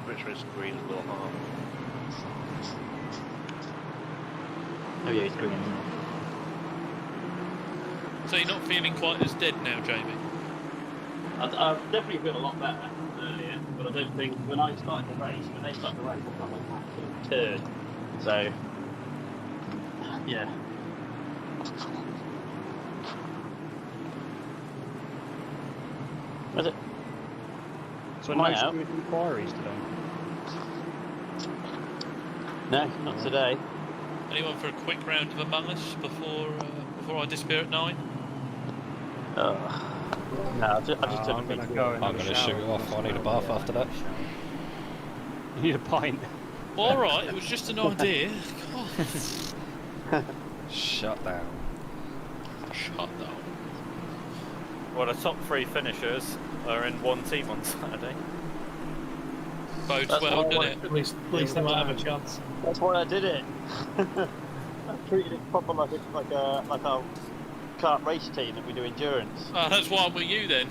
Richmond's green as well. Oh yeah, he's green. So you're not feeling quite as dead now, Jamie? I definitely feel a lot better earlier, but I don't think when I started the race, when they started the race, I felt like an absolute turd. So, yeah. Was it? So Am no I out? student inquiries today. No, not today. Anyone for a quick round of Among Us before I disappear at 9? No, I just took I'm a gonna picture. go and I'm have a going to shoot shower. off. I need a bath after that. You need a pint. All right, it was just an idea. God. Shut down. Shut down. Well, the top 3 finishers are in one team on Saturday. Bodes That's well, why I doesn't wanted it? At least they might have a chance. That's why I did it. I treated it proper like a kart race team that we do endurance. Oh, that's why I'm with you then.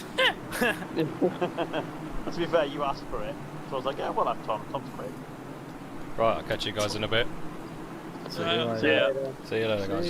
To be fair, you asked for it, so I was like, yeah, we'll have Tom. Tom's quick. Right, I'll catch you guys in a bit. Yeah. See you later, guys.